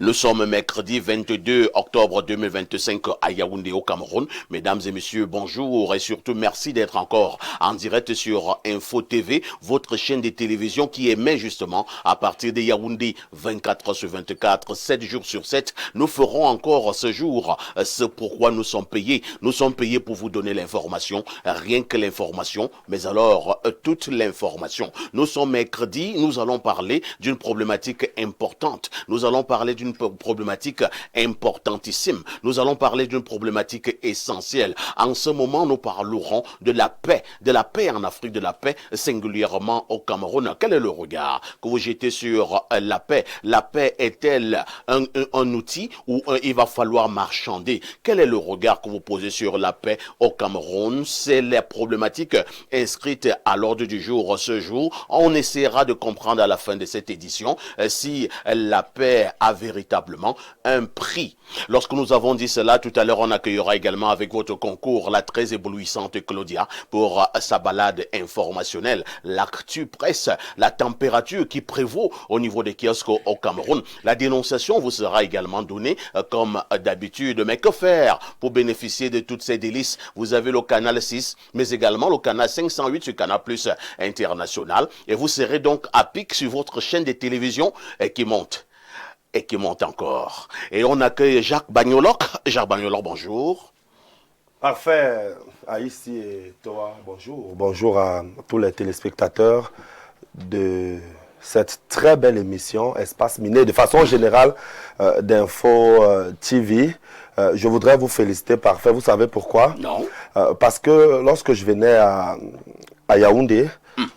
Nous sommes mercredi 22 octobre 2025 à Yaoundé au Cameroun. Mesdames et messieurs, bonjour et surtout merci d'être encore en direct sur Info TV, votre chaîne de télévision qui émet justement à partir de Yaoundé 24 heures sur 24, 7 jours sur 7. Nous ferons encore ce jour ce pourquoi nous sommes payés. Nous sommes payés pour vous donner l'information, rien que l'information, mais alors toute l'information. Nous sommes mercredi, nous allons parler d'une problématique importante. Nous allons parler d'une problématique importantissime. Nous allons parler d'une problématique essentielle. En ce moment, nous parlerons de la paix en Afrique, de la paix singulièrement au Cameroun. Quel est le regard que vous jetez sur la paix? La paix est-elle un outil ou il va falloir marchander? Quel est le regard que vous posez sur la paix au Cameroun? C'est la problématique inscrite à l'ordre du jour ce jour. On essaiera de comprendre à la fin de cette édition si la paix a véritablement un prix. Lorsque nous avons dit cela, tout à l'heure, on accueillera également avec votre concours la très éblouissante Claudia pour sa balade informationnelle. L'actu presse, la température qui prévaut au niveau des kiosques au Cameroun. La dénonciation vous sera également donnée comme d'habitude. Mais que faire pour bénéficier de toutes ces délices? Vous avez le canal 6, mais également le canal 508 sur Canal Plus International. Et vous serez donc à pic sur votre chaîne de télévision qui monte. Et qui monte encore. Et on accueille Jacques Bagnoloc. Jacques Bagnoloc, bonjour. Parfait. Aïssi et toi, bonjour. Bonjour à tous les téléspectateurs de cette très belle émission Espace Miné, de façon générale d'Info TV. Je voudrais vous féliciter, parfait. Vous savez pourquoi? Non. Parce que lorsque je venais à Yaoundé,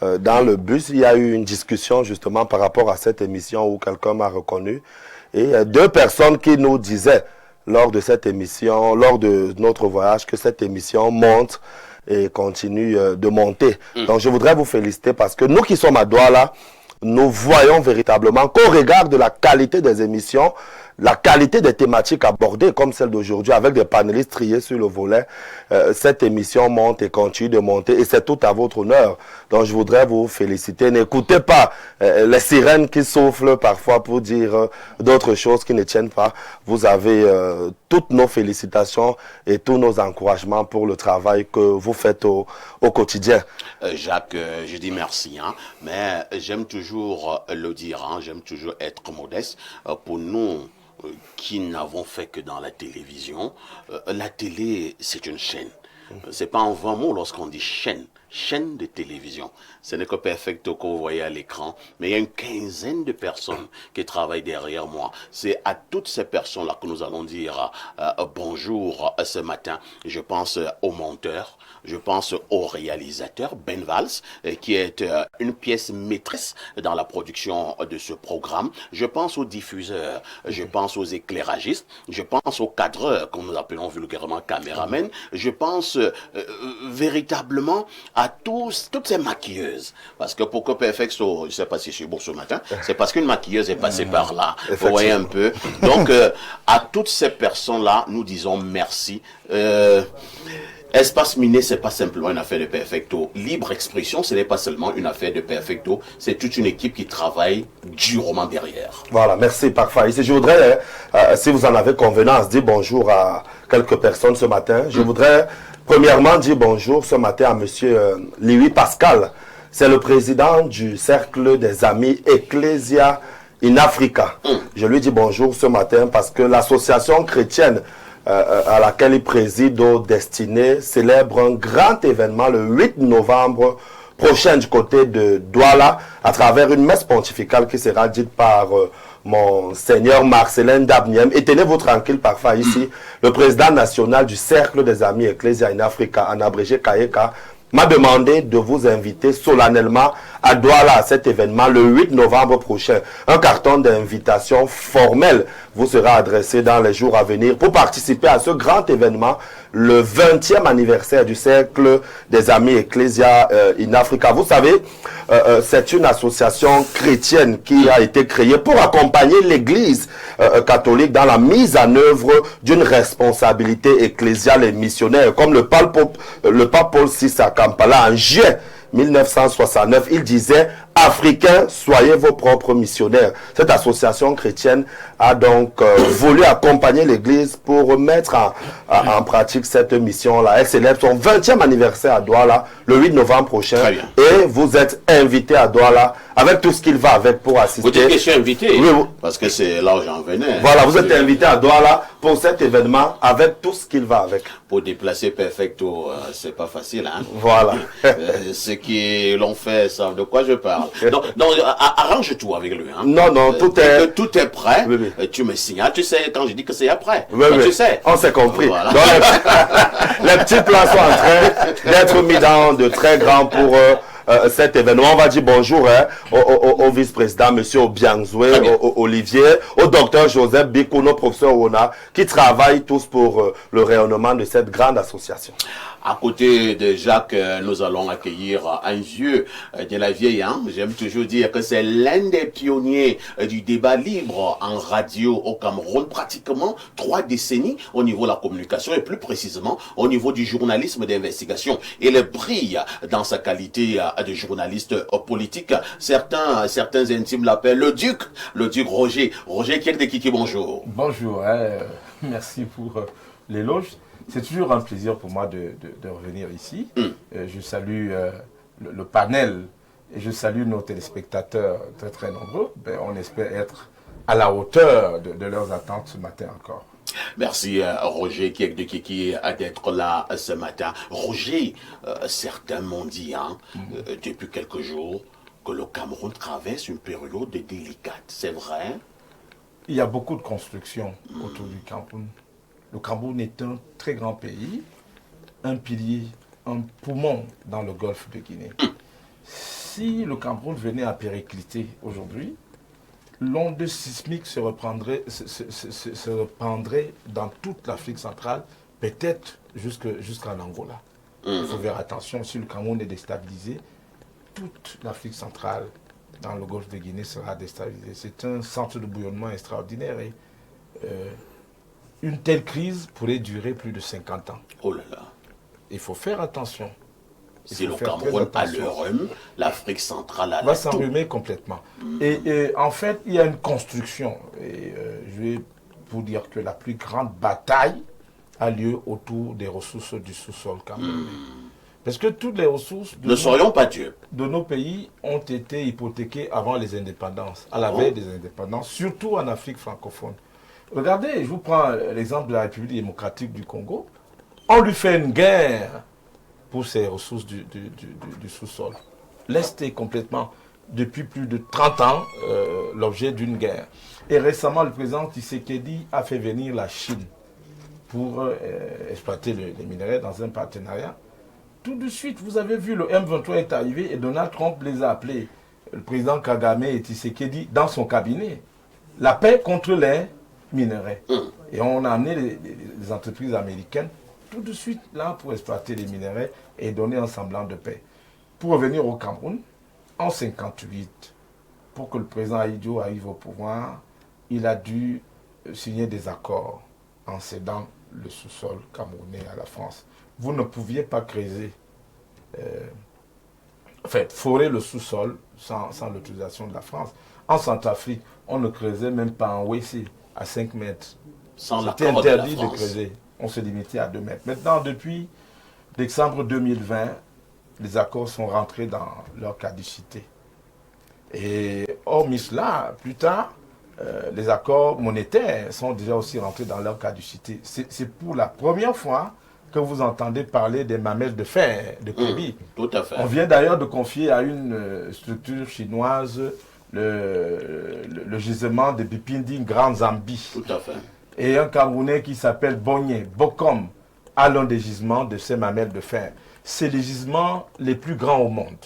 dans le bus, il y a eu une discussion justement par rapport à cette émission où quelqu'un m'a reconnu. Et deux personnes qui nous disaient lors de cette émission, lors de notre voyage, que cette émission monte et continue de monter. Donc je voudrais vous féliciter parce que nous qui sommes à Douala, nous voyons véritablement qu'au regard de la qualité des émissions, la qualité des thématiques abordées comme celle d'aujourd'hui avec des panélistes triés sur le volet, cette émission monte et continue de monter et c'est tout à votre honneur. Donc je voudrais vous féliciter. N'écoutez pas les sirènes qui soufflent parfois pour dire d'autres choses qui ne tiennent pas. Vous avez toutes nos félicitations et tous nos encouragements pour le travail que vous faites au quotidien. Jacques, je dis merci, mais j'aime toujours le dire, j'aime toujours être modeste. Pour nous qui n'avons fait que dans la télévision, la télé, c'est une chaîne. C'est pas en 20 mots lorsqu'on dit chaîne. Chaîne de télévision. Ce n'est que Perfecto que vous voyez à l'écran, mais il y a une quinzaine de personnes qui travaillent derrière moi. C'est à toutes ces personnes-là que nous allons dire bonjour ce matin. Je pense au monteur, je pense au réalisateur Ben Valls, qui est une pièce maîtresse dans la production de ce programme. Je pense aux diffuseurs, je pense aux éclairagistes, je pense aux cadreurs, comme nous appelons vulgairement caméramen. Je pense véritablement à toutes ces maquilleuses. Parce que pour que Perfecto, je ne sais pas si je suis bon ce matin, c'est parce qu'une maquilleuse est passée par là. Vous voyez un peu. Donc, à toutes ces personnes-là, nous disons merci. Espace Miné, c'est pas simplement une affaire de Perfecto. Libre expression, ce n'est pas seulement une affaire de Perfecto, c'est toute une équipe qui travaille durement derrière. Voilà, merci, parfait. Ici, je voudrais, si vous en avez convenance, dire bonjour à quelques personnes ce matin. Je voudrais premièrement dire bonjour ce matin à monsieur Louis Pascal. C'est le président du Cercle des Amis Ecclesia in Africa. Je lui dis bonjour ce matin parce que l'association chrétienne à laquelle il préside au Destiné célèbre un grand événement le 8 novembre prochain du côté de Douala à travers une messe pontificale qui sera dite par Monseigneur Marcelin Dabniem. Et tenez-vous tranquille parfois ici, le président national du Cercle des Amis Ecclesia in Africa, en abrégé Kayeka, m'a demandé de vous inviter solennellement à Douala à cet événement le 8 novembre prochain. Un carton d'invitation formel vous sera adressé dans les jours à venir pour participer à ce grand événement, le 20e anniversaire du Cercle des Amis Ecclesia in Africa. Vous savez, c'est une association chrétienne qui a été créée pour accompagner l'Église catholique dans la mise en œuvre d'une responsabilité ecclésiale et missionnaire, comme le pape Paul VI à Kampala en juillet 1969. Il disait « Africains, soyez vos propres missionnaires ». Cette association chrétienne a donc voulu accompagner l'Église pour mettre en pratique cette mission-là. Elle célèbre son 20e anniversaire à Douala le 8 novembre prochain. Et vous êtes invité à Douala avec tout ce qu'il va avec pour assister. Vous dites que je suis invité, oui, parce que c'est là où j'en venais. Voilà, vous êtes invité à Douala pour cet événement avec tout ce qu'il va avec. Pour déplacer Perfecto, c'est pas facile, hein. Voilà. Ceux qui l'ont fait savent de quoi je parle. Donc arrange-toi avec lui, hein. Non, tout est prêt. Oui. Tu me signales, tu sais, quand je dis que c'est après. Oui. Tu sais. On s'est compris. Voilà. Donc, les petits plans sont en train d'être mis dans de très grands pour cet événement. On va dire bonjour au vice-président, monsieur Obiangzoué, Olivier, au docteur Joseph Bikouno, professeur Wona, qui travaillent tous pour le rayonnement de cette grande association. À côté de Jacques, nous allons accueillir un vieux de la vieille. Hein? J'aime toujours dire que c'est l'un des pionniers du débat libre en radio au Cameroun, pratiquement 3 décennies au niveau de la communication et plus précisément au niveau du journalisme d'investigation. Il brille dans sa qualité de journaliste politique. Certains intimes l'appellent le Duc Roger. Roger Kiekdekiki, bonjour. Bonjour, merci pour l'éloge. C'est toujours un plaisir pour moi de revenir ici. Je salue le panel et je salue nos téléspectateurs très très nombreux. On espère être à la hauteur de leurs attentes ce matin encore. Merci Roger Kiekdekiki d'être là ce matin. Roger, certains m'ont dit depuis quelques jours que le Cameroun traverse une période délicate. C'est vrai? Il y a beaucoup de constructions autour du Cameroun. Le Cameroun est un très grand pays, un pilier, un poumon dans le golfe de Guinée. Si le Cameroun venait à péricliter aujourd'hui, l'onde sismique se reprendrait dans toute l'Afrique centrale, peut-être jusqu'en Angola. Il faut faire attention, si le Cameroun est déstabilisé, toute l'Afrique centrale dans le golfe de Guinée sera déstabilisée. C'est un centre de bouillonnement extraordinaire et une telle crise pourrait durer plus de 50 ans. Oh là là. Il faut faire attention. Si le Cameroun a le rhume, l'Afrique centrale a va s'enrhumer complètement. Et en fait, il y a une construction. Et je vais vous dire que la plus grande bataille a lieu autour des ressources du sous-sol camerounais. Parce que toutes les ressources de nos pays ont été hypothéquées avant les indépendances, à la veille des indépendances, surtout en Afrique francophone. Regardez, je vous prends l'exemple de la République démocratique du Congo. On lui fait une guerre pour ses ressources du sous-sol. L'Est est complètement, depuis plus de 30 ans, l'objet d'une guerre. Et récemment, le président Tshisekedi a fait venir la Chine pour exploiter les minerais dans un partenariat. Tout de suite, vous avez vu, le M23 est arrivé et Donald Trump les a appelés, le président Kagame et Tshisekedi, dans son cabinet. La paix contre les minerais. Et on a amené les entreprises américaines tout de suite là pour exploiter les minerais et donner un semblant de paix. Pour revenir au Cameroun, en 1958, pour que le président Ahidjo arrive au pouvoir, il a dû signer des accords en cédant le sous-sol camerounais à la France. Vous ne pouviez pas creuser, forer le sous-sol sans l'autorisation de la France. En Centrafrique, on ne creusait même pas en WC à 5 mètres. C'était interdit de creuser. On se limitait à 2 mètres. Maintenant, depuis décembre 2020, les accords sont rentrés dans leur caducité. Et hormis cela, plus tard, les accords monétaires sont déjà aussi rentrés dans leur caducité. C'est pour la première fois que vous entendez parler des mamelles de fer de Kobi. Tout à fait. On vient d'ailleurs de confier à une structure chinoise le gisement de Bipindi Grand Zambie. Tout à fait. Et un Camerounais qui s'appelle Bogné, Bokom, a l'un des gisements de ces mamelles de fer. C'est les gisements les plus grands au monde.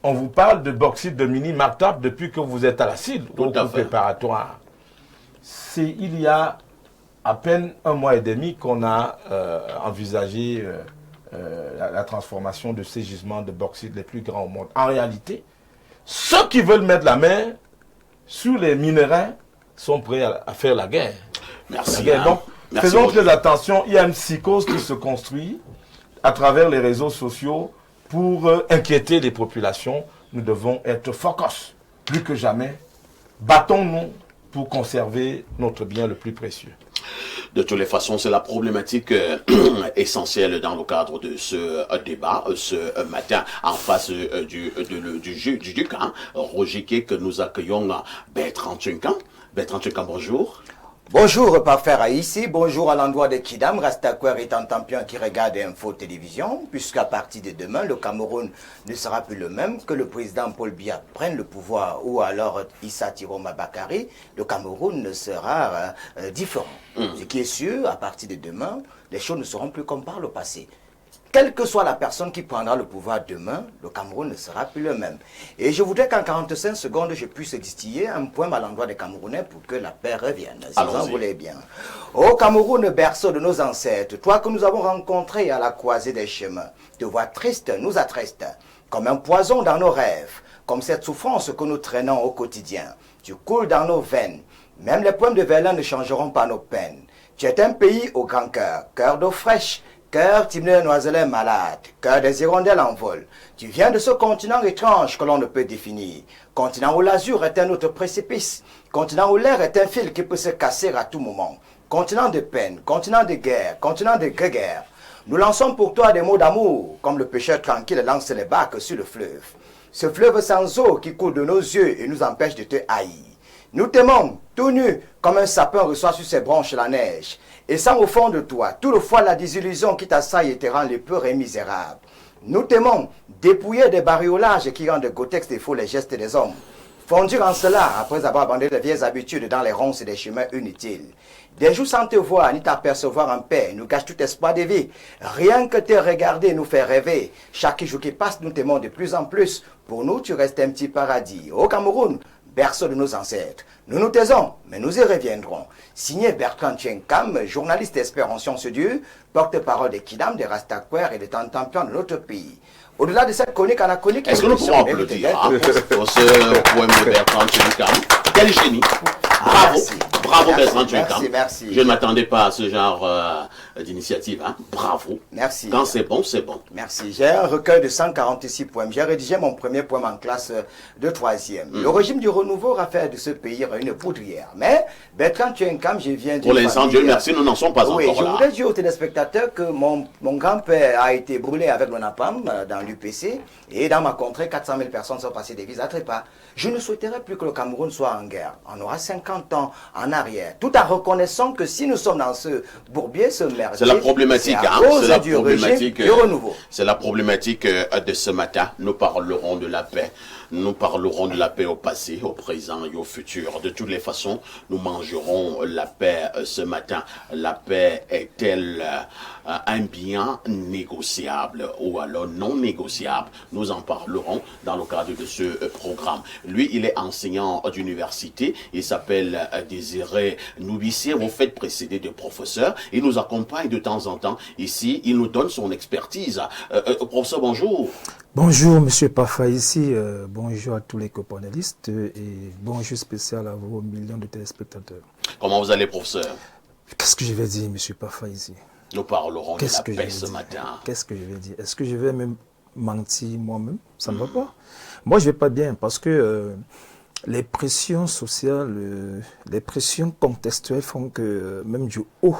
On vous parle de bauxite de Mini Martap depuis que vous êtes à la CID, au cours préparatoire. C'est il y a à peine 1 mois et demi qu'on a envisagé la transformation de ces gisements de bauxite les plus grands au monde. En réalité, ceux qui veulent mettre la main sur les minéraux sont prêts à faire la guerre. Merci. Donc, faisons très attention. Il y a une psychose qui se construit à travers les réseaux sociaux pour inquiéter les populations, nous devons être focus. Plus que jamais, battons-nous pour conserver notre bien le plus précieux. De toutes les façons, c'est la problématique essentielle dans le cadre de ce débat ce matin en face du duc, Roger Kay, que nous accueillons Bertrand Tchunkan. Bertrand Tchunkan, bonjour. Bonjour Parfait Haïti, bonjour à l'endroit de Kidam, Rastakwer est un champion qui regarde Info Télévision, puisqu'à partir de demain, le Cameroun ne sera plus le même, que le président Paul Biya prenne le pouvoir ou alors Issa Tiroma Bakari, le Cameroun ne sera différent. Ce qui est sûr, à partir de demain, les choses ne seront plus comme par le passé. Quelle que soit la personne qui prendra le pouvoir demain, le Cameroun ne sera plus le même. Et je voudrais qu'en 45 secondes, je puisse distiller un poème à l'endroit des Camerounais pour que la paix revienne, si vous en voulez bien. Ô Cameroun, berceau de nos ancêtres, toi que nous avons rencontré à la croisée des chemins, te voix triste nous attriste, comme un poison dans nos rêves, comme cette souffrance que nous traînons au quotidien. Tu coules dans nos veines, même les poèmes de Verlaine ne changeront pas nos peines. Tu es un pays au grand cœur, cœur d'eau fraîche, cœur timide de noiselet malade, cœur des hirondelles en vol. Tu viens de ce continent étrange que l'on ne peut définir. Continent où l'azur est un autre précipice. Continent où l'air est un fil qui peut se casser à tout moment. Continent de peine, continent de guerre, continent de guerre. Nous lançons pour toi des mots d'amour, comme le pêcheur tranquille lance les barques sur le fleuve. Ce fleuve sans eau qui coule de nos yeux et nous empêche de te haïr. Nous t'aimons, tout nus, comme un sapin reçoit sur ses branches la neige. Et sans au fond de toi, tout le foie la désillusion qui t'assaille et te rend lépreux et misérable. Nous t'aimons, dépouillés des bariolages qui rendent Gotex des faux les gestes des hommes. Fondir en cela, après avoir abandonné les vieilles habitudes dans les ronces et des chemins inutiles. Des jours sans te voir ni t'apercevoir en paix, nous gâche tout espoir de vie. Rien que te regarder nous fait rêver. Chaque jour qui passe, nous t'aimons de plus en plus. Pour nous, tu restes un petit paradis. Au Cameroun, berceau de nos ancêtres. Nous nous taisons, mais nous y reviendrons. Signé Bertrand Tchenkam, journaliste expert en sciences dures, porte-parole des Kidam, des Rastakwer et des Tantampions de notre pays. Au-delà de cette chronique anachronique... Est-ce que nous pouvons applaudir pour ce poème de Bertrand Tchenkam? Quel génie! Bravo, merci. Bravo Bertrand Tchenkam. Merci. Je ne m'attendais pas à ce genre d'initiative. Bravo. Merci. Quand c'est bon, c'est bon. Merci. J'ai un recueil de 146 poèmes. J'ai rédigé mon premier poème en classe de 3e. Le régime du renouveau a fait de ce pays une poudrière. Mais Bertrand Tchenkam, je viens de... Pour l'instant, Dieu merci, nous n'en sommes pas oui, encore là. Je voudrais dire aux téléspectateurs que mon grand-père a été brûlé avec le napalm dans l'UPC. Et dans ma contrée, 400 000 personnes sont passées des vies à trépas. Je ne souhaiterais plus que le Cameroun soit en guerre. On aura 50 ans en arrière. Tout en reconnaissant que si nous sommes dans ce bourbier, ce merdier... C'est la problématique, c'est la problématique du renouveau. C'est la problématique de ce matin. Nous parlerons de la paix. Nous parlerons de la paix au passé, au présent et au futur. De toutes les façons, nous mangerons la paix ce matin. La paix est-elle un bien négociable ou alors non négociable? Nous en parlerons dans le cadre de ce programme. Lui, il est enseignant d'université. Il s'appelle Désiré Noubissé. Vous faites précéder de professeur. Il nous accompagne de temps en temps ici. Il nous donne son expertise. Professeur, bonjour. Bonjour, Monsieur Pafa ici. Bonjour à tous les copanélistes et bonjour spécial à vos millions de téléspectateurs. Comment vous allez, professeur? Qu'est-ce que je vais dire, Monsieur Pafa ici? Nous parlerons de la paix ce matin. Qu'est-ce que je vais dire? Est-ce que je vais même mentir moi-même? Ça ne va pas. Moi, je ne vais pas bien parce que les pressions sociales, les pressions contextuelles font que même du haut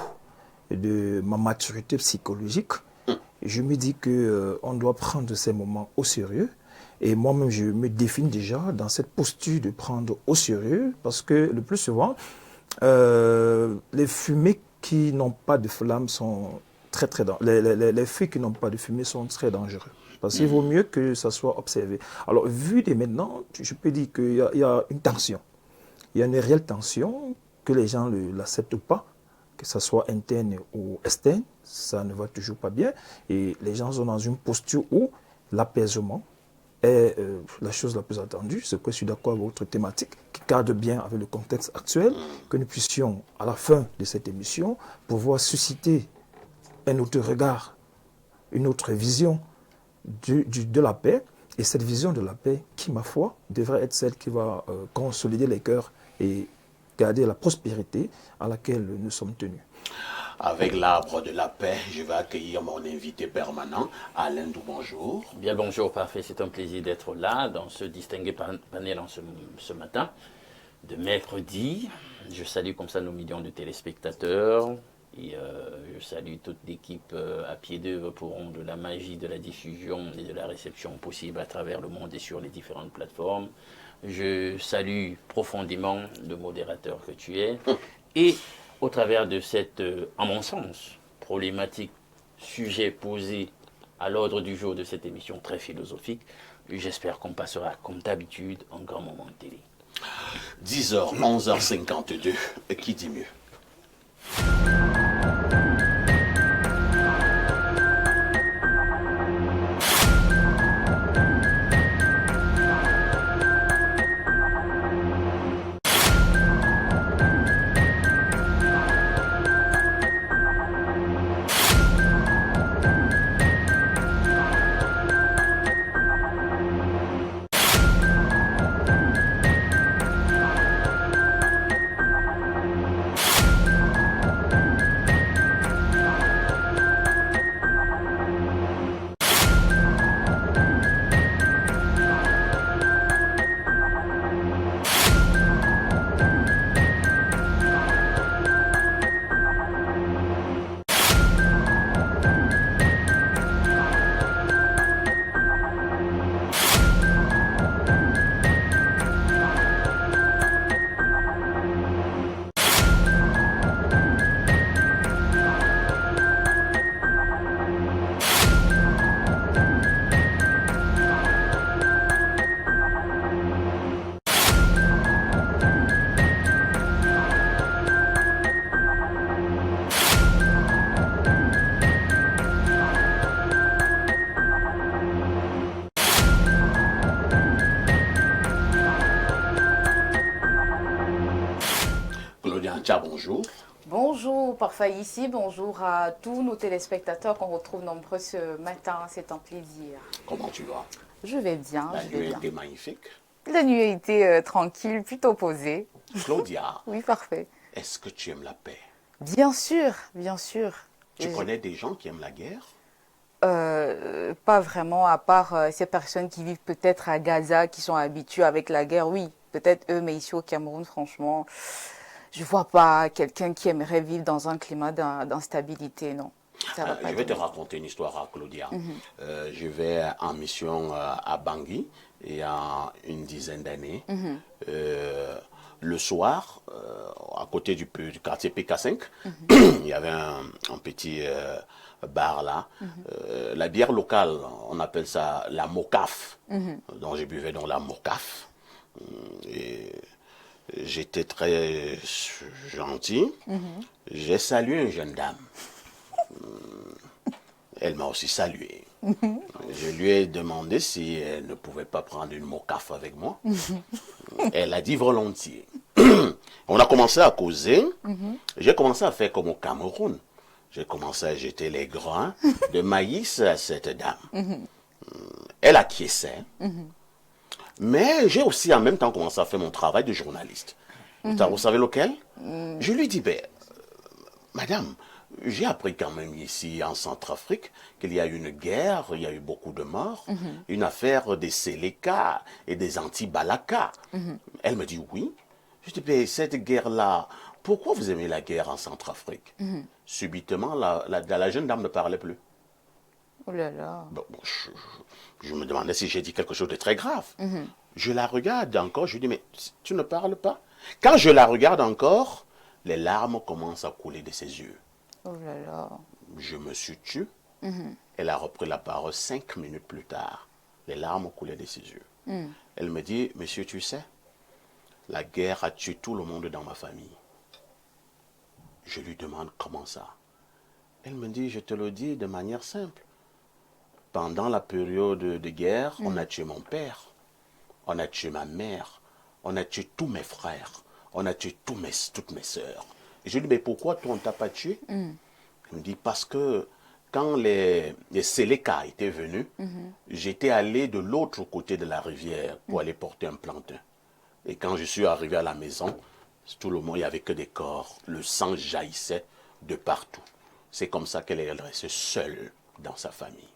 de ma maturité psychologique, je me dis qu'on doit prendre ces moments au sérieux. Et moi-même, je me définis déjà dans cette posture de prendre au sérieux parce que le plus souvent, les fumées qui n'ont pas de flamme sont très dangereuses. Les feux qui n'ont pas de fumée sont très dangereux. Parce qu'il vaut mieux que ça soit observé. Alors, vu dès maintenant, je peux dire qu'il y a une tension. Il y a une réelle tension, que les gens ne l'acceptent pas, que ce soit interne ou externe, ça ne va toujours pas bien. Et les gens sont dans une posture où l'apaisement est la chose la plus attendue. C'est que je suis d'accord avec votre thématique, qui cadre bien avec le contexte actuel, que nous puissions, à la fin de cette émission, pouvoir susciter un autre regard, une autre vision de la paix. Et cette vision de la paix, qui, ma foi, devrait être celle qui va consolider les cœurs et garder la prospérité à laquelle nous sommes tenus. Avec l'arbre de la paix, je vais accueillir mon invité permanent, Alain Dou, bonjour. Bien bonjour, parfait, c'est un plaisir d'être là dans ce distingué panel ce matin de mercredi. Je salue comme ça nos millions de téléspectateurs et je salue toute l'équipe à pied d'œuvre pour rendre la magie de la diffusion et de la réception possible à travers le monde et sur les différentes plateformes. Je salue profondément le modérateur que tu es et au travers de cette, à mon sens, problématique, sujet posé à l'ordre du jour de cette émission très philosophique, j'espère qu'on passera comme d'habitude un grand moment de télé. 10h, 11h52, qui dit mieux? Claudia Ancha, bonjour. Bonjour, parfait ici. Bonjour à tous nos téléspectateurs qu'on retrouve nombreux ce matin. C'est un plaisir. Comment tu vas? Je vais bien, La je vais nuit bien. était magnifique. La nuit a été tranquille, plutôt posée. Claudia, Oui, parfait. est-ce que tu aimes la paix? Bien sûr, bien sûr. Tu Et- connais des gens qui aiment la guerre? Pas vraiment, à part ces personnes qui vivent peut-être à Gaza, qui sont habituées avec la guerre. Oui, peut-être eux, mais ici au Cameroun, franchement, je vois pas quelqu'un qui aimerait vivre dans un climat d'instabilité, non. Ça va pas Je vais te du tout. raconter une histoire à Claudia. Je vais en mission à Bangui il y a une dizaine d'années. Le soir, à côté du quartier PK5, il y avait un petit bar là. La bière locale, on appelle ça la Mocaf. Donc je buvais dans la Mocaf. Et j'étais très gentil. J'ai salué une jeune dame. Elle m'a aussi salué. Je lui ai demandé si elle ne pouvait pas prendre une mocaf avec moi. Elle a dit volontiers. On a commencé à causer. J'ai commencé à faire comme au Cameroun. J'ai commencé à jeter les grains de maïs à cette dame. Elle acquiesçait. Mais j'ai aussi en même temps commencé à faire mon travail de journaliste. Vous savez lequel? Je lui dis, ben, madame, j'ai appris quand même ici en Centrafrique qu'il y a eu une guerre, il y a eu beaucoup de morts, une affaire des Séléka et des anti-Balaka. Elle me dit oui. Je dis, ben, cette guerre-là, pourquoi vous aimez la guerre en Centrafrique? Subitement, la jeune dame ne parlait plus. Oh là là. Bon, je me demandais si j'ai dit quelque chose de très grave. Je la regarde encore, je lui dis, mais tu ne parles pas? Quand je la regarde encore, les larmes commencent à couler de ses yeux. Oh là là. Je me suis tué. Elle a repris la parole 5 minutes plus tard. Les larmes coulaient de ses yeux. Elle me dit, monsieur, tu sais, la guerre a tué tout le monde dans ma famille. Je lui demande comment ça. Elle me dit, je te le dis de manière simple. Pendant la période de guerre, on a tué mon père, on a tué ma mère, on a tué tous mes frères, on a tué toutes mes sœurs. Et je lui dis, mais pourquoi toi on ne t'a pas tué? Elle me dit, parce que quand les Séléka étaient venus, j'étais allé de l'autre côté de la rivière pour aller porter un plantain. Et quand je suis arrivé à la maison, tout le monde, il n'y avait que des corps. Le sang jaillissait de partout. C'est comme ça qu'elle reste seule dans sa famille.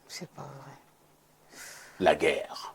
C'est pas vrai. La guerre.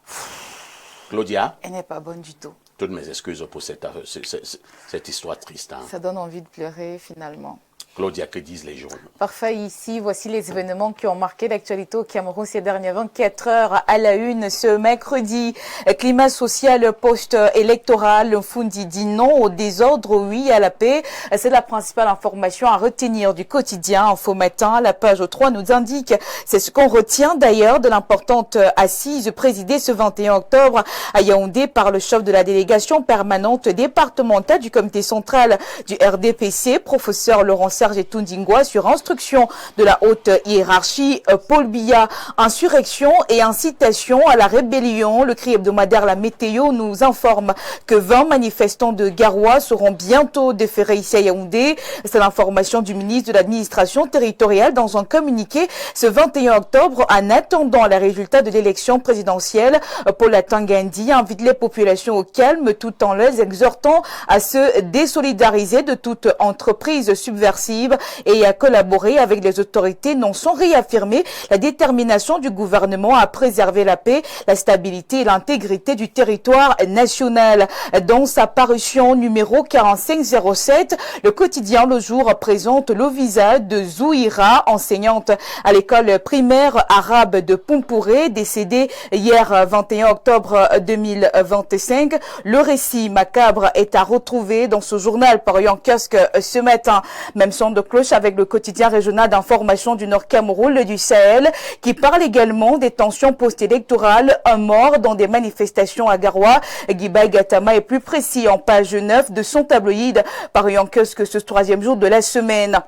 Claudia, Elle n'est pas bonne du tout. toutes mes excuses pour cette histoire triste. Hein. Ça donne envie de pleurer finalement. Claudia, que disent les journaux? Parfait, ici, voici les événements qui ont marqué l'actualité au Cameroun ces dernières 24 heures à la une ce mercredi. Climat social post-électoral, Fundi dit non au désordre, oui à la paix. C'est la principale information à retenir du quotidien Info Matin. La page 3 nous indique, c'est ce qu'on retient d'ailleurs de l'importante assise présidée ce 21 octobre à Yaoundé par le chef de la délégation permanente départementale du comité central du RDPC, professeur Laurent Serge Tundingwa, sur instruction de la haute hiérarchie. Paul Biya, insurrection et incitation à la rébellion. Le cri hebdomadaire La Météo nous informe que 20 manifestants de Garoua seront bientôt déférés ici à Yaoundé. C'est l'information du ministre de l'administration territoriale dans un communiqué ce 21 octobre en attendant les résultats de l'élection présidentielle. Paul Atangandi invite les populations au calme tout en les exhortant à se désolidariser de toute entreprise subversive et à collaborer avec les autorités, non sans réaffirmer la détermination du gouvernement à préserver la paix, la stabilité et l'intégrité du territoire national. Dans sa parution numéro 4507, le quotidien Le Jour présente le visage de Zouira, enseignante à l'école primaire arabe de Pumpouré, décédée hier 21 octobre 2025. Le récit macabre est à retrouver dans ce journal paru en kiosque ce matin. Même son de cloche avec le quotidien régional d'information du Nord Cameroun, le du Sahel, qui parle également des tensions post-électorales, un mort dans des manifestations à Garoua. Guibaï Gatama est plus précis en page 9 de son tabloïd paru en kiosque ce 3e jour de la semaine.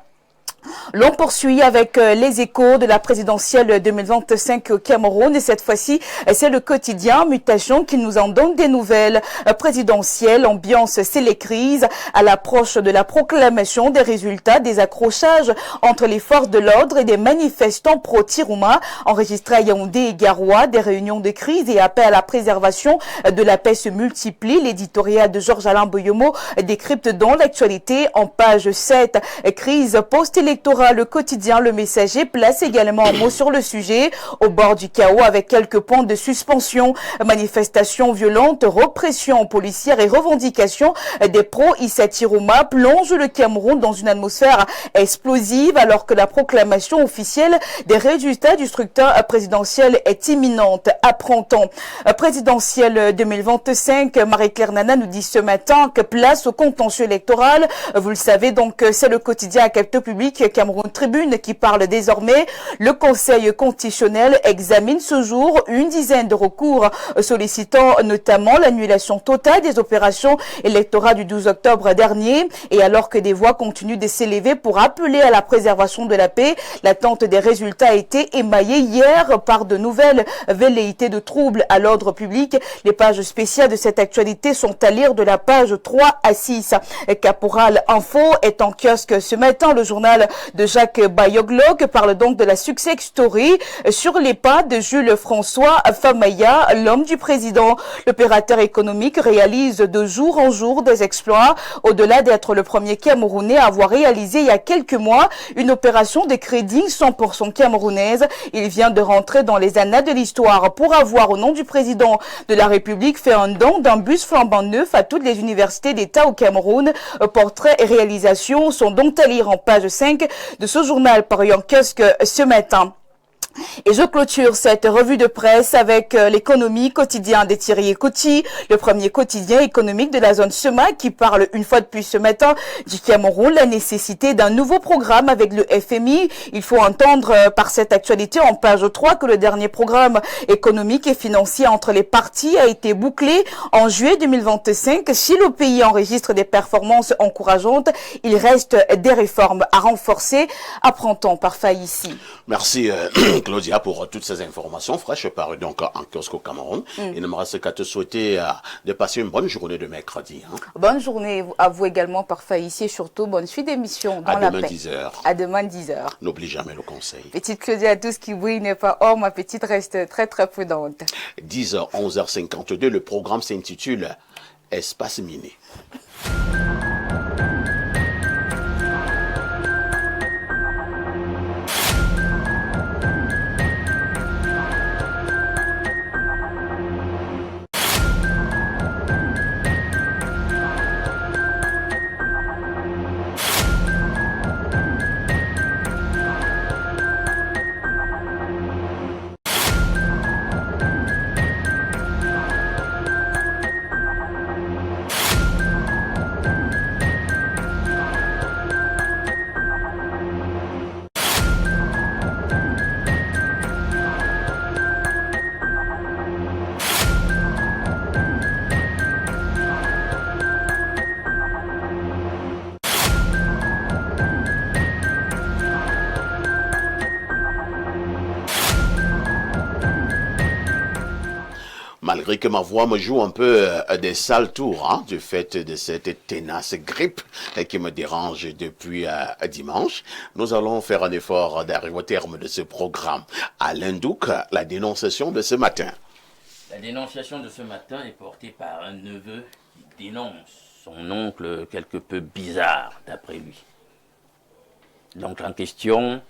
L'on poursuit avec les échos de la présidentielle 2025 au Cameroun et cette fois-ci, c'est le quotidien Mutation qui nous en donne des nouvelles présidentielles. Ambiance, c'est les crises à l'approche de la proclamation des résultats des accrochages entre les forces de l'ordre et des manifestants pro-Tirouma enregistrés à Yaoundé et Garoua. Des réunions de crise et appels à la préservation de la paix se multiplient. L'éditorial de Georges-Alain Boyomo décrypte dans l'actualité en page 7. Crise post-électorale, le quotidien Le Messager place également un mot sur le sujet. Au bord du chaos avec quelques points de suspension, manifestations violentes, répression policière et revendications des pro-Issa Tirouma plongent le Cameroun dans une atmosphère explosive alors que la proclamation officielle des résultats du scrutin présidentiel est imminente. Apprend-on. Présidentielle 2025, Marie-Claire Nana nous dit ce matin que place au contentieux électoral. Vous le savez donc, c'est le quotidien à capteur public Cameroun Tribune qui parle désormais. Le Conseil constitutionnel examine ce jour une dizaine de recours sollicitant notamment l'annulation totale des opérations électorales du 12 octobre dernier. Et alors que des voix continuent de s'élever pour appeler à la préservation de la paix, l'attente des résultats a été émaillée hier par de nouvelles velléités de troubles à l'ordre public. Les pages spéciales de cette actualité sont à lire de la page 3 à 6. Caporal Info est en kiosque ce matin. Le journal de Jacques Bayoglog parle donc de la success story sur les pas de Jules François Famaya, l'homme du président. L'opérateur économique réalise de jour en jour des exploits. Au-delà d'être le premier Camerounais à avoir réalisé il y a quelques mois une opération de crédit 100% camerounaise, il vient de rentrer dans les annales de l'histoire pour avoir, au nom du président de la République, fait un don d'un bus flambant neuf à toutes les universités d'État au Cameroun. Portraits et réalisations sont donc à lire en page 5 de ce journal paru en kiosque ce matin. Et je clôture cette revue de presse avec l'économie quotidien des Thierry Coty, le premier quotidien économique de la zone SEMA qui parle une fois de plus ce matin du Cameroun, la nécessité d'un nouveau programme avec le FMI. Il faut entendre par cette actualité en page 3 que le dernier programme économique et financier entre les parties a été bouclé en juillet 2025. Si le pays enregistre des performances encourageantes, il reste des réformes à renforcer. Apprend-on par faille ici. Merci Claudia pour toutes ces informations fraîches parues donc en kiosque au Cameroun. Il ne me reste qu'à te souhaiter de passer une bonne journée de mercredi. Hein. Bonne journée à vous également par faille ici et surtout bonne suite d'émission dans la paix. À demain 10h. À demain 10h. N'oublie jamais le conseil. Petite Claudia à tous qui brille n'est pas or, ma petite reste très très prudente. 10h, 11h52, le programme s'intitule Espace miné. malgré que ma voix me joue un peu des sales tours, hein, du fait de cette tenace grippe qui me dérange depuis dimanche. Nous allons faire un effort d'arriver au terme de ce programme. Alain Douc, la dénonciation de ce matin. La dénonciation de ce matin est portée par un neveu qui dénonce son oncle quelque peu bizarre, d'après lui. L'oncle en question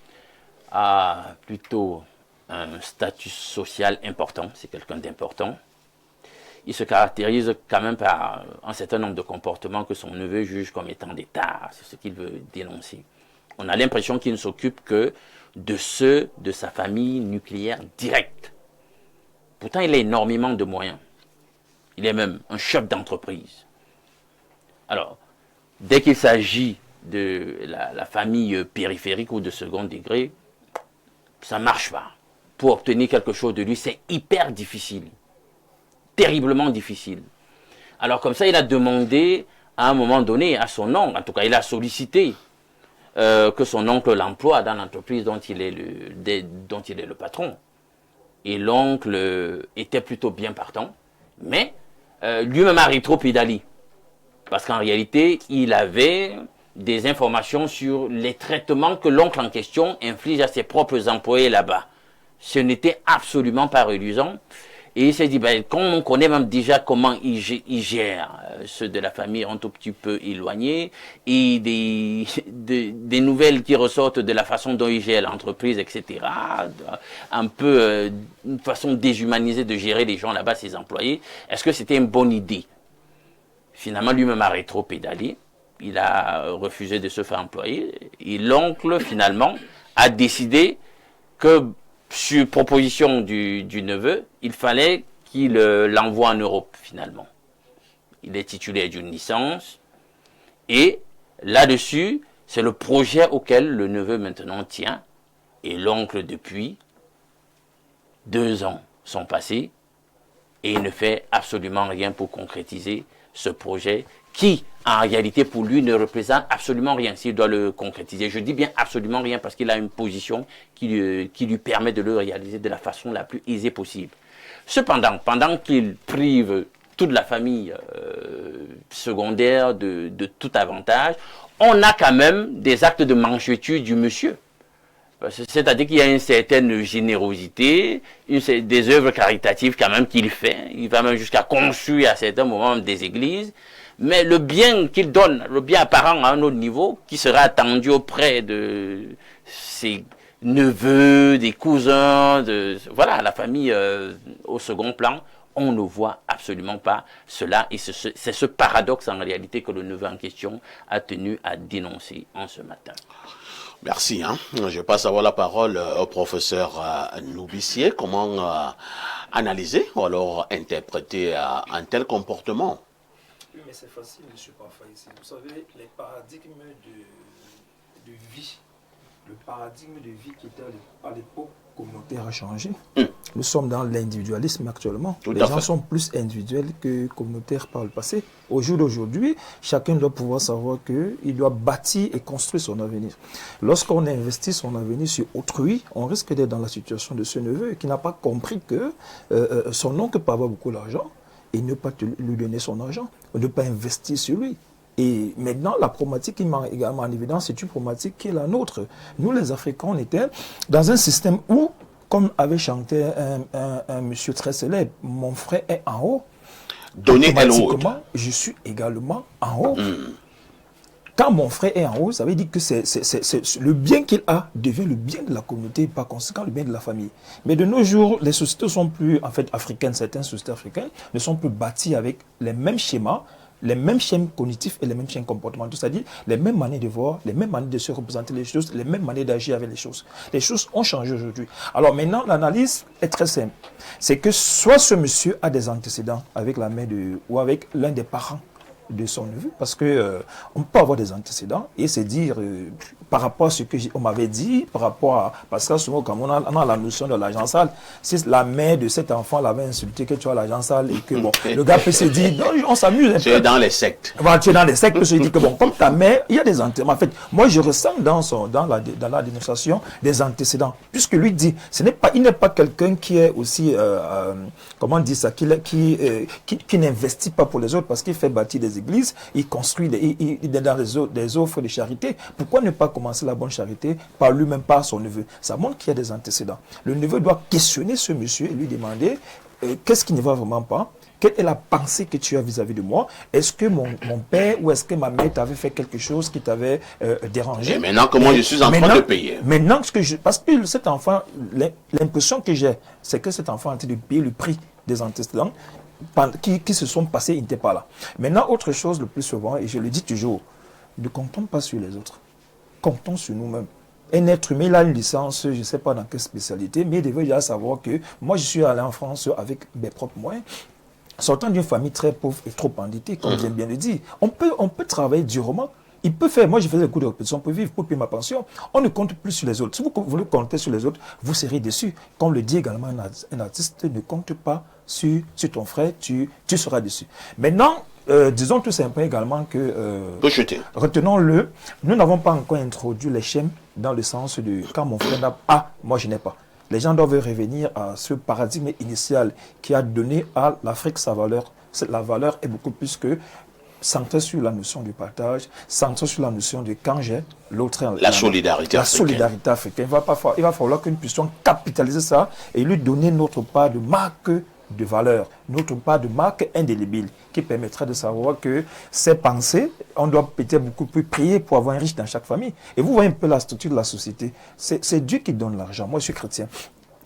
a plutôt un statut social important, c'est quelqu'un d'important. Il se caractérise quand même par un certain nombre de comportements que son neveu juge comme étant des tares, c'est ce qu'il veut dénoncer. On a l'impression qu'il ne s'occupe que de ceux de sa famille nucléaire directe. Pourtant, il a énormément de moyens. Il est même un chef d'entreprise. Alors, dès qu'il s'agit de la famille périphérique ou de second degré, ça ne marche pas. Pour obtenir quelque chose de lui, c'est hyper difficile. Terriblement difficile. Alors comme ça, il a demandé à un moment donné à son oncle, en tout cas il a sollicité que son oncle l'emploie dans l'entreprise dont il est le patron. Et l'oncle était plutôt bien partant, mais lui-même a rétropédalé. Parce qu'en réalité, il avait des informations sur les traitements que l'oncle en question inflige à ses propres employés là-bas. Ce n'était absolument pas reluisant. Et il s'est dit, ben, quand on connaît même déjà comment il gère ceux de la famille un tout petit peu éloignés, et des nouvelles qui ressortent de la façon dont il gère l'entreprise, etc., un peu une façon déshumanisée de gérer les gens là-bas, ses employés, est-ce que c'était une bonne idée? Finalement, lui-même a rétropédalé. Il a refusé de se faire employer. Et l'oncle, finalement, a décidé que, sur proposition du neveu, il fallait qu'il l'envoie en Europe, finalement. Il est titulaire d'une licence. Et là-dessus, c'est le projet auquel le neveu maintenant tient. Et l'oncle, depuis 2 ans, sont passés. Et il ne fait absolument rien pour concrétiser ce projet qui, en réalité, pour lui, ne représente absolument rien s'il doit le concrétiser. Je dis bien absolument rien parce qu'il a une position qui lui permet de le réaliser de la façon la plus aisée possible. Cependant, pendant qu'il prive toute la famille secondaire de tout avantage, on a quand même des actes de mansuétude du monsieur. C'est-à-dire qu'il y a une certaine générosité, des œuvres caritatives quand même qu'il fait. Il va même jusqu'à construire à certains moments des églises. Mais le bien qu'il donne, le bien apparent à un autre niveau, qui sera attendu auprès de ses neveux, des cousins, voilà, la famille au second plan, on ne voit absolument pas cela. Et c'est ce paradoxe en réalité que le neveu en question a tenu à dénoncer en ce matin. Merci. Je passe à avoir la parole au professeur Noubissier. Comment analyser ou alors interpréter un tel comportement? Oui, mais c'est facile, M. Pafaïsi. Vous savez, les paradigmes de vie, le paradigme de vie qui était à l'époque communautaire a changé. Nous sommes dans l'individualisme actuellement. Les gens sont plus individuels que communautaires par le passé. Au jour d'aujourd'hui, chacun doit pouvoir savoir qu'il doit bâtir et construire son avenir. Lorsqu'on investit son avenir sur autrui, on risque d'être dans la situation de ce neveu qui n'a pas compris que son oncle peut avoir beaucoup d'argent et ne pas lui donner son argent, ne pas investir sur lui. Et maintenant, la problématique qui met également en évidence, c'est une problématique qui est la nôtre. Nous, les Africains, on était dans un système où, comme avait chanté un monsieur très célèbre, mon frère est en haut. Donner à l'autre. Je suis également en haut. Quand mon frère est en haut, ça veut dire que le bien qu'il a devient le bien de la communauté, par conséquent le bien de la famille. Mais de nos jours, les sociétés sont plus, en fait, africaines, certaines sociétés africaines ne sont plus bâties avec les mêmes schémas, les mêmes schèmes cognitifs et les mêmes schèmes comportementaux, c'est-à-dire les mêmes manières de voir, les mêmes manières de se représenter les choses, les mêmes manières d'agir avec les choses. Les choses ont changé aujourd'hui. Alors maintenant, l'analyse est très simple. C'est que soit ce monsieur a des antécédents avec la mère ou avec l'un des parents de son neveu, parce que on peut avoir des antécédents et se dire par rapport à ce que on m'avait dit, par rapport à, parce que souvent comme on a la notion de l'argent sale, si la mère de cet enfant l'avait insulté que tu as l'argent sale et que bon, le gars peut se dire non, on s'amuse un peu. Tu es dans les sectes. Voilà, tu es dans les sectes, peut se dire que bon, comme ta mère, il y a des antécédents. En fait, moi je ressens dans la dénonciation des antécédents, puisque lui dit, il n'est pas quelqu'un qui est aussi comment on dit ça, qui n'investit pas pour les autres parce qu'il fait bâtir des églises, il construit, il est dans des offres de charité. Pourquoi ne pas commencer la bonne charité par lui-même, par son neveu? Ça montre qu'il y a des antécédents. Le neveu doit questionner ce monsieur et lui demander qu'est-ce qui ne va vraiment pas? Quelle est la pensée que tu as vis-à-vis de moi? Est-ce que mon père ou est-ce que ma mère t'avait fait quelque chose qui t'avait dérangé? Et maintenant que moi je suis en train de payer. Maintenant, parce que cet enfant, l'impression que j'ai, c'est que cet enfant est en train de payer le prix des antécédents qui se sont passés, il n'était pas là. Maintenant, autre chose le plus souvent, et je le dis toujours, ne comptons pas sur les autres. Comptons sur nous-mêmes. Un être humain, il a une licence, je ne sais pas dans quelle spécialité, mais il devait déjà savoir que moi, je suis allé en France avec mes propres moyens. Sortant d'une famille très pauvre et trop endettée, comme j'aime bien le dire, on peut travailler durement. Il peut faire, moi je faisais des coups de répétition pour vivre, pour payer ma pension. On ne compte plus sur les autres. Si vous voulez compter sur les autres, vous serez déçus. Comme le dit également un artiste, ne compte pas sur ton frère, tu seras déçu. Maintenant, disons tout simplement également que, retenons-le, nous n'avons pas encore introduit les schèmes dans le sens de quand mon frère n'a pas, moi je n'ai pas. Les gens doivent revenir à ce paradigme initial qui a donné à l'Afrique sa valeur. La valeur est beaucoup plus que centrée sur la notion du partage, centrée sur la notion de quand j'ai l'autre. La solidarité africaine. Solidarité africaine. Il va falloir que nous puissions capitaliser ça et lui donner notre part de marque de valeur, notre part de marque indélébile qui permettrait de savoir que ces pensées, on doit peut-être beaucoup plus prier pour avoir un riche dans chaque famille. Et vous voyez un peu la structure de la société. C'est Dieu qui donne l'argent. Moi, je suis chrétien.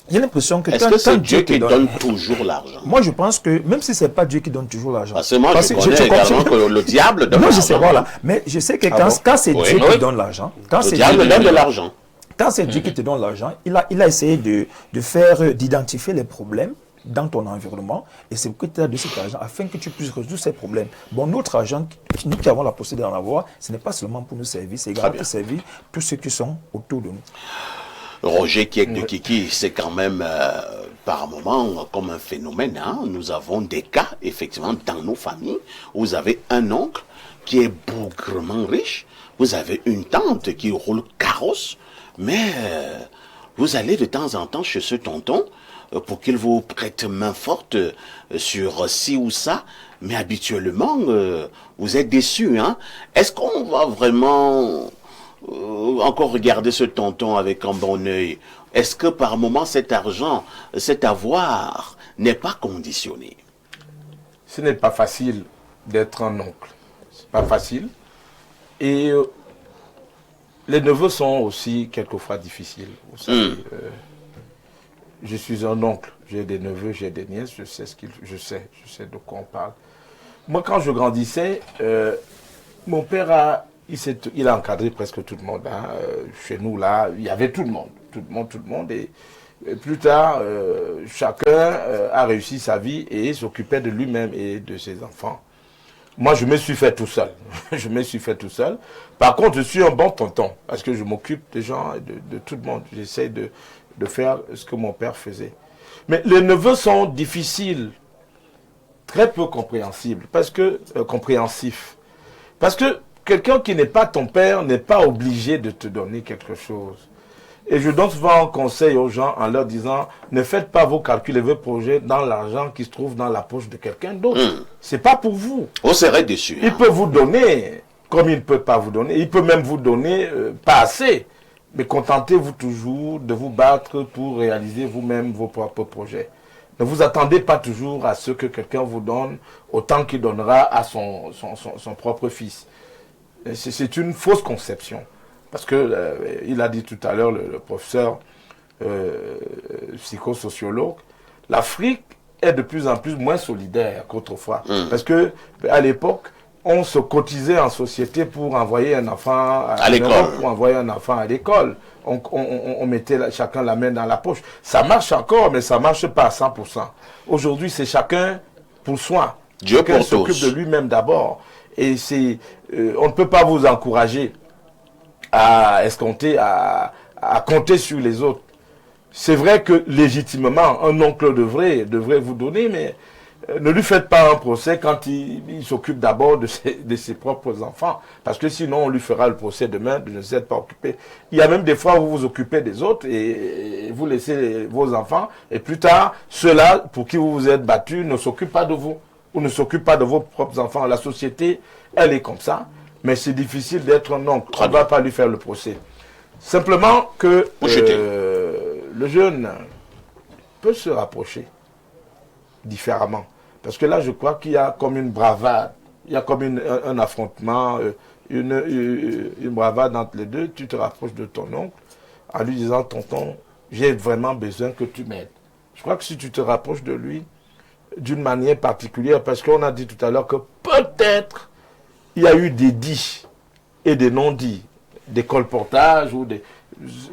J'ai l'impression que est-ce que c'est Dieu qui donne toujours l'argent? Moi, je pense que même si c'est pas Dieu qui donne toujours l'argent. Parce que moi, je connais également que le diable donne l'argent. Non, je sais, voilà. Mais je sais que quand c'est Dieu qui donne l'argent, le diable donne de l'argent. Quand c'est Dieu qui te donne l'argent, il a essayé d'identifier les problèmes dans ton environnement, et c'est pourquoi tu as de cet argent afin que tu puisses résoudre ces problèmes. Bon, notre argent, nous qui avons la possibilité d'en avoir, ce n'est pas seulement pour nous servir, c'est également pour servir tous ceux qui sont autour de nous. Roger Kiek de Kiki, c'est quand même par moment comme un phénomène. Hein? Nous avons des cas, effectivement, dans nos familles. Vous avez un oncle qui est bougrement riche, vous avez une tante qui roule carrosse, mais vous allez de temps en temps chez ce tonton pour qu'il vous prête main forte sur ci ou ça, mais habituellement, vous êtes déçus. Hein? Est-ce qu'on va vraiment encore regarder ce tonton avec un bon œil? Est-ce que par moment cet argent, cet avoir n'est pas conditionné? Ce n'est pas facile d'être un oncle. C'est pas facile. Et les neveux sont aussi quelquefois difficiles. Vous savez, je suis un oncle, j'ai des neveux, j'ai des nièces, je sais de quoi on parle. Moi, quand je grandissais, mon père il a encadré presque tout le monde. Hein. Chez nous, là, il y avait tout le monde. Et plus tard, chacun a réussi sa vie et s'occupait de lui-même et de ses enfants. Moi, je me suis fait tout seul. Par contre, je suis un bon tonton parce que je m'occupe des gens, de tout le monde. J'essaie de faire ce que mon père faisait. Mais les neveux sont difficiles, très peu compréhensibles, compréhensifs. Parce que quelqu'un qui n'est pas ton père n'est pas obligé de te donner quelque chose. Et je donne souvent un conseil aux gens en leur disant, ne faites pas vos calculs et vos projets dans l'argent qui se trouve dans la poche de quelqu'un d'autre. C'est pas pour vous. On serait déçu. Il peut vous donner comme il ne peut pas vous donner. Il peut même vous donner pas assez. Mais contentez-vous toujours de vous battre pour réaliser vous-même vos propres projets. Ne vous attendez pas toujours à ce que quelqu'un vous donne autant qu'il donnera à son propre fils. C'est une fausse conception. Parce que, il a dit tout à l'heure, le professeur psychosociologue, l'Afrique est de plus en plus moins solidaire qu'autrefois. Parce que à l'époque, on se cotisait en société pour envoyer un enfant à l'école. Pour envoyer un enfant à l'école. On mettait chacun la main dans la poche. Ça marche encore, mais ça ne marche pas à 100%. Aujourd'hui, c'est chacun pour soi. Dieu chacun pour s'occupe tous. de lui-même d'abord. Et c'est, on ne peut pas vous encourager à escompter, à compter sur les autres. C'est vrai que légitimement, un oncle devrait vous donner, mais ne lui faites pas un procès quand il s'occupe d'abord de ses propres enfants. Parce que sinon, on lui fera le procès demain de ne s'être pas occupé. Il y a même des fois où vous vous occupez des autres et vous laissez vos enfants. Et plus tard, ceux-là pour qui vous vous êtes battus ne s'occupent pas de vous. Ou ne s'occupent pas de vos propres enfants. La société, elle est comme ça. Mais c'est difficile d'être un oncle. On ne va pas lui faire le procès. Simplement que le jeune peut se rapprocher différemment. Parce que là, je crois qu'il y a comme une bravade, il y a comme un affrontement, une bravade entre les deux. Tu te rapproches de ton oncle en lui disant, tonton, j'ai vraiment besoin que tu m'aides. Je crois que si tu te rapproches de lui d'une manière particulière, parce qu'on a dit tout à l'heure que peut-être il y a eu des dits et des non-dits, des colportages ou des...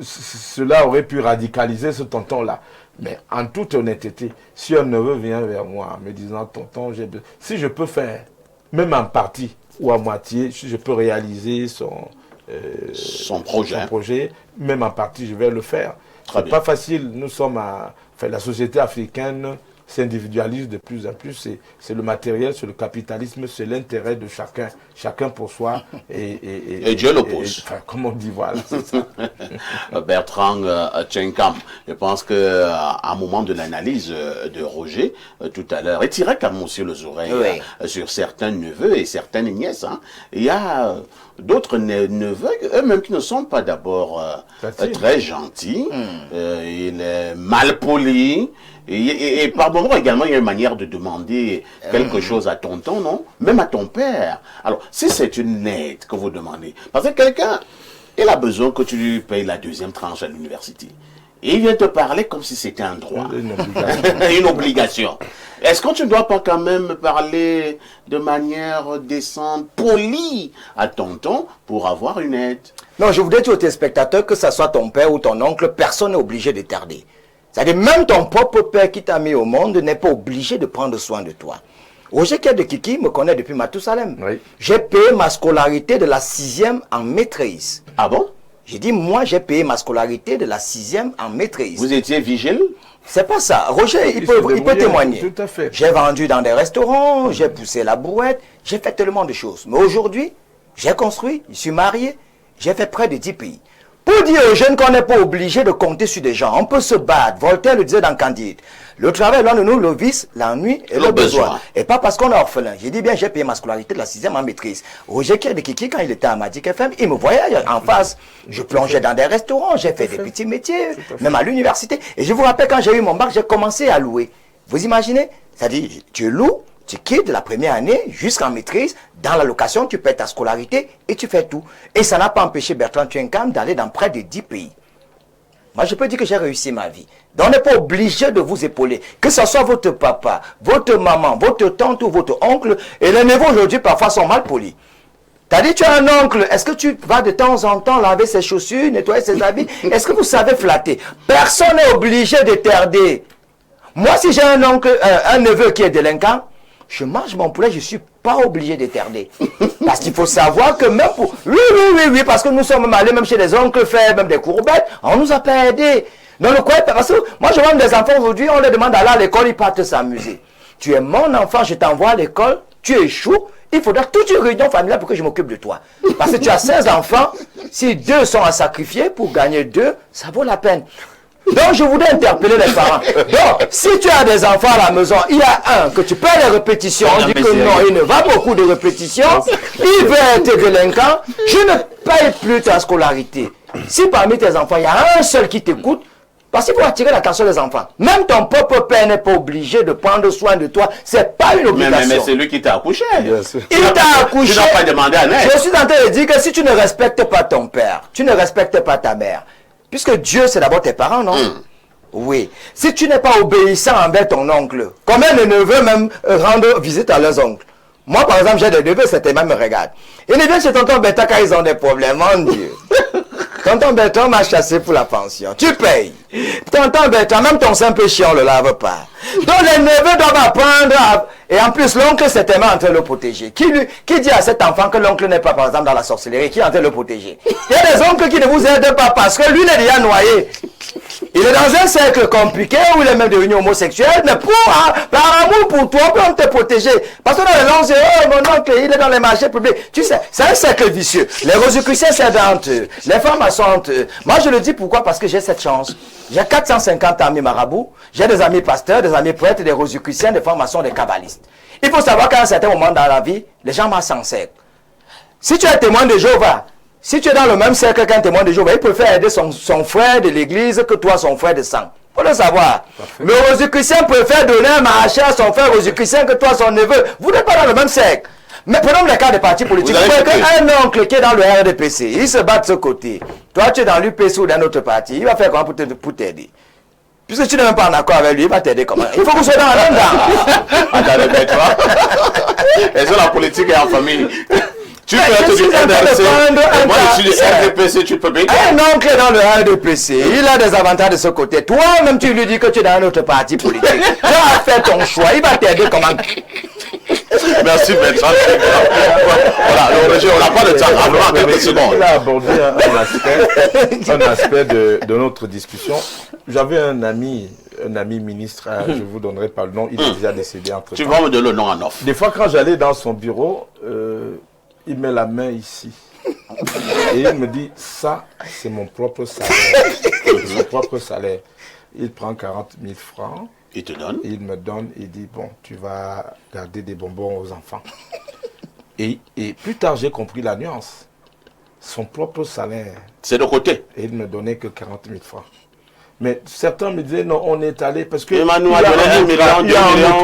Cela aurait pu radicaliser ce tonton-là. Mais en toute honnêteté, si un neveu vient vers moi en me disant, tonton, si je peux faire, même en partie ou à moitié, si je peux réaliser son projet, même en partie, je vais le faire. C'est pas facile. Nous sommes la société africaine s'individualise de plus en plus. C'est le matériel, c'est le capitalisme, c'est l'intérêt de chacun. Chacun pour soi. Et Dieu l'oppose. Comme on dit, voilà, c'est ça. Bertrand Tchenkam, je pense qu'à un moment de l'analyse de Roger, tout à l'heure, et tirait quand même aussi les oreilles sur certains neveux et certaines nièces. Hein. Il y a d'autres neveux, eux-mêmes qui ne sont pas d'abord très gentils, il est mal poli, et par moment également, il y a une manière de demander quelque chose à tonton, non? Même à ton père. Alors, si c'est une aide que vous demandez, parce que quelqu'un, il a besoin que tu lui payes la deuxième tranche à l'université. Et il vient te parler comme si c'était un droit. Une obligation. Est-ce que tu ne dois pas quand même parler de manière décente, polie à tonton pour avoir une aide? Non, je voudrais dire aux téléspectateurs que ce soit ton père ou ton oncle, personne n'est obligé de tarder. C'est-à-dire même ton propre père qui t'a mis au monde n'est pas obligé de prendre soin de toi. Roger Kier de Kiki me connaît depuis Mathusalem. Oui. J'ai payé ma scolarité de la 6e en maîtrise. Ah bon? J'ai dit, moi, j'ai payé ma scolarité de la 6e en maîtrise. Vous étiez vigile? C'est pas ça. Roger, il peut témoigner. Tout à fait. J'ai vendu dans des restaurants, j'ai poussé la brouette, j'ai fait tellement de choses. Mais aujourd'hui, j'ai construit, je suis marié, j'ai fait près de 10 pays. Pour dire aux jeunes qu'on n'est pas obligé de compter sur des gens, on peut se battre. Voltaire le disait dans Candide. Le travail loin de nous, le vice, l'ennui et le besoin. Et pas parce qu'on est orphelin. J'ai dit bien, j'ai payé ma scolarité de la 6e en maîtrise. Roger Kier de Kiki, quand il était à Magic FM, il me voyait en face. Je plongeais dans des restaurants, j'ai fait des petits métiers, même à l'université. Et je vous rappelle, quand j'ai eu mon bac, j'ai commencé à louer. Vous imaginez? C'est-à-dire, tu loues, tu quittes la première année jusqu'en maîtrise, dans la location, tu paies ta scolarité et tu fais tout. Et ça n'a pas empêché Bertrand Tchenkam d'aller dans près de 10 pays. Moi, je peux dire que j'ai réussi ma vie. Donc, on n'est pas obligé de vous épauler. Que ce soit votre papa, votre maman, votre tante ou votre oncle. Et les neveux aujourd'hui, parfois, sont mal polis. T'as dit, tu as un oncle. Est-ce que tu vas de temps en temps laver ses chaussures, nettoyer ses habits? Est-ce que vous savez flatter? Personne n'est obligé de tarder. Moi, si j'ai un oncle, un neveu qui est délinquant, je mange mon poulet, je ne suis pas obligé de tarder. Parce qu'il faut savoir que même pour... Oui, parce que nous sommes allés même chez les oncles faire même des courbettes, on nous a pas aidés. Non, le quoi, parce que moi je vois des enfants aujourd'hui, on les demande d'aller à l'école, ils partent s'amuser. Tu es mon enfant, je t'envoie à l'école, tu échoues, il faudra toute une réunion familiale pour que je m'occupe de toi. Parce que tu as 16 enfants, si 2 sont à sacrifier pour gagner 2, ça vaut la peine. Donc, je voudrais interpeller les parents. Donc, si tu as des enfants à la maison, il y a un que tu payes les répétitions. On dit que non, il ne va beaucoup de répétitions. Il veut être délinquant. Je ne paye plus ta scolarité. Si parmi tes enfants, il y a un seul qui t'écoute, parce qu'il faut attirer l'attention des enfants. Même ton propre père n'est pas obligé de prendre soin de toi. C'est pas une obligation. Mais c'est lui qui t'a accouché. Il t'a accouché. Tu n'as pas demandé à l'aide. Je suis en train de dire que si tu ne respectes pas ton père, tu ne respectes pas ta mère. Puisque Dieu, c'est d'abord tes parents, non? Oui. Si tu n'es pas obéissant envers ton oncle, combien de neveux même rendent visite à leurs oncles? Moi, par exemple, j'ai des neveux, c'était même me regarde. Ils viennent chez tonton Bertrand quand ils ont des problèmes, mon Dieu. Tonton Bertrand m'a chassé pour la pension. Tu payes. Tonton Bertrand, même ton sein péché, on ne le lave pas. Donc les neveux doivent apprendre à... Et en plus, l'oncle certainement en train de le protéger. Qui dit à cet enfant que l'oncle n'est pas, par exemple, dans la sorcellerie, qui est en train de le protéger? Il y a des oncles qui ne vous aident pas parce que lui, il est déjà noyé. Il est dans un cercle compliqué où il est même devenu homosexuel, mais par amour pour toi, on te protéger. Parce que dans les langues, oh, mon oncle, il est dans les marchés publics. Tu sais, c'est un cercle vicieux. Les rosicruciens, c'est honteux. Les femmes sont honteux. Moi, je le dis pourquoi? Parce que j'ai cette chance. J'ai 450 amis marabouts, j'ai des amis pasteurs, des amis prêtres, des rosicruciens, des francs-maçons, des kabbalistes. Il faut savoir qu'à un certain moment dans la vie, les gens marchent en cercle. Si tu es témoin de Jéhovah, si tu es dans le même cercle qu'un témoin de Jéhovah, il préfère aider son frère de l'église que toi, son frère de sang. Il faut le savoir. Parfait. Le rosicrucien préfère donner un marché à son frère rosicrucien que toi, son neveu. Vous n'êtes pas dans le même cercle. Mais prenons le cas des partis politiques. Vous voyez qu'un oncle qui est dans le RDPC, il se bat de ce côté. Toi, tu es dans l'UPC ou dans un autre parti. Il va faire comment pour t'aider? Puisque tu n'es même pas en accord avec lui, il va t'aider comment? Il faut que vous soyez dans la même gang. Attendez, mais toi, est-ce que la politique est en famille? Tu peux être du RDPC, moi je suis du RDPC, tu peux bien. Un oncle est dans le RDPC, il a des avantages de ce côté. Toi-même, tu lui dis que tu es dans un autre parti politique. Tu as fait ton choix, il va t'aider comment? Merci Bertrand. Voilà, on n'a pas de temps. En quelques secondes. Il a abordé un aspect de notre discussion. J'avais un ami ministre, je ne vous donnerai pas le nom, il est déjà décédé entre temps. Tu vas me donner le nom en off. Des fois, quand j'allais dans son bureau, il met la main ici. Et il me dit, ça, c'est mon propre salaire. C'est mon propre salaire. Il prend 40 000 francs. Il te donne? Il me donne, il dit, bon, tu vas garder des bonbons aux enfants. Et plus tard, j'ai compris la nuance. Son propre salaire. C'est de côté. Et il ne me donnait que 40 000 francs. Mais certains me disaient, non, on est allé parce que il y a un autre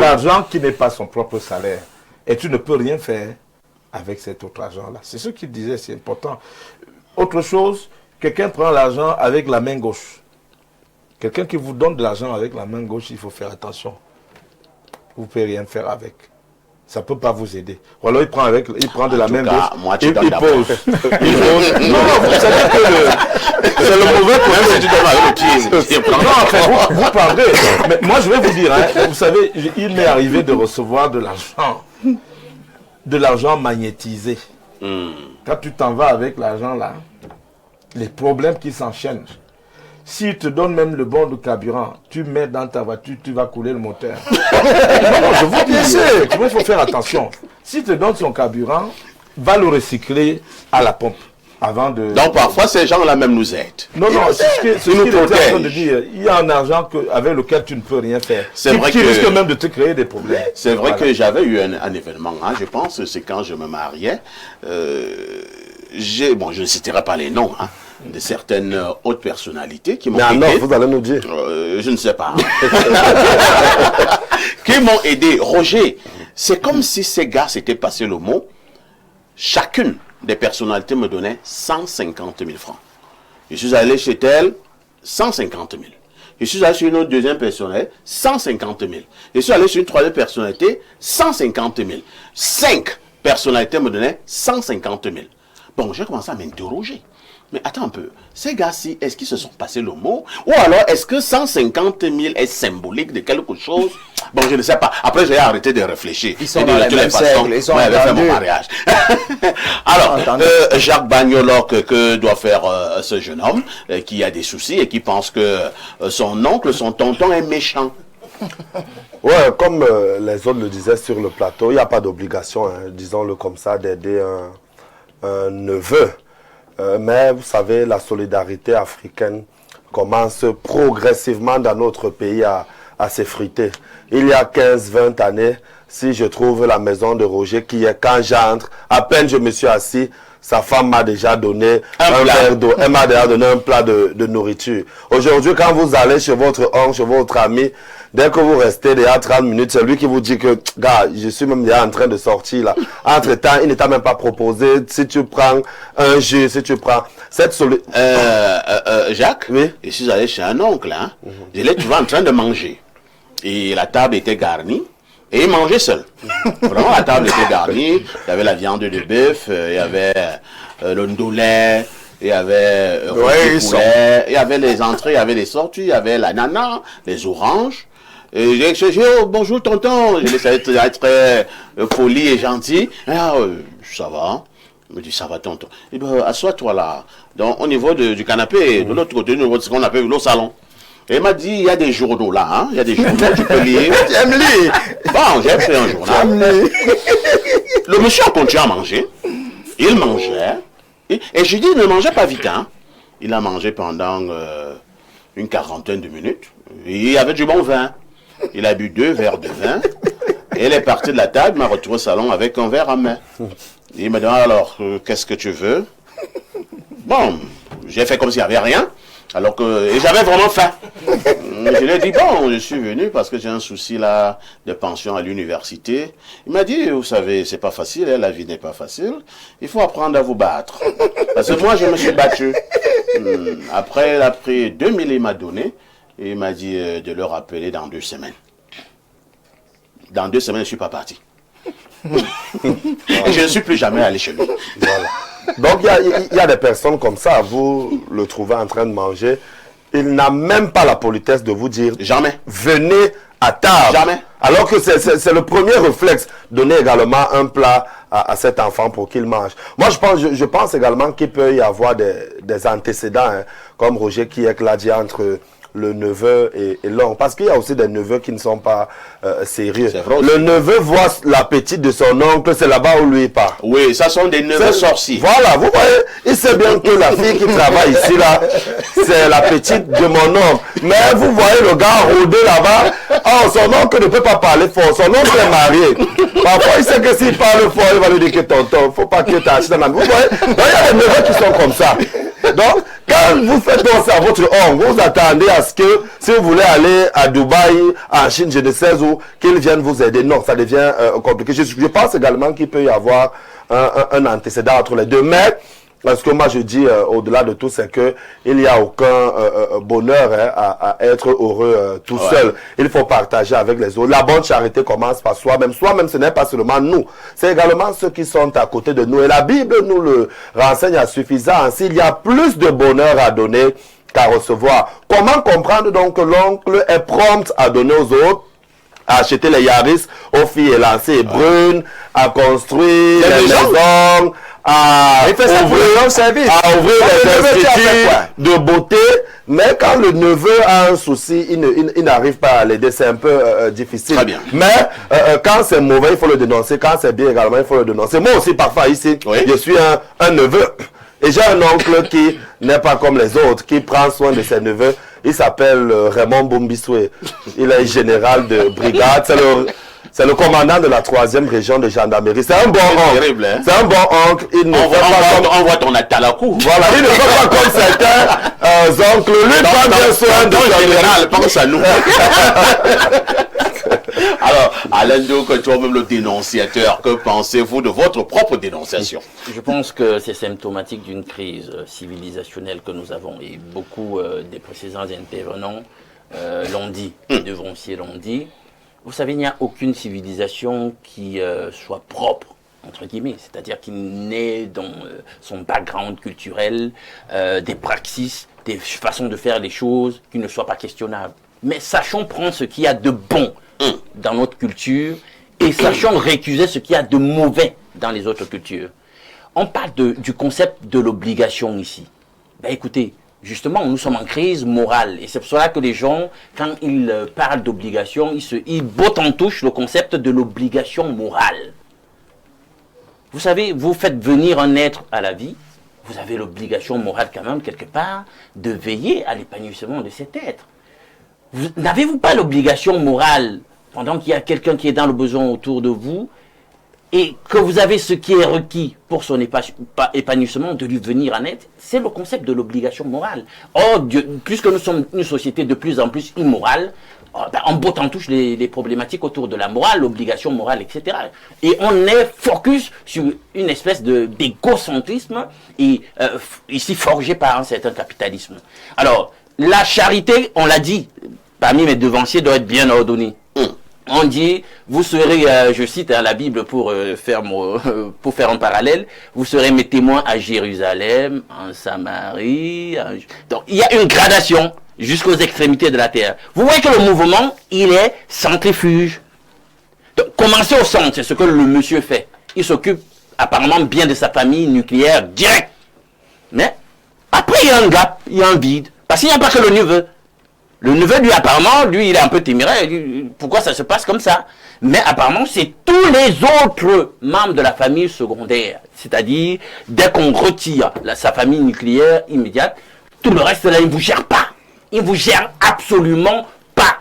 argent qui n'est pas son propre salaire. Et tu ne peux rien faire avec cet autre argent-là. C'est ce qu'il disait, c'est important. Autre chose, quelqu'un prend l'argent avec la main gauche. Quelqu'un qui vous donne de l'argent avec la main gauche, il faut faire attention. Vous ne pouvez rien faire avec. Ça ne peut pas vous aider. Ou alors il prend de la main gauche, moi, il pose. Il pose. Non, vous savez que c'est le mauvais problème si tu donnes avec le pied. Non, enfin, vous parlez. Mais moi, je vais vous dire, hein, vous savez, il m'est arrivé de recevoir de l'argent magnétisé. Quand tu t'en vas avec l'argent là, les problèmes qui s'enchaînent. S'il te donne même le bon de carburant, tu mets dans ta voiture, tu vas couler le moteur. Non, je vous dis, il faut faire attention. S'il te donne son carburant, va le recycler à la pompe. Avant de... Donc parfois ces gens-là même nous aident. Non, c'est ce qu'il est en train de dire. Il y a un argent avec lequel tu ne peux rien faire. C'est vrai qui risque même de te créer des problèmes. C'est vrai que j'avais eu un événement, hein, je pense, c'est quand je me mariais. Je ne citerai pas les noms, hein, de certaines hautes personnalités qui m'ont aidé. Mais alors, vous allez nous dire. Je ne sais pas. Qui m'ont aidé. Roger, c'est comme si ces gars s'étaient passé le mot. Chacune des personnalités me donnait 150 000 francs. Je suis allé chez elle, 150 000. Je suis allé sur une autre deuxième personnalité, 150 000. Je suis allé sur une troisième personnalité, 150 000. 5 personnalités me donnaient 150 000. Bon, j'ai commencé à m'interroger. Mais attends un peu, ces gars-ci, est-ce qu'ils se sont passés le mot? Ou alors, est-ce que 150 000 est symbolique de quelque chose? Bon, je ne sais pas. Après, j'ai arrêté de réfléchir. Ils sont dans les mêmes cercles, ils sont moi, j'avais fait mon mariage. Alors, Jacques Bagnolo, que doit faire ce jeune homme qui a des soucis et qui pense que son oncle, son tonton est méchant? Ouais, comme les autres le disaient sur le plateau, il n'y a pas d'obligation, hein, disons-le comme ça, d'aider un neveu. Mais vous savez, la solidarité africaine commence progressivement dans notre pays à s'effriter. Il y a 15-20 années, si je trouve la maison de Roger qui est, quand j'entre, à peine je me suis assis, sa femme m'a déjà donné un verre d'eau, elle m'a déjà donné un plat de nourriture. Aujourd'hui, quand vous allez chez votre oncle, chez votre ami, dès que vous restez déjà 30 minutes, c'est lui qui vous dit que, gars, je suis même déjà en train de sortir là. Entre-temps, il ne t'a même pas proposé, si tu prends un jus, si tu prends cette Jacques, oui? Je suis allé chez un oncle, hein. Je l'ai trouvé en train de manger. Et la table était garnie. Et il mangeait seul. Vraiment, la table était garnie. Il y avait la viande de bœuf, il y avait le ndolé, il y avait poulet, il y avait les entrées, il y avait les sorties, il y avait l'ananas, les oranges. Et je dis, oh, bonjour tonton. Je laissais être très poli et gentil. Ah, ça va. Il me dit, ça va tonton. Et ben, assois-toi là. Donc, au niveau du canapé, de l'autre côté, ce qu'on appelle le salon. Et il m'a dit, il y a des journaux là, hein. Il y a des journaux, tu peux lire. J'aime lire. Bon, j'ai pris un journal. Le monsieur a continué à manger. Il mangeait. Et je dis, il ne mangeait pas vite, hein. Il a mangé pendant une quarantaine de minutes. Et il y avait du bon vin. Il a bu 2 verres de vin. Et il est parti de la table, il m'a retrouvé au salon avec un verre à main. Et il m'a dit, alors, qu'est-ce que tu veux? Bon, j'ai fait comme s'il n'y avait rien. Alors que, et j'avais vraiment faim. Je lui ai dit, bon, je suis venu parce que j'ai un souci là de pension à l'université. Il m'a dit, vous savez, c'est pas facile, hein, la vie n'est pas facile. Il faut apprendre à vous battre. Parce que moi, je me suis battu. Après, il a pris 2000, il m'a donné. Et il m'a dit de le rappeler dans 2 semaines. Dans 2 semaines, je ne suis pas parti. Et je ne suis plus jamais allé chez lui. Voilà. Donc, il y a des personnes comme ça, vous le trouvez en train de manger, il n'a même pas la politesse de vous dire jamais. Venez à table. Jamais. Alors que c'est le premier réflexe, donner également un plat à cet enfant pour qu'il mange. Moi, je pense également qu'il peut y avoir des antécédents, hein, comme Roger Kiek l'a dit, entre le neveu et l'oncle. Parce qu'il y a aussi des neveux qui ne sont pas sérieux. Le neveu voit la petite de son oncle, c'est là-bas où lui part. Oui, ça sont des neveux sorciers. Voilà, vous voyez, il sait bien que la fille qui travaille ici, là, c'est la petite de mon oncle. Mais vous voyez le gars rôder là-bas, oh, son oncle ne peut pas parler fort, son oncle est marié. Parfois, il sait que s'il parle fort, il va lui dire que tonton, faut pas que tu achètes un ami. Vous voyez, donc il y a des neveux qui sont comme ça. Donc, quand vous faites donc ça à votre oncle, vous attendez à ce que, si vous voulez aller à Dubaï, en Chine, je ne sais où, qu'il vienne vous aider. Non, ça devient compliqué. Je pense également qu'il peut y avoir un antécédent entre les deux. Mais, ce que moi je dis au-delà de tout, c'est que il n'y a aucun bonheur à être heureux tout seul. Il faut partager avec les autres. La bonne charité commence par soi-même. Soi-même, ce n'est pas seulement nous. C'est également ceux qui sont à côté de nous. Et la Bible nous le renseigne à suffisance. Il y a plus de bonheur à donner qu'à recevoir. Comment comprendre donc que l'oncle est prompt à donner aux autres, à acheter les Yaris aux filles élancées et brunes, à construire les maisons, à ouvrir les instituts de beauté, mais quand le neveu a un souci, il n'arrive pas à l'aider, c'est un peu difficile. Très bien. Mais quand c'est mauvais, il faut le dénoncer, quand c'est bien également, il faut le dénoncer. Moi aussi, parfois ici, je suis un neveu, et j'ai un oncle qui n'est pas comme les autres, qui prend soin de ses neveux. Il s'appelle Raymond Bombisoué. Il est général de brigade. C'est le commandant de la 3e région de gendarmerie. C'est un bon oncle. Terrible, hein? C'est un bon oncle. Il ne on voit ton atalakou. Voilà, il ne fait pas comme certains oncles. Lui prend bien soin de son général. Pense à nous. Alors, Alain Diouk, toi-même le dénonciateur, que pensez-vous de votre propre dénonciation? Je pense que c'est symptomatique d'une crise civilisationnelle que nous avons. Et beaucoup des précédents intervenants l'ont dit, les devanciers l'ont dit. Vous savez, il n'y a aucune civilisation qui soit propre, entre guillemets, c'est-à-dire qui naît dans son background culturel, des praxis, des façons de faire les choses qui ne soient pas questionnables. Mais sachons prendre ce qu'il y a de bon dans notre culture et sachons récuser ce qu'il y a de mauvais dans les autres cultures. On parle du concept de l'obligation ici. Ben écoutez, justement, nous sommes en crise morale. Et c'est pour cela que les gens, quand ils parlent d'obligation, ils bottent en touche le concept de l'obligation morale. Vous savez, vous faites venir un être à la vie, vous avez l'obligation morale quand même, quelque part, de veiller à l'épanouissement de cet être. N'avez-vous pas l'obligation morale, pendant qu'il y a quelqu'un qui est dans le besoin autour de vous, et que vous avez ce qui est requis pour son épanouissement, de lui venir en aide? C'est le concept de l'obligation morale. Or, puisque nous sommes une société de plus en plus immorale, on botte en touche les problématiques autour de la morale, l'obligation morale, etc. Et on est focus sur une espèce d'égocentrisme, et ici forgé par un certain capitalisme. Alors, la charité, on l'a dit, parmi mes devanciers, doit être bien ordonnée. On dit, vous serez, je cite la Bible pour faire un parallèle, vous serez mes témoins à Jérusalem, en Samarie. Donc, il y a une gradation jusqu'aux extrémités de la terre. Vous voyez que le mouvement, il est centrifuge. Donc, commencez au centre, c'est ce que le monsieur fait. Il s'occupe apparemment bien de sa famille nucléaire direct. Mais après, il y a un gap, il y a un vide. Parce qu'il n'y a pas que le neveu. Le neveu, lui, apparemment, lui, il est un peu téméraire. Il dit, pourquoi ça se passe comme ça? Mais apparemment, c'est tous les autres membres de la famille secondaire. C'est-à-dire, dès qu'on retire sa famille nucléaire immédiate, tout le reste, là, il ne vous gère pas. Il ne vous gère absolument pas.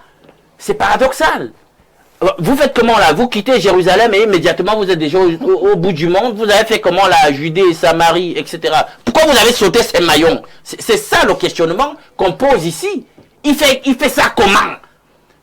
C'est paradoxal. Vous faites comment là? Vous quittez Jérusalem et immédiatement vous êtes déjà au bout du monde. Vous avez fait comment la Judée, Samarie, etc. Pourquoi vous avez sauté ces maillons? C'est ça le questionnement qu'on pose ici. Il fait ça comment?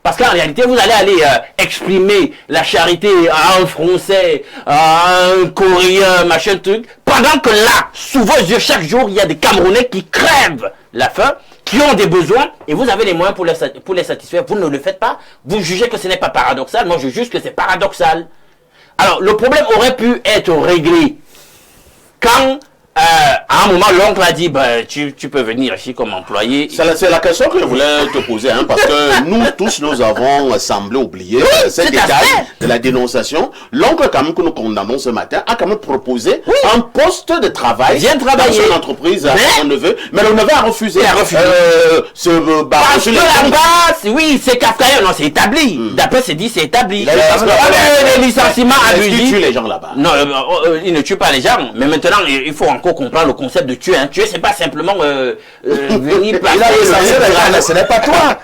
Parce qu'en réalité, vous allez aller exprimer la charité à un Français, à un Coréen, machin truc, pendant que là, sous vos yeux, chaque jour, il y a des Camerounais qui crèvent la faim, qui ont des besoins, et vous avez les moyens pour les satisfaire. Vous ne le faites pas. Vous jugez que ce n'est pas paradoxal. Moi, je juge que c'est paradoxal. Alors, le problème aurait pu être réglé quand... à un moment, l'oncle a dit, tu peux venir ici comme employé. C'est la question que je voulais te poser, hein, parce que nous tous, nous avons semblé oublier cet détail de la dénonciation. L'oncle, quand même, que nous condamnons ce matin, a quand même proposé un poste de travail dans une entreprise à son neveu, mais le neveu a refusé. Il a refusé. Parce que là-bas, oui, c'est kafkaïen, non, c'est établi. D'après c'est dit, c'est établi. Les licenciements abusifs. Il tue les gens là-bas. Non, il ne tue pas les gens, mais maintenant, il faut encore comprendre le concept de tuer. Hein. Tuer, c'est pas simplement venir passer. Ce n'est pas toi.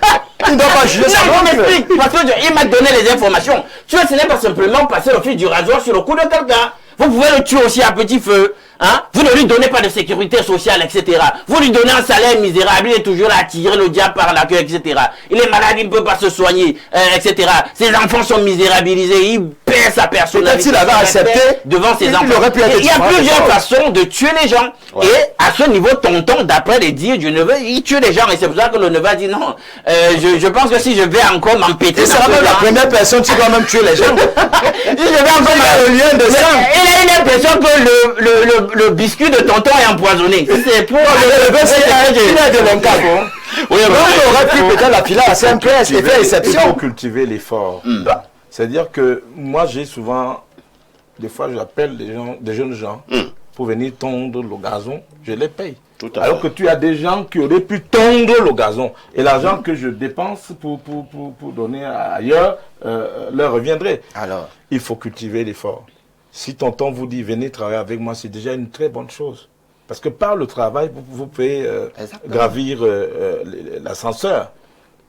Tu ne dois pas juger ça. Non, m'explique. Parce qu'il m'a donné les informations. Tuer, ce n'est pas simplement passer le fil du rasoir sur le cou de quelqu'un. Vous pouvez le tuer aussi à petit feu. Hein? Vous ne lui donnez pas de sécurité sociale, etc. Vous lui donnez un salaire misérable, il est toujours là à tirer le diable par la queue, etc. Il est malade, il ne peut pas se soigner, etc. Ses enfants sont misérabilisés, il perd sa personnalité. Peut-être s'il avait accepté devant ses enfants. Il y a plusieurs façons de tuer les gens. Ouais. Et à ce niveau, tonton, d'après les dires du neveu, il tue les gens. Et c'est pour ça que le neveu a dit non. Je pense que si je vais encore m'empêter. C'est même la première personne qui doit même tuer les gens. Si je vais encore le lien de sang. Il a l'impression que le biscuit de tonton est empoisonné. C'est pour le il a de l'encadre. Oui, on aurait pu peut-être la filer à Saint-Pierre et faire exception. Il faut cultiver l'effort. C'est-à-dire que moi, j'ai souvent, des fois, j'appelle des jeunes gens pour venir tondre le gazon, je les paye. Alors que tu as des gens qui auraient pu tondre le gazon. Et l'argent que je dépense pour donner ailleurs leur reviendrait. Alors, il faut cultiver l'effort. Si tonton vous dit venez travailler avec moi, c'est déjà une très bonne chose. Parce que par le travail, vous pouvez gravir l'ascenseur.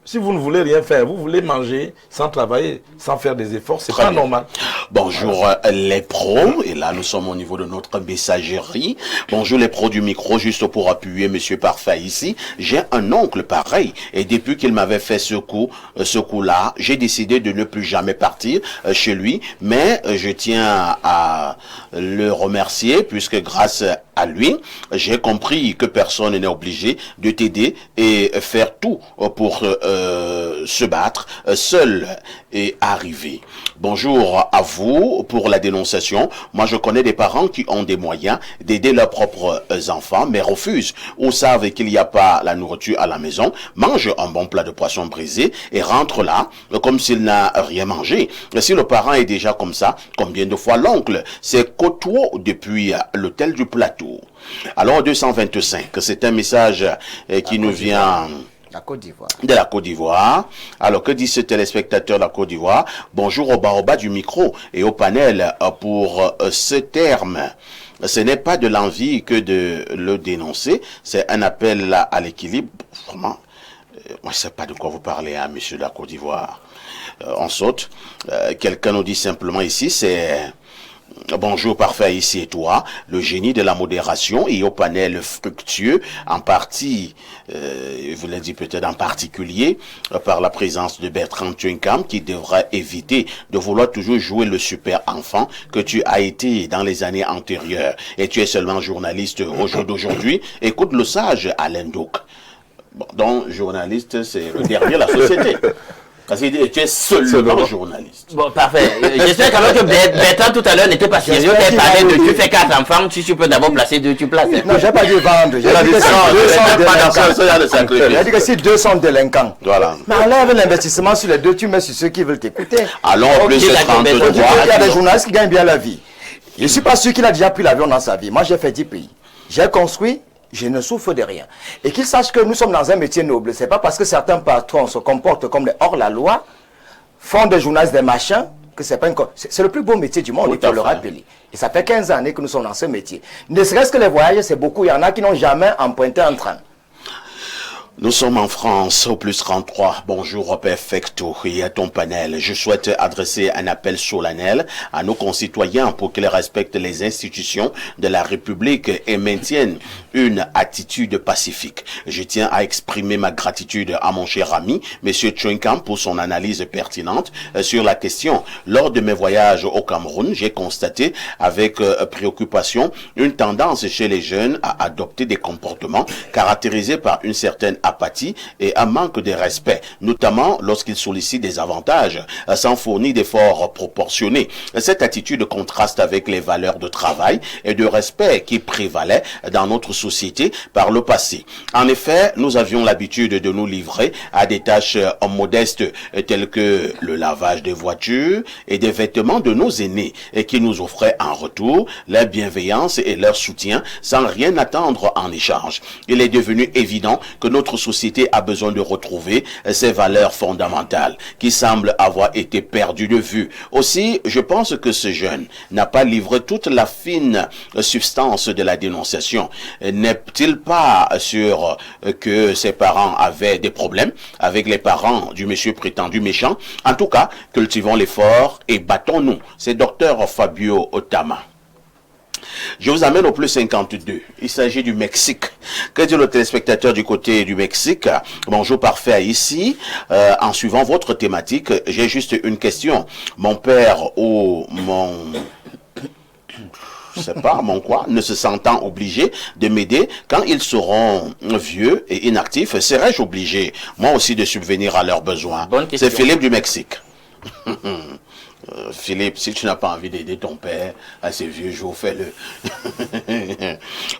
Si vous ne voulez rien faire, vous voulez manger sans travailler, sans faire des efforts, c'est pas normal. Bonjour les pros, et là nous sommes au niveau de notre messagerie. Bonjour les pros du micro, juste pour appuyer Monsieur Parfait ici. J'ai un oncle pareil, et depuis qu'il m'avait fait ce coup-là, j'ai décidé de ne plus jamais partir chez lui, mais je tiens à le remercier, puisque grâce à lui, j'ai compris que personne n'est obligé de t'aider et faire tout pour se battre seul et arriver. Bonjour à vous pour la dénonciation. Moi, je connais des parents qui ont des moyens d'aider leurs propres enfants, mais refusent ou savent qu'il n'y a pas la nourriture à la maison, mangent un bon plat de poisson brisé et rentrent là comme s'il n'a rien mangé. Si le parent est déjà comme ça, combien de fois l'oncle s'est côtoyé depuis l'hôtel du Plateau? Alors 225, c'est un message qui nous vient de la Côte d'Ivoire. Alors, que dit ce téléspectateur de la Côte d'Ivoire? Bonjour au bas du micro et au panel pour ce terme. Ce n'est pas de l'envie que de le dénoncer, c'est un appel à l'équilibre. Vraiment, moi, je ne sais pas de quoi vous parlez, hein, monsieur de la Côte d'Ivoire. On saute. Quelqu'un nous dit simplement ici, c'est... Bonjour Parfait ici et toi, le génie de la modération et au panel fructueux, en partie, vous l'avez dit peut-être en particulier, par la présence de Bertrand Tuinkam qui devrait éviter de vouloir toujours jouer le super enfant que tu as été dans les années antérieures. Et tu es seulement journaliste au jour d'aujourd'hui. Écoute le sage Alain Douk. Bon, donc, journaliste, c'est le dernier de la société. Parce que tu es seulement journaliste. Bon, parfait. J'espère quand même que Bertrand tout à l'heure n'était pas sérieux. Tu parlé de tu fais 4 enfants, si tu peux d'abord placer 2, tu places. Non, j'ai pas dit vendre. J'ai dit que si 2 sont délinquants. Voilà. Mais enlève l'investissement sur les 2, tu mets sur ceux qui veulent t'écouter. Allons au plus de 33. Il y a des journalistes qui gagnent bien la vie. Je ne suis pas sûr qu'il a déjà pris l'avion dans sa vie. Moi, j'ai fait 10 pays. J'ai construit. Je ne souffre de rien. Et qu'ils sachent que nous sommes dans un métier noble. Ce n'est pas parce que certains patrons se comportent comme des hors-la-loi, font des journalistes, des machins, que c'est pas une... C'est le plus beau métier du monde, il faut le rappeler. Et ça fait 15 années que nous sommes dans ce métier. Ne serait-ce que les voyages, c'est beaucoup. Il y en a qui n'ont jamais emprunté un train. Nous sommes en France, au plus 33. Bonjour, Perfecto, et à ton panel. Je souhaite adresser un appel solennel à nos concitoyens pour qu'ils respectent les institutions de la République et maintiennent une attitude pacifique. Je tiens à exprimer ma gratitude à mon cher ami, Monsieur Tchoinkam, pour son analyse pertinente sur la question. Lors de mes voyages au Cameroun, j'ai constaté avec préoccupation une tendance chez les jeunes à adopter des comportements caractérisés par une certaine apathie et un manque de respect, notamment lorsqu'ils sollicitent des avantages sans fournir d'efforts proportionnés. Cette attitude contraste avec les valeurs de travail et de respect qui prévalaient dans notre société par le passé. En effet, nous avions l'habitude de nous livrer à des tâches modestes telles que le lavage des voitures et des vêtements de nos aînés et qui nous offraient en retour leur bienveillance et leur soutien sans rien attendre en échange. Il est devenu évident que notre société a besoin de retrouver ces valeurs fondamentales qui semblent avoir été perdues de vue. Aussi, je pense que ce jeune n'a pas livré toute la fine substance de la dénonciation. N'est-il pas sûr que ses parents avaient des problèmes avec les parents du monsieur prétendu méchant? En tout cas, cultivons l'effort et battons-nous. C'est docteur Fabio Otama. Je vous amène au plus 52. Il s'agit du Mexique. Que dit le téléspectateur du côté du Mexique? Bonjour parfait ici. En suivant votre thématique, j'ai juste une question. Mon père ou mon... je sais pas, mon quoi, ne se sentant obligé de m'aider quand ils seront vieux et inactifs, serais-je obligé, moi aussi, de subvenir à leurs besoins? C'est Philippe du Mexique. Philippe, si tu n'as pas envie d'aider ton père à ses vieux jours, fais-le.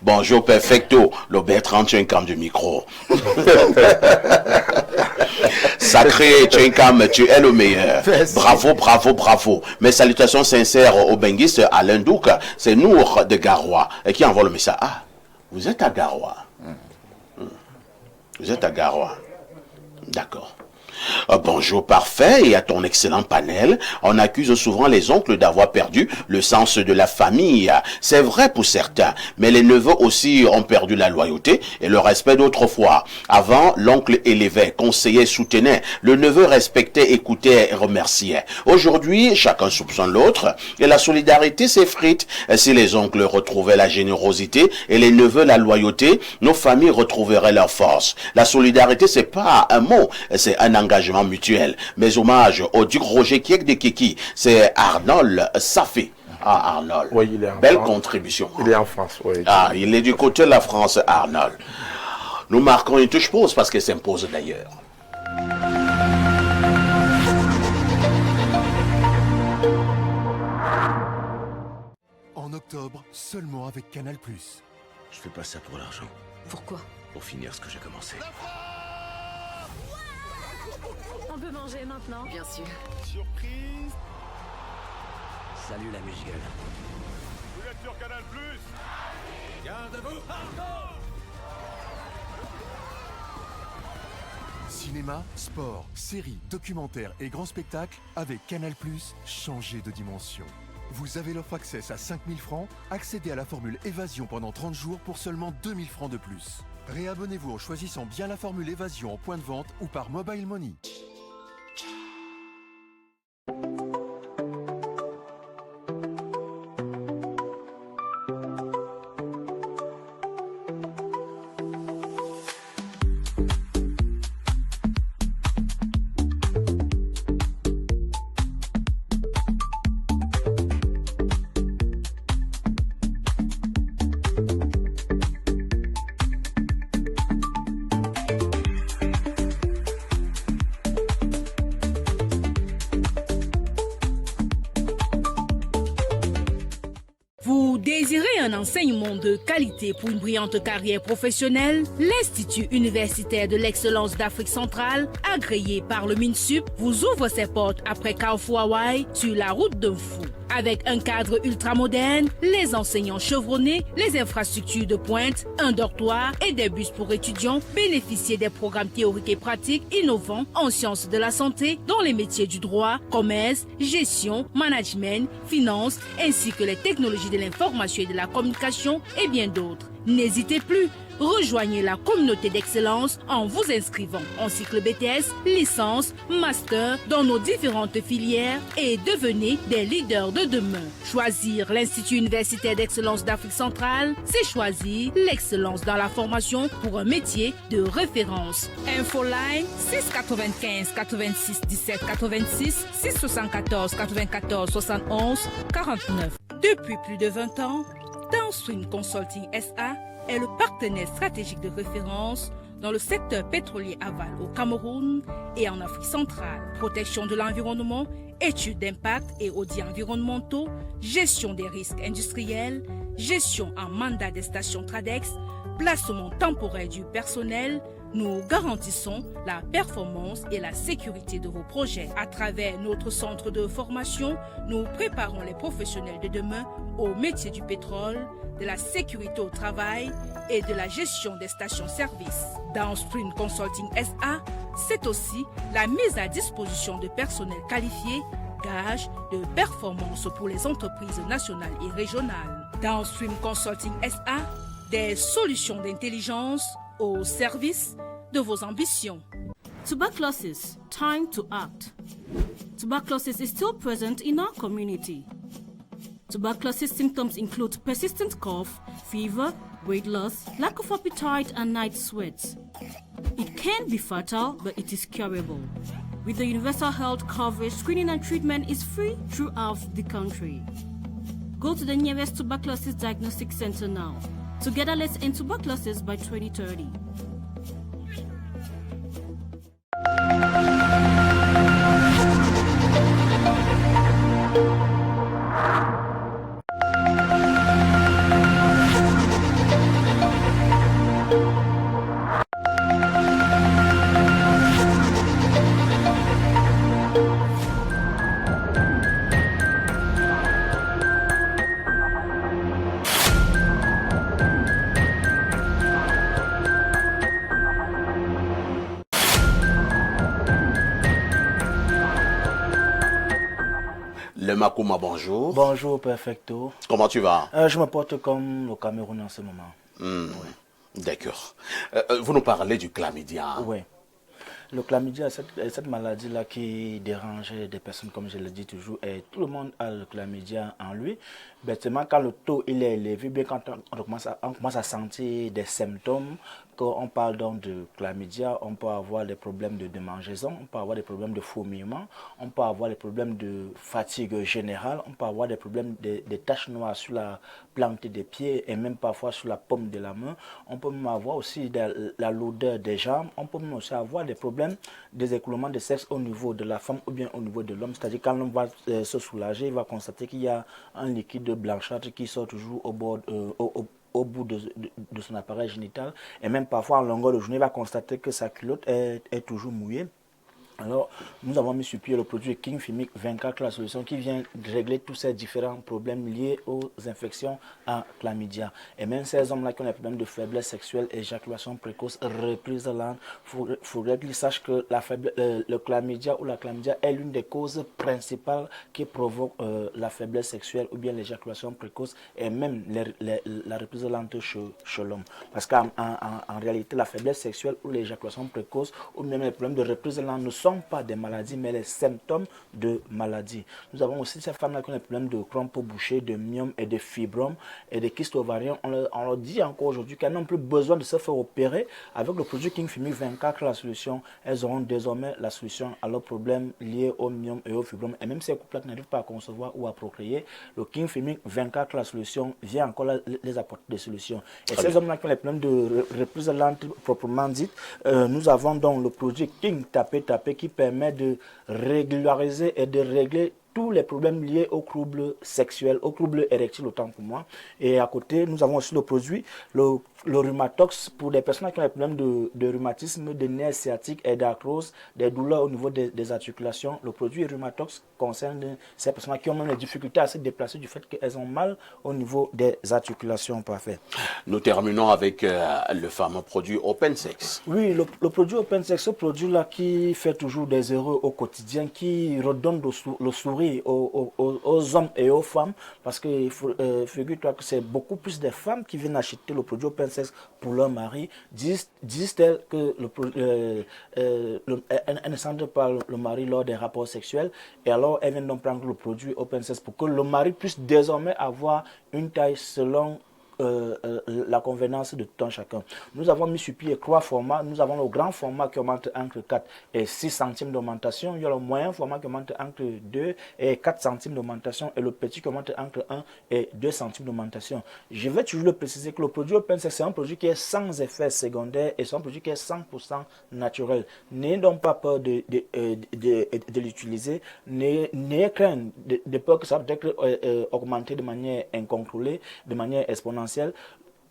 Bonjour, Perfecto, le Bertrand Tchoinkam du micro. Sacré Tchoinkam, tu es le meilleur. Bravo, bravo, bravo. Mes salutations sincères au benguiste Alain Douk, c'est Nour de Garoua qui envoie le message. Ah, vous êtes à Garoua. Vous êtes à Garoua. D'accord. Bonjour parfait et à ton excellent panel. On accuse souvent les oncles d'avoir perdu le sens de la famille. C'est vrai pour certains, mais les neveux aussi ont perdu la loyauté et le respect d'autrefois. Avant, l'oncle élevait, conseillait, soutenait. Le neveu respectait, écoutait et remerciait. Aujourd'hui, chacun soupçonne l'autre et la solidarité s'effrite. Si les oncles retrouvaient la générosité et les neveux la loyauté, nos familles retrouveraient leur force. La solidarité, c'est pas un mot, c'est un engagement mutuel. Mes hommages au duc Roger Kiek de Kiki, c'est Arnold Safé. Ah, Arnold. Oui, il est en Belle France. contribution. Il est en France, oui. Ah, il est du côté de la France, Arnold. Nous marquons une touche pause parce qu'elle s'impose d'ailleurs. En octobre, seulement avec Canal+. Je fais pas ça pour l'argent, Pourquoi? pour finir ce que j'ai commencé. On peut manger maintenant? Bien sûr. Surprise! Salut la musique. Vous êtes sur Canal+. Garde-vous. Cinéma, sport, séries, documentaires et grands spectacles avec Canal+, changez de dimension. Vous avez l'offre Access à 5000 francs, accédez à la formule Évasion pendant 30 jours pour seulement 2000 francs de plus. Réabonnez-vous en choisissant bien la formule Évasion en point de vente ou par Mobile Money. un enseignement de qualité pour une brillante carrière professionnelle, l'Institut universitaire de l'excellence d'Afrique centrale, agréé par le MINSUP, vous ouvre ses portes après Carrefour Hawaii sur la route d'un fou. Avec un cadre ultramoderne, les enseignants chevronnés, les infrastructures de pointe, un dortoir et des bus pour étudiants, bénéficiez des programmes théoriques et pratiques innovants en sciences de la santé dans les métiers du droit, commerce, gestion, management, finance, ainsi que les technologies de l'information et de la communication et bien d'autres. N'hésitez plus, rejoignez la communauté d'excellence en vous inscrivant en cycle BTS, licence, master dans nos différentes filières et devenez des leaders de demain. Choisir l'Institut universitaire d'excellence d'Afrique centrale, c'est choisir l'excellence dans la formation pour un métier de référence. Infoline 695 86 17 86 674 94 71 49. Depuis plus de 20 ans, Downstream Consulting SA est le partenaire stratégique de référence dans le secteur pétrolier aval au Cameroun et en Afrique centrale. Protection de l'environnement, études d'impact et audits environnementaux, gestion des risques industriels, gestion en mandat des stations Tradex, placement temporaire du personnel. Nous garantissons la performance et la sécurité de vos projets. À travers notre centre de formation, nous préparons les professionnels de demain au métier du pétrole, de la sécurité au travail et de la gestion des stations-service. Downstream Consulting SA, c'est aussi la mise à disposition de personnel qualifié, gage de performance pour les entreprises nationales et régionales. Downstream Consulting SA, des solutions d'intelligence au service de vos ambitions. Tuberculosis, time to act. Tuberculosis is still present in our community. Tuberculosis symptoms include persistent cough, fever, weight loss, lack of appetite, and night sweats. It can be fatal, but it is curable. With the universal health coverage, screening and treatment is free throughout the country. Go to the nearest tuberculosis diagnostic center now. Together, let's end tuberculosis by 2030. Le Makuma, bonjour. Bonjour, perfecto. Comment tu vas? Je me porte comme le Cameroun en ce moment. Ouais. D'accord. Vous nous parlez du chlamydia. Oui. Le chlamydia, cette maladie-là qui dérange des personnes, comme je le dis toujours, et tout le monde a le chlamydia en lui. Bêtement, quand le taux il est élevé, bien quand on commence à sentir des symptômes, quand on parle donc de chlamydia, on peut avoir des problèmes de démangeaison, on peut avoir des problèmes de fourmillement, on peut avoir des problèmes de fatigue générale, on peut avoir des problèmes des taches noires sur la plante des pieds et même parfois sur la paume de la main. On peut même avoir aussi la lourdeur des jambes, on peut même aussi avoir des problèmes des écoulements de sexe au niveau de la femme ou bien au niveau de l'homme. C'est-à-dire quand l'homme va se soulager, il va constater qu'il y a un liquide blanchâtre qui sort toujours au bout de son appareil génital. Et même parfois en longueur de journée, il va constater que sa culotte est toujours mouillée. Alors, nous avons mis sur pied le produit King Fimic 24, la solution qui vient régler tous ces différents problèmes liés aux infections à chlamydia. Et même ces hommes-là qui ont des problèmes de faiblesse sexuelle, éjaculation précoce, reprise de l'âne, il faudrait qu'ils sachent que le chlamydia ou la chlamydia est l'une des causes principales qui provoquent la faiblesse sexuelle ou bien l'éjaculation précoce et même la reprise de l'âne chez l'homme. Parce qu'en réalité, la faiblesse sexuelle ou l'éjaculation précoce ou même les problèmes de reprise de l'âne ne sont pas des maladies, mais les symptômes de maladies. Nous avons aussi ces femmes-là qui ont des problèmes de crampes bouchées, de myome et de fibromes et de kystes ovariens. On leur dit encore aujourd'hui qu'elles n'ont plus besoin de se faire opérer. Avec le produit King Fimic 24, la solution, elles auront désormais la solution à leurs problèmes liés au myome et au fibrome. Et même ces couples qui n'arrivent pas à concevoir ou à procréer, le King Fimic 24, la solution, vient encore les apporter des solutions. Et ces hommes-là qui ont des problèmes de reprise lente proprement dite, nous avons donc le produit King Tapé qui permet de régulariser et de régler tous les problèmes liés aux troubles sexuels, aux troubles érectiles autant pour moi. Et à côté, nous avons aussi le produit, le rhumatox pour les personnes qui ont des problèmes de rhumatisme, de nerfs sciatiques et d'arthrose, des douleurs au niveau des articulations. Le produit rhumatox concerne ces personnes qui ont même des difficultés à se déplacer du fait qu'elles ont mal au niveau des articulations parfaites. Nous terminons avec le fameux produit OpenSex. Oui, le produit OpenSex, ce produit-là qui fait toujours des heureux au quotidien, qui redonne le sourire aux hommes et aux femmes, parce que figure-toi que c'est beaucoup plus des femmes qui viennent acheter le produit OpenSex pour leur mari. Disent-elles que elles ne sentent pas le mari lors des rapports sexuels, et alors elles viennent donc prendre le produit OpenSex pour que le mari puisse désormais avoir une taille selon la convenance de tout un chacun. Nous avons mis sur pied 3 formats. Nous avons le grand format qui augmente entre 4 et 6 centimes d'augmentation. Il y a le moyen format qui augmente entre 2 et 4 centimes d'augmentation et le petit qui augmente entre 1 et 2 centimes d'augmentation. Je vais toujours le préciser que le produit OpenSex, c'est un produit qui est sans effet secondaire et c'est un produit qui est 100% naturel. N'ayez donc pas peur de l'utiliser. N'ayez crainte de peur que ça peut être augmenté de manière incontrôlée, de manière exponentielle.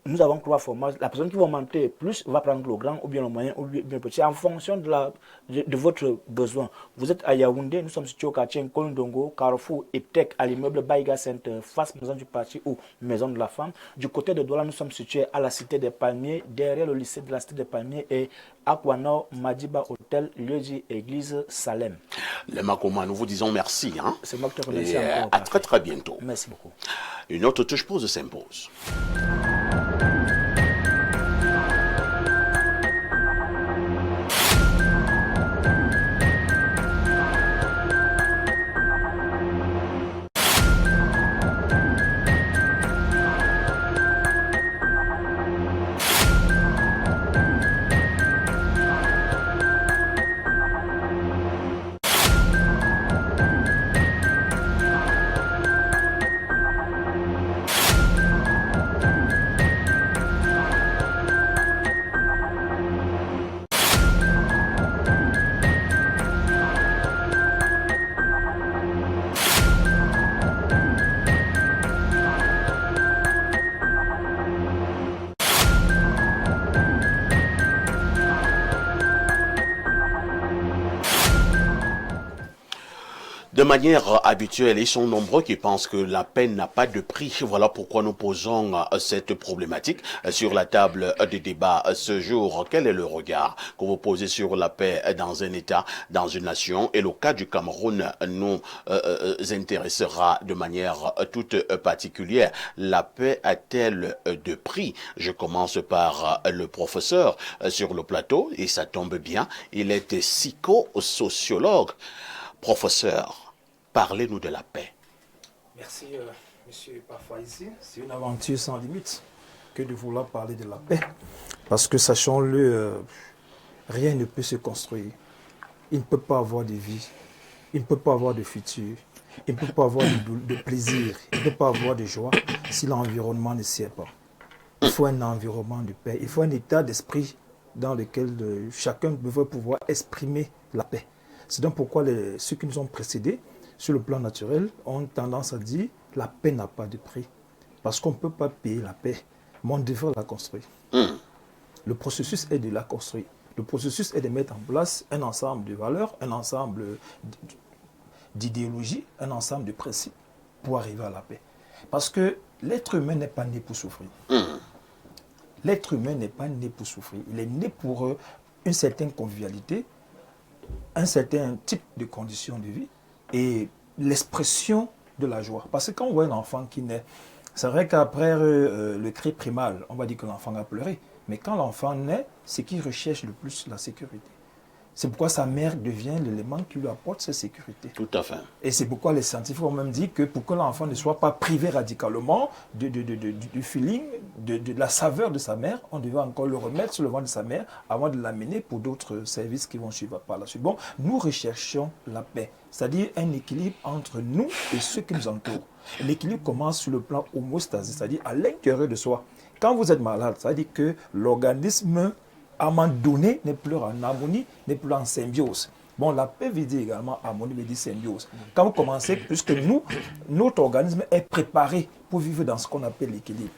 Nous avons 3 formats. La personne qui va augmenter plus va prendre le grand ou bien le moyen ou bien le petit en fonction de votre besoin. Vous êtes à Yaoundé, nous sommes situés au quartier Kolndongo, Carrefour, Eptec, à l'immeuble Baïga Center, face maison du parti ou maison de la femme. Du côté de Douala, nous sommes situés à la cité des Palmiers, derrière le lycée de la cité des Palmiers et Aquanor, Madiba Hotel, lieu-dit église Salem. Les Makoma, nous vous disons merci. Hein? C'est moi qui te remercie. Et à très très bientôt. Merci beaucoup. Une autre touche pause s'impose. De manière habituelle, ils sont nombreux qui pensent que la paix n'a pas de prix. Voilà pourquoi nous posons cette problématique sur la table de débat ce jour. Quel est le regard que vous posez sur la paix dans un État, dans une nation? Et le cas du Cameroun nous intéressera de manière toute particulière. La paix a-t-elle de prix? Je commence par le professeur sur le plateau et ça tombe bien. Il est psychosociologue. Professeur, parlez-nous de la paix. Merci, monsieur Parfois-Ici. C'est une aventure sans limite que de vouloir parler de la paix. Parce que, sachons-le, rien ne peut se construire. Il ne peut pas avoir de vie. Il ne peut pas avoir de futur. Il ne peut pas avoir de plaisir. Il ne peut pas avoir de joie si l'environnement ne s'y est pas. Il faut un environnement de paix. Il faut un état d'esprit dans lequel chacun devrait pouvoir exprimer la paix. C'est donc pourquoi ceux qui nous ont précédés, sur le plan naturel, ont tendance à dire que la paix n'a pas de prix. Parce qu'on ne peut pas payer la paix, mais on devrait la construire. Le processus est de la construire. Le processus est de mettre en place un ensemble de valeurs, un ensemble d'idéologies, un ensemble de principes pour arriver à la paix. Parce que l'être humain n'est pas né pour souffrir. L'être humain n'est pas né pour souffrir. Il est né pour une certaine convivialité, un certain type de conditions de vie et l'expression de la joie. Parce que quand on voit un enfant qui naît, c'est vrai qu'après le cri primal, on va dire que l'enfant a pleuré. Mais quand l'enfant naît, c'est qu'il recherche le plus la sécurité. C'est pourquoi sa mère devient l'élément qui lui apporte cette sécurité. Tout à fait. Et c'est pourquoi les scientifiques ont même dit que pour que l'enfant ne soit pas privé radicalement du feeling, de la saveur de sa mère, on devait encore le remettre sur le ventre de sa mère avant de l'amener pour d'autres services qui vont suivre par la suite. Bon, nous recherchons la paix, c'est-à-dire un équilibre entre nous et ceux qui nous entourent. L'équilibre commence sur le plan homéostasie, c'est-à-dire à l'intérieur de soi. Quand vous êtes malade, ça veut dire que l'organisme à un moment donné n'est plus en harmonie, n'est plus en symbiose. Bon, la paix veut dire également harmonie, veut dire symbiose. Quand vous commencez, puisque notre organisme est préparé pour vivre dans ce qu'on appelle l'équilibre.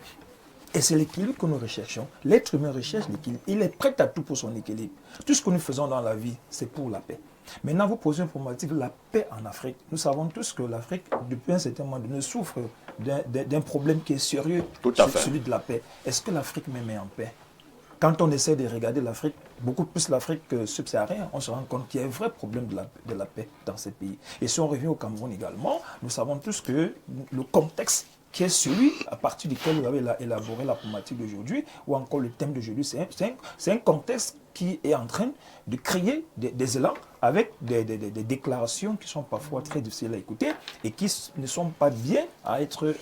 Et c'est l'équilibre que nous recherchons. L'être humain recherche l'équilibre. Il est prêt à tout pour son équilibre. Tout ce que nous faisons dans la vie, c'est pour la paix. Maintenant, vous posez une problématique, la paix en Afrique. Nous savons tous que l'Afrique, depuis un certain moment donné, souffre d'un problème qui est sérieux, celui de la paix. Est-ce que l'Afrique même est en paix? Quand on essaie de regarder l'Afrique, beaucoup plus l'Afrique subsaharienne, on se rend compte qu'il y a un vrai problème de la paix dans ces pays. Et si on revient au Cameroun également, nous savons tous que le contexte qui est celui à partir duquel vous avez élaboré la problématique d'aujourd'hui, ou encore le thème d'aujourd'hui, c'est un contexte qui est en train de créer des élans avec des déclarations qui sont parfois très difficiles à écouter et qui ne sont pas bien à être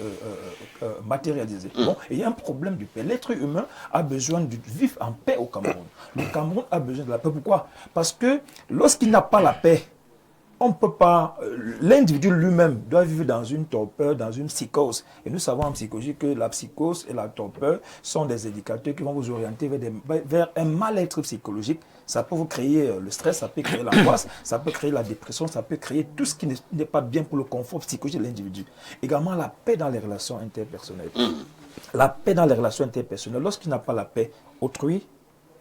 matérialisées. Bon, et il y a un problème de paix. L'être humain a besoin de vivre en paix au Cameroun. Le Cameroun a besoin de la paix. Pourquoi? Parce que lorsqu'il n'a pas la paix, on ne peut pas, l'individu lui-même doit vivre dans une torpeur, dans une psychose. Et nous savons en psychologie que la psychose et la torpeur sont des indicateurs qui vont vous orienter vers un mal-être psychologique. Ça peut vous créer le stress, ça peut créer l'angoisse, ça peut créer la dépression, ça peut créer tout ce qui n'est pas bien pour le confort psychologique de l'individu. Également la paix dans les relations interpersonnelles. La paix dans les relations interpersonnelles, lorsqu'il n'a pas la paix, autrui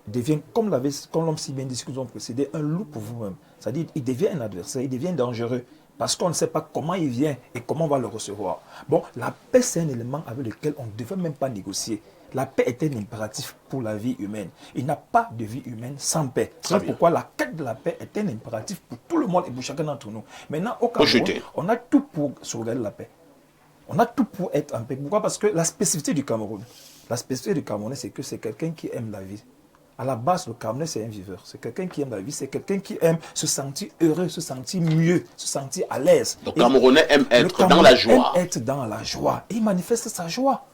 devient, comme l'homme si bien dit ce que nous avons précédé, un loup pour vous-même. C'est-à-dire il devient un adversaire, il devient dangereux, parce qu'on ne sait pas comment il vient et comment on va le recevoir. Bon, la paix, c'est un élément avec lequel on ne devait même pas négocier. La paix est un impératif pour la vie humaine. Il n'y a pas de vie humaine sans paix. C'est pourquoi la quête de la paix est un impératif pour tout le monde et pour chacun d'entre nous. Maintenant, au Cameroun, on a tout pour sauvegarder la paix. On a tout pour être en paix. Pourquoi? Parce que la spécificité du Cameroun, c'est que c'est quelqu'un qui aime la vie. À la base, le Camerounais, c'est un viveur. C'est quelqu'un qui aime la vie, c'est quelqu'un qui aime se sentir heureux, se sentir mieux, se sentir à l'aise. Le Camerounais aime être dans la joie. Aime être dans la joie. Et il manifeste sa joie.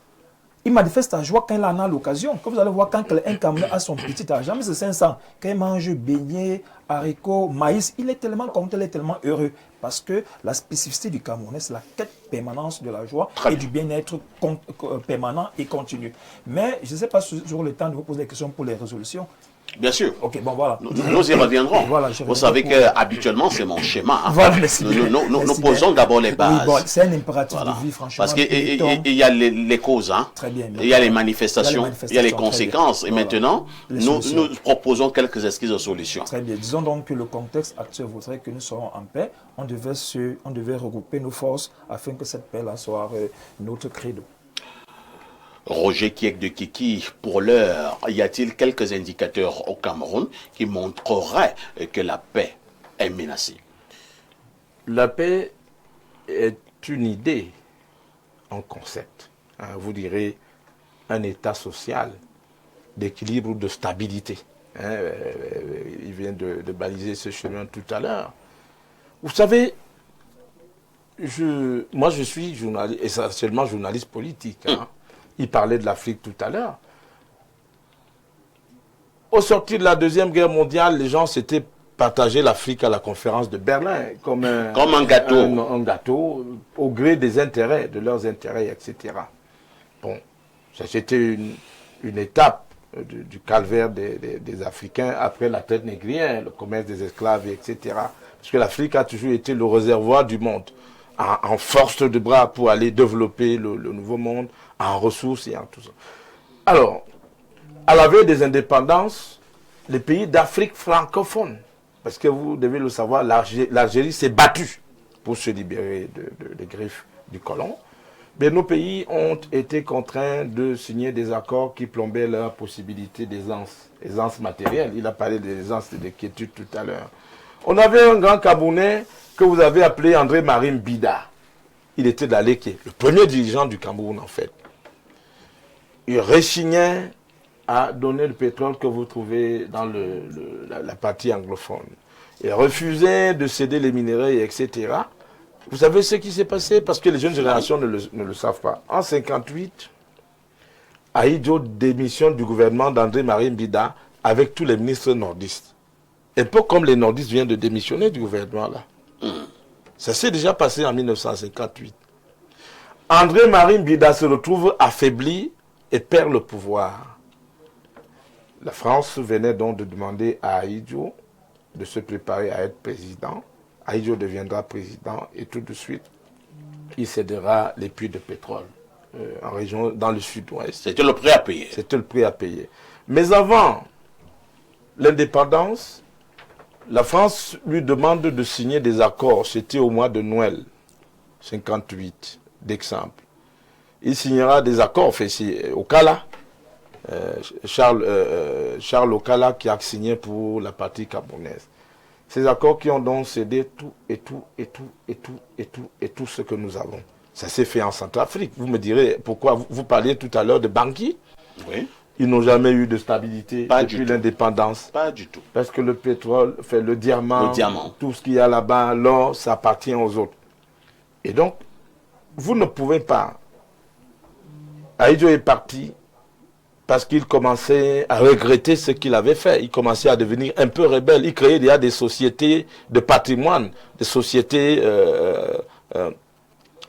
Il manifeste sa joie quand il en a l'occasion. Comme vous allez voir, quand un Camerounais a son petit argent, mais c'est 500, quand il mange beignets, haricots, maïs, il est tellement content, il est tellement heureux. Parce que la spécificité du Camerounais, c'est la quête permanente de la joie et du bien-être permanent et continu. Mais je ne sais pas si j'aurai le temps de vous poser des questions pour les résolutions. Bien sûr. Ok, bon voilà. Nous y reviendrons. Voilà, vous savez qu'habituellement, c'est mon schéma. Hein. Voilà, nous posons d'abord les bases. Oui, bon, c'est un impératif de vie, franchement. Parce qu'il y a les causes, hein. Très bien, il y a les manifestations, il y a les conséquences. Et maintenant, nous proposons quelques esquisses de solutions. Très bien. Disons donc que le contexte actuel voudrait que nous soyons en paix. On devait regrouper nos forces afin que cette paix-là soit notre credo. Roger Kiek de Kiki, pour l'heure, y a-t-il quelques indicateurs au Cameroun qui montreraient que la paix est menacée? La paix est une idée, un concept. Vous direz un état social d'équilibre ou de stabilité. Il vient de baliser ce chemin tout à l'heure. Vous savez, moi je suis journaliste, essentiellement journaliste politique. Il parlait de l'Afrique tout à l'heure. Au sortir de la Deuxième Guerre mondiale, les gens s'étaient partagé l'Afrique à la conférence de Berlin comme un gâteau. Un gâteau au gré des intérêts, de leurs intérêts, etc. Bon, c'était une étape du calvaire des Africains après la traite négrière, le commerce des esclaves, etc. Parce que l'Afrique a toujours été le réservoir du monde, en force de bras pour aller développer le nouveau monde, en ressources et en tout ça. Alors, à la veille des indépendances, les pays d'Afrique francophone, parce que vous devez le savoir, l'Algérie s'est battue pour se libérer des griffes du colon, mais nos pays ont été contraints de signer des accords qui plombaient leur possibilité d'aisance matérielle. Il a parlé d'aisance et de quiétude tout à l'heure. On avait un grand Camerounais que vous avez appelé André-Marie Mbida. Il était d'Aléké, le premier dirigeant du Cameroun en fait. Il rechignait à donner le pétrole que vous trouvez dans la partie anglophone. Il refusait de céder les minéraux, etc. Vous savez ce qui s'est passé? Parce que les jeunes générations ne le savent pas. En 1958, Ahidjo démissionne du gouvernement d'André-Marie Mbida avec tous les ministres nordistes. Un peu comme les nordistes viennent de démissionner du gouvernement là. Ça s'est déjà passé en 1958. André-Marie Mbida se retrouve affaibli et perd le pouvoir. La France venait donc de demander à Ahidjo de se préparer à être président. Ahidjo deviendra président et tout de suite, il cédera les puits de pétrole en région, dans le sud-ouest. C'était le prix à payer. C'était le prix à payer. Mais avant l'indépendance, la France lui demande de signer des accords. C'était au mois de Noël, 58, d'exemple. Il signera des accords, fait Okala, Charles Okala qui a signé pour la partie camerounaise. Ces accords qui ont donc cédé tout ce que nous avons. Ça s'est fait en Centrafrique. Vous me direz pourquoi vous parliez tout à l'heure de Bangui. Oui. Ils n'ont jamais eu de stabilité depuis l'indépendance. Pas du tout. Parce que le pétrole, fait le diamant, tout ce qu'il y a là-bas, l'or, ça appartient aux autres. Et donc, vous ne pouvez pas. Ahidjo est parti parce qu'il commençait à regretter ce qu'il avait fait. Il commençait à devenir un peu rebelle. Il créait déjà des sociétés de patrimoine, des sociétés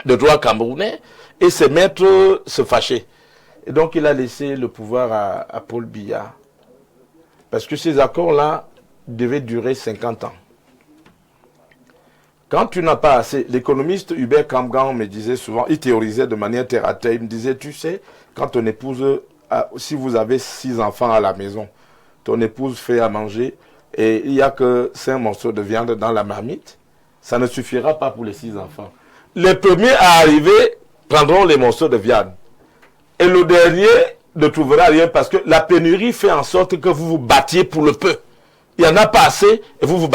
de droit camerounais, et ses maîtres se fâchaient. Et donc il a laissé le pouvoir à Paul Biya. Parce que ces accords-là devaient durer 50 ans. Quand tu n'as pas assez, l'économiste Hubert Kamgan me disait souvent, il théorisait de manière terre à terre, il me disait, tu sais, quand ton épouse, si vous avez 6 enfants à la maison, ton épouse fait à manger, et il n'y a que 5 morceaux de viande dans la marmite, ça ne suffira pas pour les 6 enfants. Les premiers à arriver prendront les morceaux de viande. Et le dernier ne trouvera rien parce que la pénurie fait en sorte que vous vous battiez pour le peu. Il n'y en a pas assez et vous vous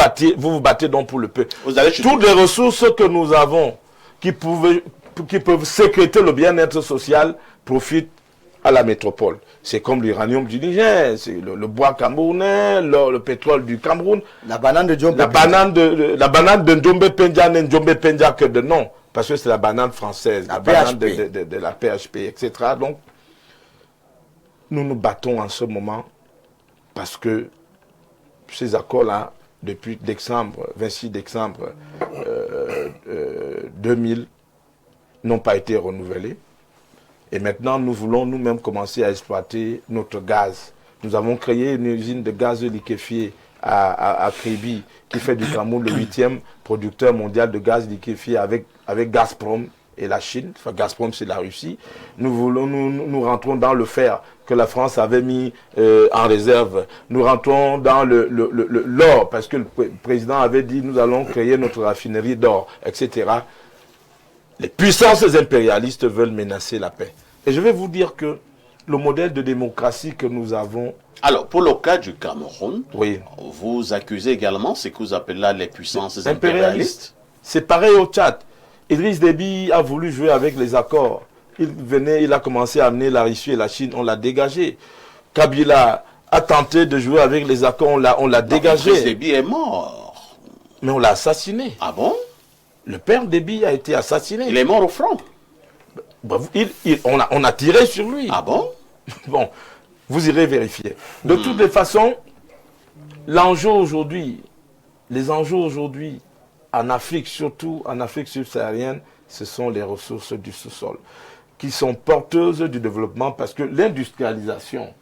battez donc pour le peu. Toutes les ressources que nous avons qui peuvent sécréter le bien-être social profitent à la métropole. C'est comme l'uranium du Niger, c'est le bois camerounais, le pétrole du Cameroun. La banane de Ndjombe. La banane de Ndjombe Pendia n'est Ndjombe Pendia que de nom. Parce que c'est la banane française, la banane de la PHP, etc. Donc, nous nous battons en ce moment parce que ces accords-là, depuis 26 décembre 2000, n'ont pas été renouvelés. Et maintenant, nous voulons nous-mêmes commencer à exploiter notre gaz. Nous avons créé une usine de gaz liquéfié à Kribi, qui fait du Cameroun le 8e producteur mondial de gaz liquéfié avec Gazprom et la Chine. Enfin, Gazprom, c'est la Russie. Nous rentrons dans le fer que la France avait mis en réserve. Nous rentrons dans l'or, parce que le président avait dit nous allons créer notre raffinerie d'or, etc. Les puissances impérialistes veulent menacer la paix. Et je vais vous dire que le modèle de démocratie que nous avons... Alors, pour le cas du Cameroun, oui, vous accusez également ce que vous appelez là les puissances impérialistes. C'est pareil au Tchad. Idriss Déby a voulu jouer avec les accords. Il a commencé à amener la Russie et la Chine, on l'a dégagé. Kabila a tenté de jouer avec les accords, on l'a dégagé. Idriss Déby est mort. Mais on l'a assassiné. Ah bon? Le père Déby a été assassiné. Il est mort au front. On a tiré sur lui. Ah bon? Bon, vous irez vérifier. De toutes les façons, les enjeux aujourd'hui, en Afrique, surtout en Afrique subsaharienne, ce sont les ressources du sous-sol, qui sont porteuses du développement, parce que l'industrialisation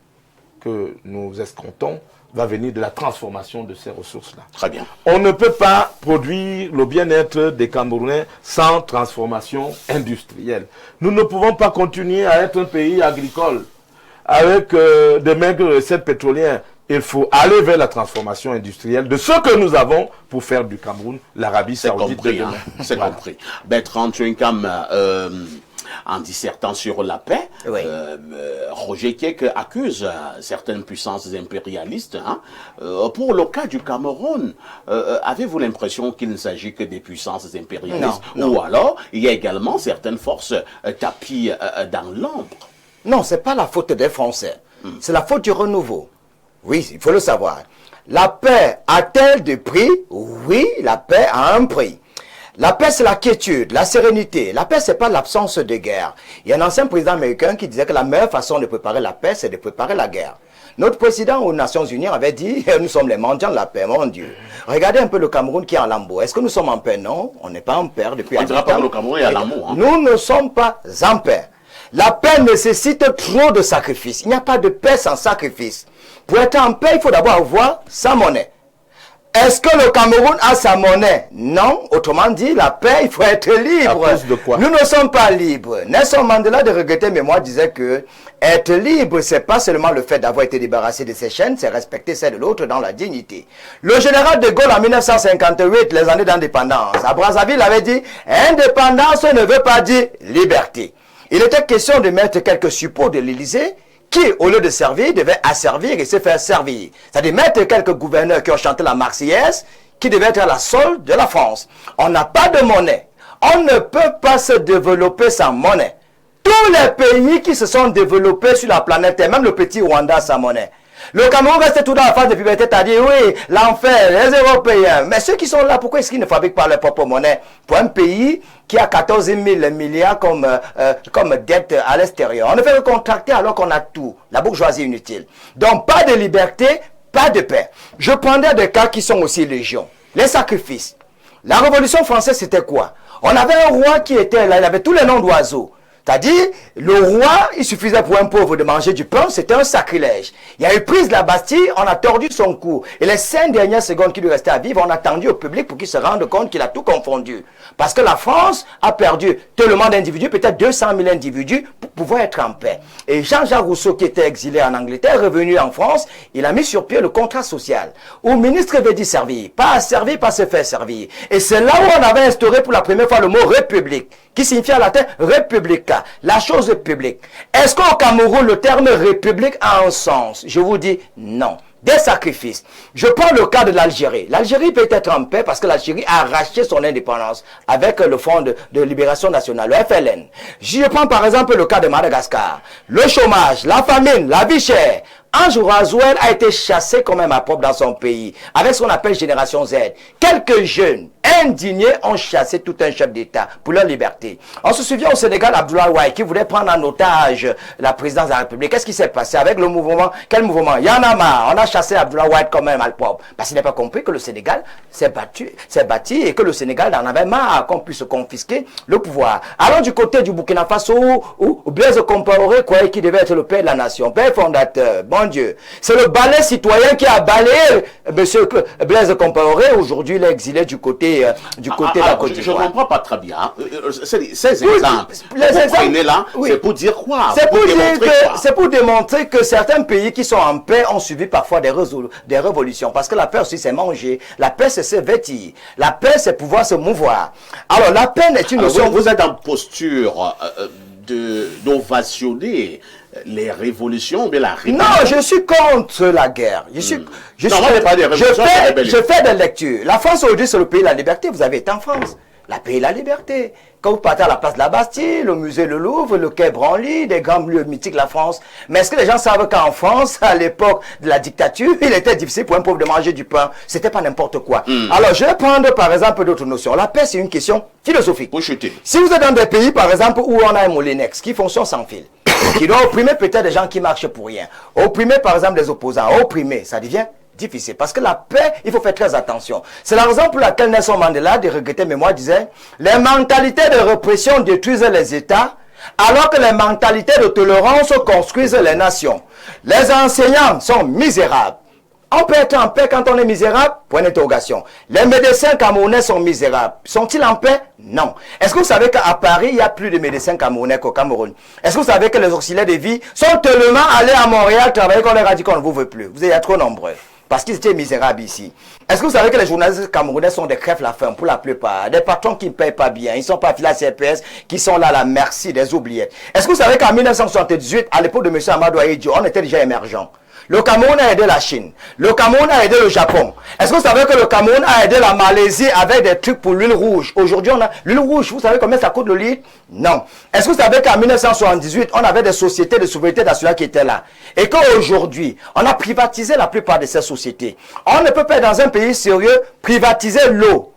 que nous escomptons va venir de la transformation de ces ressources-là. Très bien. On ne peut pas produire le bien-être des Camerounais sans transformation industrielle. Nous ne pouvons pas continuer à être un pays agricole avec des maigres recettes pétrolières. Il faut aller vers la transformation industrielle de ce que nous avons pour faire du Cameroun l'Arabie Saoudite de demain. C'est compris. Bertrand Tchouinkam, en dissertant sur la paix, oui. Roger Kek accuse certaines puissances impérialistes. Pour le cas du Cameroun, avez-vous l'impression qu'il ne s'agit que des puissances impérialistes? Non. Ou alors, il y a également certaines forces tapies dans l'ombre? Non, ce n'est pas la faute des Français. C'est la faute du renouveau. Oui, il faut le savoir. La paix a-t-elle des prix? Oui, la paix a un prix. La paix, c'est la quiétude, la sérénité. La paix, c'est pas l'absence de guerre. Il y a un ancien président américain qui disait que la meilleure façon de préparer la paix, c'est de préparer la guerre. Notre président aux Nations Unies avait dit « Nous sommes les mendiants de la paix, mon Dieu ». Regardez un peu le Cameroun qui est en lambeaux. Est-ce que nous sommes en paix? Non, on n'est pas en paix depuis on ne dira pas que le Cameroun est en lambeaux. Nous ne sommes pas en paix. La paix nécessite trop de sacrifices. Il n'y a pas de paix sans sacrifice. Pour être en paix, il faut d'abord avoir sa monnaie. Est-ce que le Cameroun a sa monnaie? Non. Autrement dit, la paix, il faut être libre. À cause de quoi? Nous ne sommes pas libres. Nelson Mandela, de regretter mémoire, disait que être libre, c'est pas seulement le fait d'avoir été débarrassé de ses chaînes, c'est respecter celle de l'autre dans la dignité. Le général de Gaulle, en 1958, les années d'indépendance, à Brazzaville, avait dit « Indépendance ne veut pas dire liberté ». Il était question de mettre quelques suppôts de l'Élysée qui, au lieu de servir, devait asservir et se faire servir. C'est-à-dire mettre quelques gouverneurs qui ont chanté la Marseillaise, qui devaient être à la solde de la France. On n'a pas de monnaie. On ne peut pas se développer sans monnaie. Tous les pays qui se sont développés sur la planète, et même le petit Rwanda sans monnaie. Le Cameroun reste tout dans la phase de puberté, c'est-à-dire, oui, l'enfer, les Européens. Mais ceux qui sont là, pourquoi est-ce qu'ils ne fabriquent pas leur propre monnaie? Pour un pays qui a 14 000 milliards comme dette à l'extérieur. On ne fait que contracter alors qu'on a tout. La bourgeoisie inutile. Donc, pas de liberté, pas de paix. Je prendrais des cas qui sont aussi légion. Les sacrifices. La Révolution française, c'était quoi? On avait un roi qui était là, il avait tous les noms d'oiseaux. C'est-à-dire, le roi, il suffisait pour un pauvre de manger du pain, c'était un sacrilège. Il y a eu prise de la Bastille, on a tordu son cou. Et les 5 dernières secondes qui lui restaient à vivre, on a tendu au public pour qu'il se rende compte qu'il a tout confondu. Parce que la France a perdu tellement d'individus, peut-être 200 000 individus, pour pouvoir être en paix. Et Jean-Jacques Rousseau, qui était exilé en Angleterre, revenu en France, il a mis sur pied le contrat social. Où le ministre veut dire servir, pas servir, pas se faire servir. Et c'est là où on avait instauré pour la première fois le mot république, qui signifie à latin républica, la chose publique. Est-ce qu'au Cameroun, le terme république a un sens? Je vous dis non. Des sacrifices. Je prends le cas de l'Algérie. L'Algérie peut être en paix parce que l'Algérie a arraché son indépendance avec le Front de Libération Nationale, le FLN. Je prends par exemple le cas de Madagascar. Le chômage, la famine, la vie chère. Ange Razouel a été chassé comme un propre dans son pays, avec ce qu'on appelle Génération Z. Quelques jeunes indignés ont chassé tout un chef d'État pour leur liberté. On se souvient au Sénégal, Abdoulaye Wade, qui voulait prendre en otage la présidence de la République. Qu'est-ce qui s'est passé avec le mouvement? Quel mouvement? Il y en a marre. On a chassé Abdoulaye Wade comme un malpropre. Parce qu'il n'a pas compris que le Sénégal s'est bâti et que le Sénégal en avait marre qu'on puisse confisquer le pouvoir. Alors du côté du Burkina Faso, où Blaise Compaoré croyait qu'il devait être le père de la nation, père fondateur, bon Dieu. C'est le balai citoyen qui a balayé monsieur Blaise Compaoré. Aujourd'hui, il est exilé du côté de la Côte d'Ivoire. Je ne comprends pas très bien. Ces exemples, là, oui. C'est pour dire quoi? C'est pour démontrer que certains pays qui sont en paix ont subi parfois des révolutions. Parce que la paix aussi, c'est manger. La paix, c'est se vêtir. La paix, c'est pouvoir se mouvoir. Alors, la paix est une notion... Vous êtes en posture d'ovationner les révolutions, mais la rébellion. Non, je suis contre la guerre. Je fais des lectures. La France aujourd'hui, c'est le pays de la liberté. Vous avez été en France. La paix et la liberté. Quand vous partez à la place de la Bastille, le musée Le Louvre, le quai Branly, des grands lieux mythiques de la France. Mais est-ce que les gens savent qu'en France, à l'époque de la dictature, il était difficile pour un pauvre de manger du pain? C'était pas n'importe quoi. Alors, je vais prendre par exemple d'autres notions. La paix, c'est une question philosophique. Si vous êtes dans des pays, par exemple, où on a un Molinex qui fonctionne sans fil, qui doit opprimer peut-être des gens qui marchent pour rien, opprimer par exemple des opposants, opprimer, ça devient difficile. Parce que la paix, il faut faire très attention. C'est la raison pour laquelle Nelson Mandela, de regretter mémoire, disait « Les mentalités de répression détruisent les États, alors que les mentalités de tolérance construisent les nations. Les enseignants sont misérables. On peut être en paix quand on est misérable? Point d'interrogation. Les médecins camerounais sont misérables. Sont-ils en paix? Non. Est-ce que vous savez qu'à Paris, il y a plus de médecins camerounais qu'au Cameroun? Est-ce que vous savez que les auxiliaires de vie sont tellement allés à Montréal travailler qu'on leur a dit qu'on ne vous veut plus? Vous êtes trop nombreux. Parce qu'ils étaient misérables ici. Est-ce que vous savez que les journalistes camerounais sont des crèves-la-faim pour la plupart? Des patrons qui ne payent pas bien. Ils ne sont pas affiliés à CPS, qui sont là à la merci des oubliettes. Est-ce que vous savez qu'en 1978, à l'époque de M. Amadou Ahidjo, on était déjà émergent? Le Cameroun a aidé la Chine. Le Cameroun a aidé le Japon. Est-ce que vous savez que le Cameroun a aidé la Malaisie avec des trucs pour l'huile rouge? Aujourd'hui, on a l'huile rouge. Vous savez combien ça coûte le litre? Non. Est-ce que vous savez qu'en 1978, on avait des sociétés de souveraineté nationale qui étaient là? Et qu'aujourd'hui, on a privatisé la plupart de ces sociétés. On ne peut pas, dans un pays sérieux, privatiser l'eau.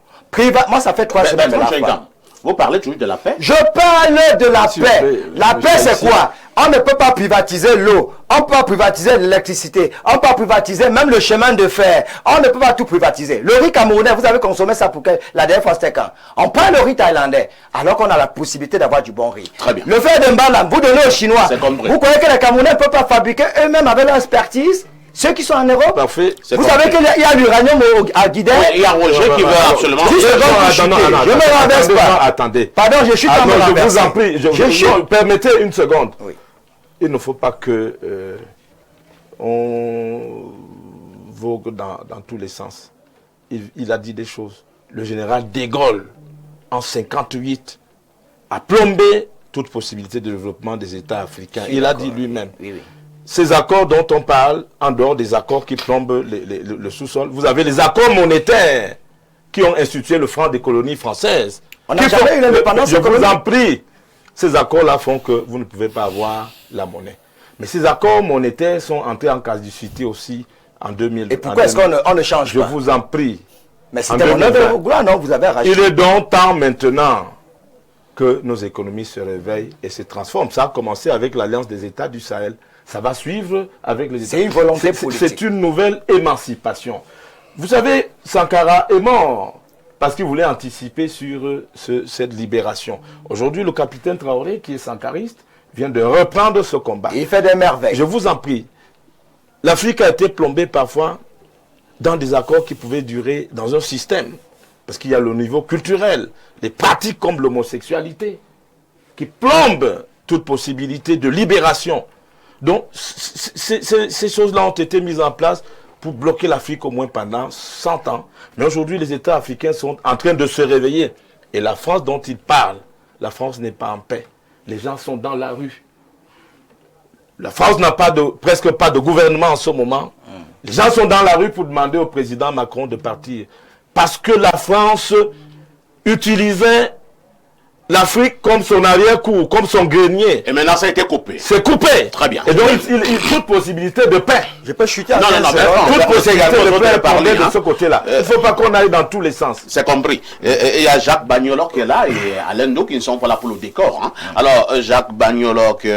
Moi, ça fait 3 semaines de la fin. Vous parlez toujours de la paix? Je parle de la paix. La paix, c'est quoi? On ne peut pas privatiser l'eau. On peut pas privatiser l'électricité. On peut pas privatiser même le chemin de fer. On ne peut pas tout privatiser. Le riz camerounais, vous avez consommé ça pour que la dernière fois c'était quand? On prend le riz thaïlandais, alors qu'on a la possibilité d'avoir du bon riz. Très bien. Le fer de Mbalam, vous donnez aux Chinois. Vous croyez que les Camerounais ne peuvent pas fabriquer eux-mêmes avec leur expertise? Ceux qui sont en Europe, parfait. Vous savez qu'il y a l'uranium à Guidé. Il y a Roger qui veut absolument. Je me renverse pas. Attendez. Pardon, je suis pas je vous en prie. Permettez une seconde. Oui. Il ne faut pas que on vogue dans tous les sens. Il a dit des choses. Le général de Gaulle, en 1958, a plombé toute possibilité de développement des États africains. Il a dit lui-même. Oui. Ces accords dont on parle, en dehors des accords qui plombent le sous-sol, vous avez les accords monétaires qui ont institué le franc des colonies françaises. On n'a jamais eu l'indépendance. Je vous en prie. Ces accords-là font que vous ne pouvez pas avoir la monnaie. Mais ces accords monétaires sont entrés en caducité aussi en 2000. Et pourquoi est-ce qu'on ne change pas? Je vous en prie. Mais c'était mon œuvre de gloire, non? Vous avez arraché. Il est donc temps maintenant que nos économies se réveillent et se transforment. Ça a commencé avec l'Alliance des États du Sahel. Ça va suivre avec les États. C'est une volonté politique. C'est une nouvelle émancipation. Vous savez, Sankara est mort parce qu'il voulait anticiper sur cette libération. Aujourd'hui, le capitaine Traoré, qui est sankariste, vient de reprendre ce combat. Il fait des merveilles. Je vous en prie. L'Afrique a été plombée parfois dans des accords qui pouvaient durer dans un système. Parce qu'il y a le niveau culturel, les pratiques comme l'homosexualité, qui plombent toute possibilité de libération. Donc, ces choses-là ont été mises en place pour bloquer l'Afrique au moins pendant 100 ans. Mais aujourd'hui, les États africains sont en train de se réveiller. Et la France dont ils parlent, la France n'est pas en paix. Les gens sont dans la rue. La France n'a presque pas de gouvernement en ce moment. Les gens sont dans la rue pour demander au président Macron de partir. Parce que la France utilisait l'Afrique comme son arrière-cour, comme son grenier. Et maintenant, ça a été coupé. C'est coupé. Très bien. Et donc, il toute possibilité de paix. Je peux chuter à non, toute possibilité de paix parler de ce côté-là. Il ne faut pas qu'on aille dans tous les sens. C'est compris. Et il y a Jacques Bagnoloc qui est là et Alain Nou qui ne sont pas là pour le décor. Hein. Alors, Jacques Bagnoloc,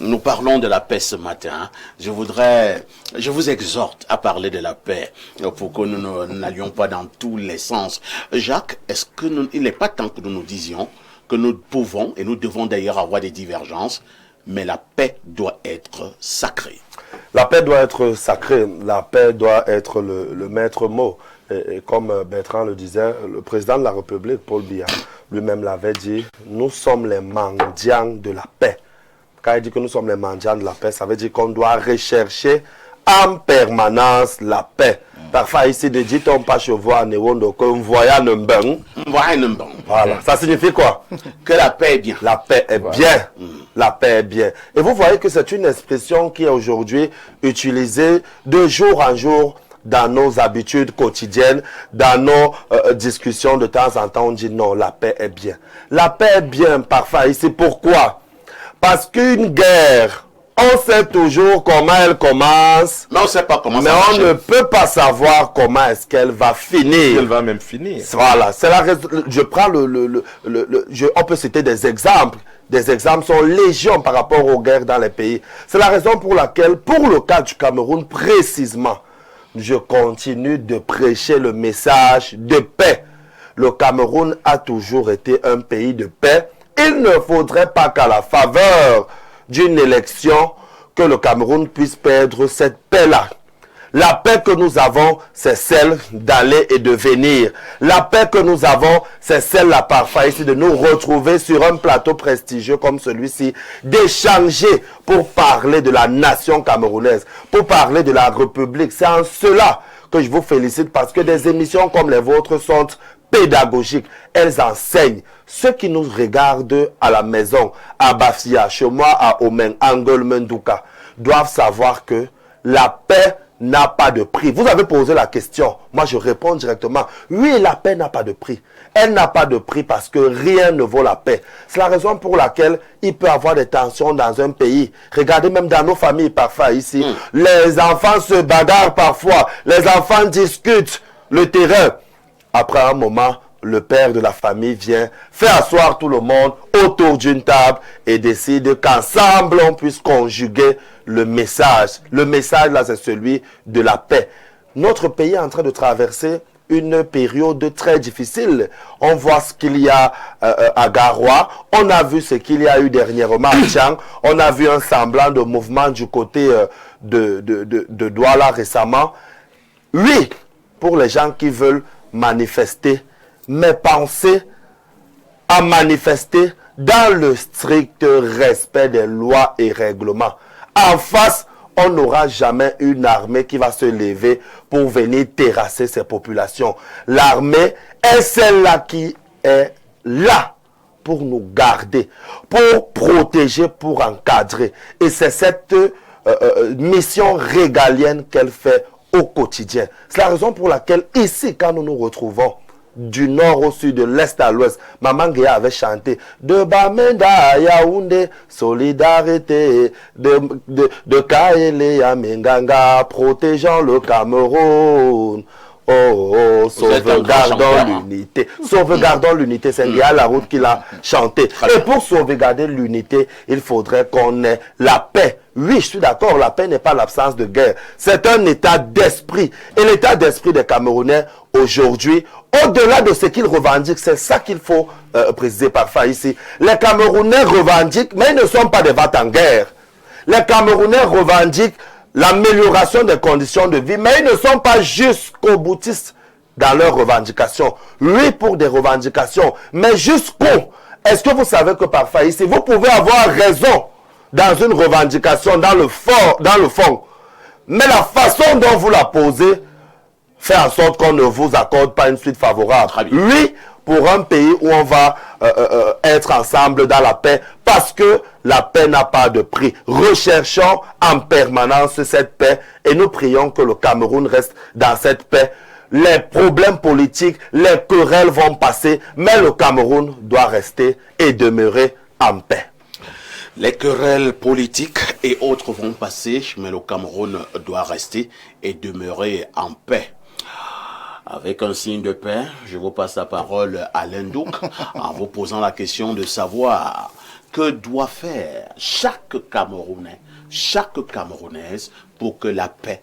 nous parlons de la paix ce matin. Je vous exhorte à parler de la paix pour que nous n'allions pas dans tous les sens. Jacques, est-ce que il n'est pas temps que nous nous disions que nous pouvons, et nous devons d'ailleurs avoir des divergences, mais la paix doit être sacrée. La paix doit être sacrée, la paix doit être le maître mot. Et comme Bertrand le disait, le président de la République, Paul Biya, lui-même l'avait dit, nous sommes les mendiants de la paix. Quand il dit que nous sommes les mendiants de la paix, ça veut dire qu'on doit rechercher en permanence la paix. Parfois ici, de dit on pas chevoir à Néwondo, qu'on voyait un bon. Voilà. Ça signifie quoi? Que la paix est bien. La paix est bien. La paix est bien. Et vous voyez que c'est une expression qui est aujourd'hui utilisée de jour en jour dans nos habitudes quotidiennes, dans nos discussions de temps en temps. On dit non, la paix est bien. La paix est bien parfois ici. Pourquoi? Parce qu'une guerre, on sait toujours comment elle commence. Mais on ne sait pas comment ça marche. Mais on ne peut pas savoir comment est-ce qu'elle va finir. Elle va même finir. Voilà. C'est la raison. Je prends on peut citer des exemples. Des exemples sont légion par rapport aux guerres dans les pays. C'est la raison pour laquelle, pour le cas du Cameroun précisément, je continue de prêcher le message de paix. Le Cameroun a toujours été un pays de paix. Il ne faudrait pas qu'à la faveur d'une élection, que le Cameroun puisse perdre cette paix-là. La paix que nous avons, c'est celle d'aller et de venir. La paix que nous avons, c'est celle-là parfois ici de nous retrouver sur un plateau prestigieux comme celui-ci, d'échanger pour parler de la nation camerounaise, pour parler de la République. C'est en cela que je vous félicite parce que des émissions comme les vôtres sont pédagogiques. Elles enseignent. Ceux qui nous regardent à la maison, à Bafia, chez moi, à Omen, Angol, Mendouka, doivent savoir que la paix n'a pas de prix. Vous avez posé la question. Moi, je réponds directement. Oui, la paix n'a pas de prix. Elle n'a pas de prix parce que rien ne vaut la paix. C'est la raison pour laquelle il peut y avoir des tensions dans un pays. Regardez même dans nos familles parfois ici. Les enfants se bagarrent parfois. Les enfants discutent le terrain. Après un moment, le père de la famille vient faire asseoir tout le monde autour d'une table et décide qu'ensemble on puisse conjuguer le message. Le message là, c'est celui de la paix. Notre pays est en train de traverser une période très difficile. On voit ce qu'il y a à Garoua. On a vu ce qu'il y a eu dernièrement à Tchang. On a vu un semblant de mouvement du côté de Douala récemment. Oui, pour les gens qui veulent manifester, mais pensez à manifester dans le strict respect des lois et règlements. En face, on n'aura jamais une armée qui va se lever pour venir terrasser ces populations. L'armée est celle-là qui est là pour nous garder, pour protéger, pour encadrer. Et c'est cette mission régalienne qu'elle fait au quotidien. C'est la raison pour laquelle ici, quand nous nous retrouvons, du nord au sud, de l'est à l'ouest, Maman Guéa avait chanté de Bamenda à Yaoundé, solidarité, de Kaele à Menganga, protégeant le Cameroun. Oh, sauvegardons l'unité. Sauvegardons l'unité, c'est Guéa la route qu'il a chanté. Et pour sauvegarder l'unité, il faudrait qu'on ait la paix. Oui, je suis d'accord, la paix n'est pas l'absence de guerre. C'est un état d'esprit. Et l'état d'esprit des Camerounais, aujourd'hui, au-delà de ce qu'ils revendiquent, c'est ça qu'il faut préciser parfois ici. Les Camerounais revendiquent, mais ils ne sont pas des vats en guerre. Les Camerounais revendiquent l'amélioration des conditions de vie, mais ils ne sont pas jusqu'au boutiste dans leurs revendications. Oui, pour des revendications, mais jusqu'où? Est-ce que vous savez que parfois ici, vous pouvez avoir raison dans une revendication, dans le fond, mais la façon dont vous la posez fait en sorte qu'on ne vous accorde pas une suite favorable. Oui, pour un pays où on va être ensemble dans la paix, parce que la paix n'a pas de prix. Recherchons en permanence cette paix et nous prions que le Cameroun reste dans cette paix. Les problèmes politiques, les querelles vont passer, mais le Cameroun doit rester et demeurer en paix. Les querelles politiques et autres vont passer, mais le Cameroun doit rester et demeurer en paix. Avec un signe de paix, je vous passe la parole à Lendouk en vous posant la question de savoir que doit faire chaque Camerounais, chaque Camerounaise pour que la paix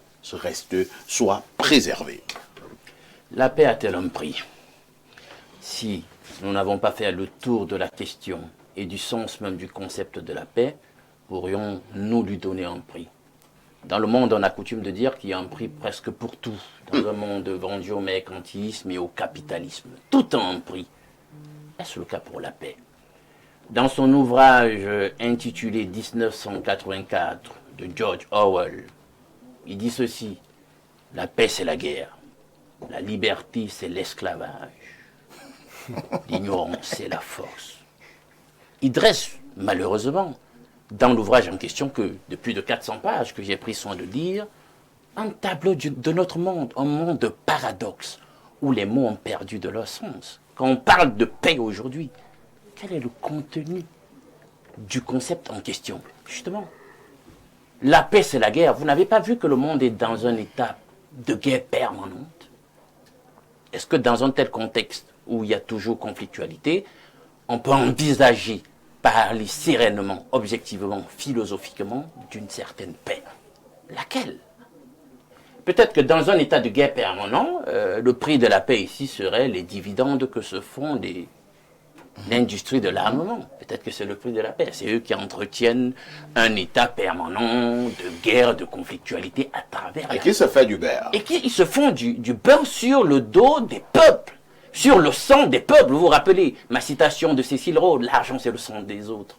soit préservée. La paix a-t-elle un prix? Si nous n'avons pas fait le tour de la question et du sens même du concept de la paix, pourrions-nous lui donner un prix? Dans le monde, on a coutume de dire qu'il y a un prix presque pour tout. Dans un monde vendu au mercantilisme et au capitalisme, tout a un prix. Est-ce le cas pour la paix? Dans son ouvrage intitulé 1984 de George Orwell, il dit ceci: la paix c'est la guerre, la liberté c'est l'esclavage, l'ignorance c'est la force. Il dresse malheureusement dans l'ouvrage en question, que de plus de 400 pages que j'ai pris soin de lire, un tableau de notre monde, un monde de paradoxes, où les mots ont perdu de leur sens. Quand on parle de paix aujourd'hui, quel est le contenu du concept en question? Justement, la paix c'est la guerre. Vous n'avez pas vu que le monde est dans un état de guerre permanente? Est-ce que dans un tel contexte où il y a toujours conflictualité, on peut envisager, parler sereinement, objectivement, philosophiquement, d'une certaine paix? Laquelle? Peut-être que dans un état de guerre permanent, le prix de la paix ici serait les dividendes que se font l'industrie de l'armement. Peut-être que c'est le prix de la paix. C'est eux qui entretiennent un état permanent de guerre, de conflictualité à travers. Et qui se fait du beurre. Et qui se font du beurre sur le dos des peuples, sur le sang des peuples. Vous vous rappelez ma citation de Cécile Rhodes, l'argent c'est le sang des autres.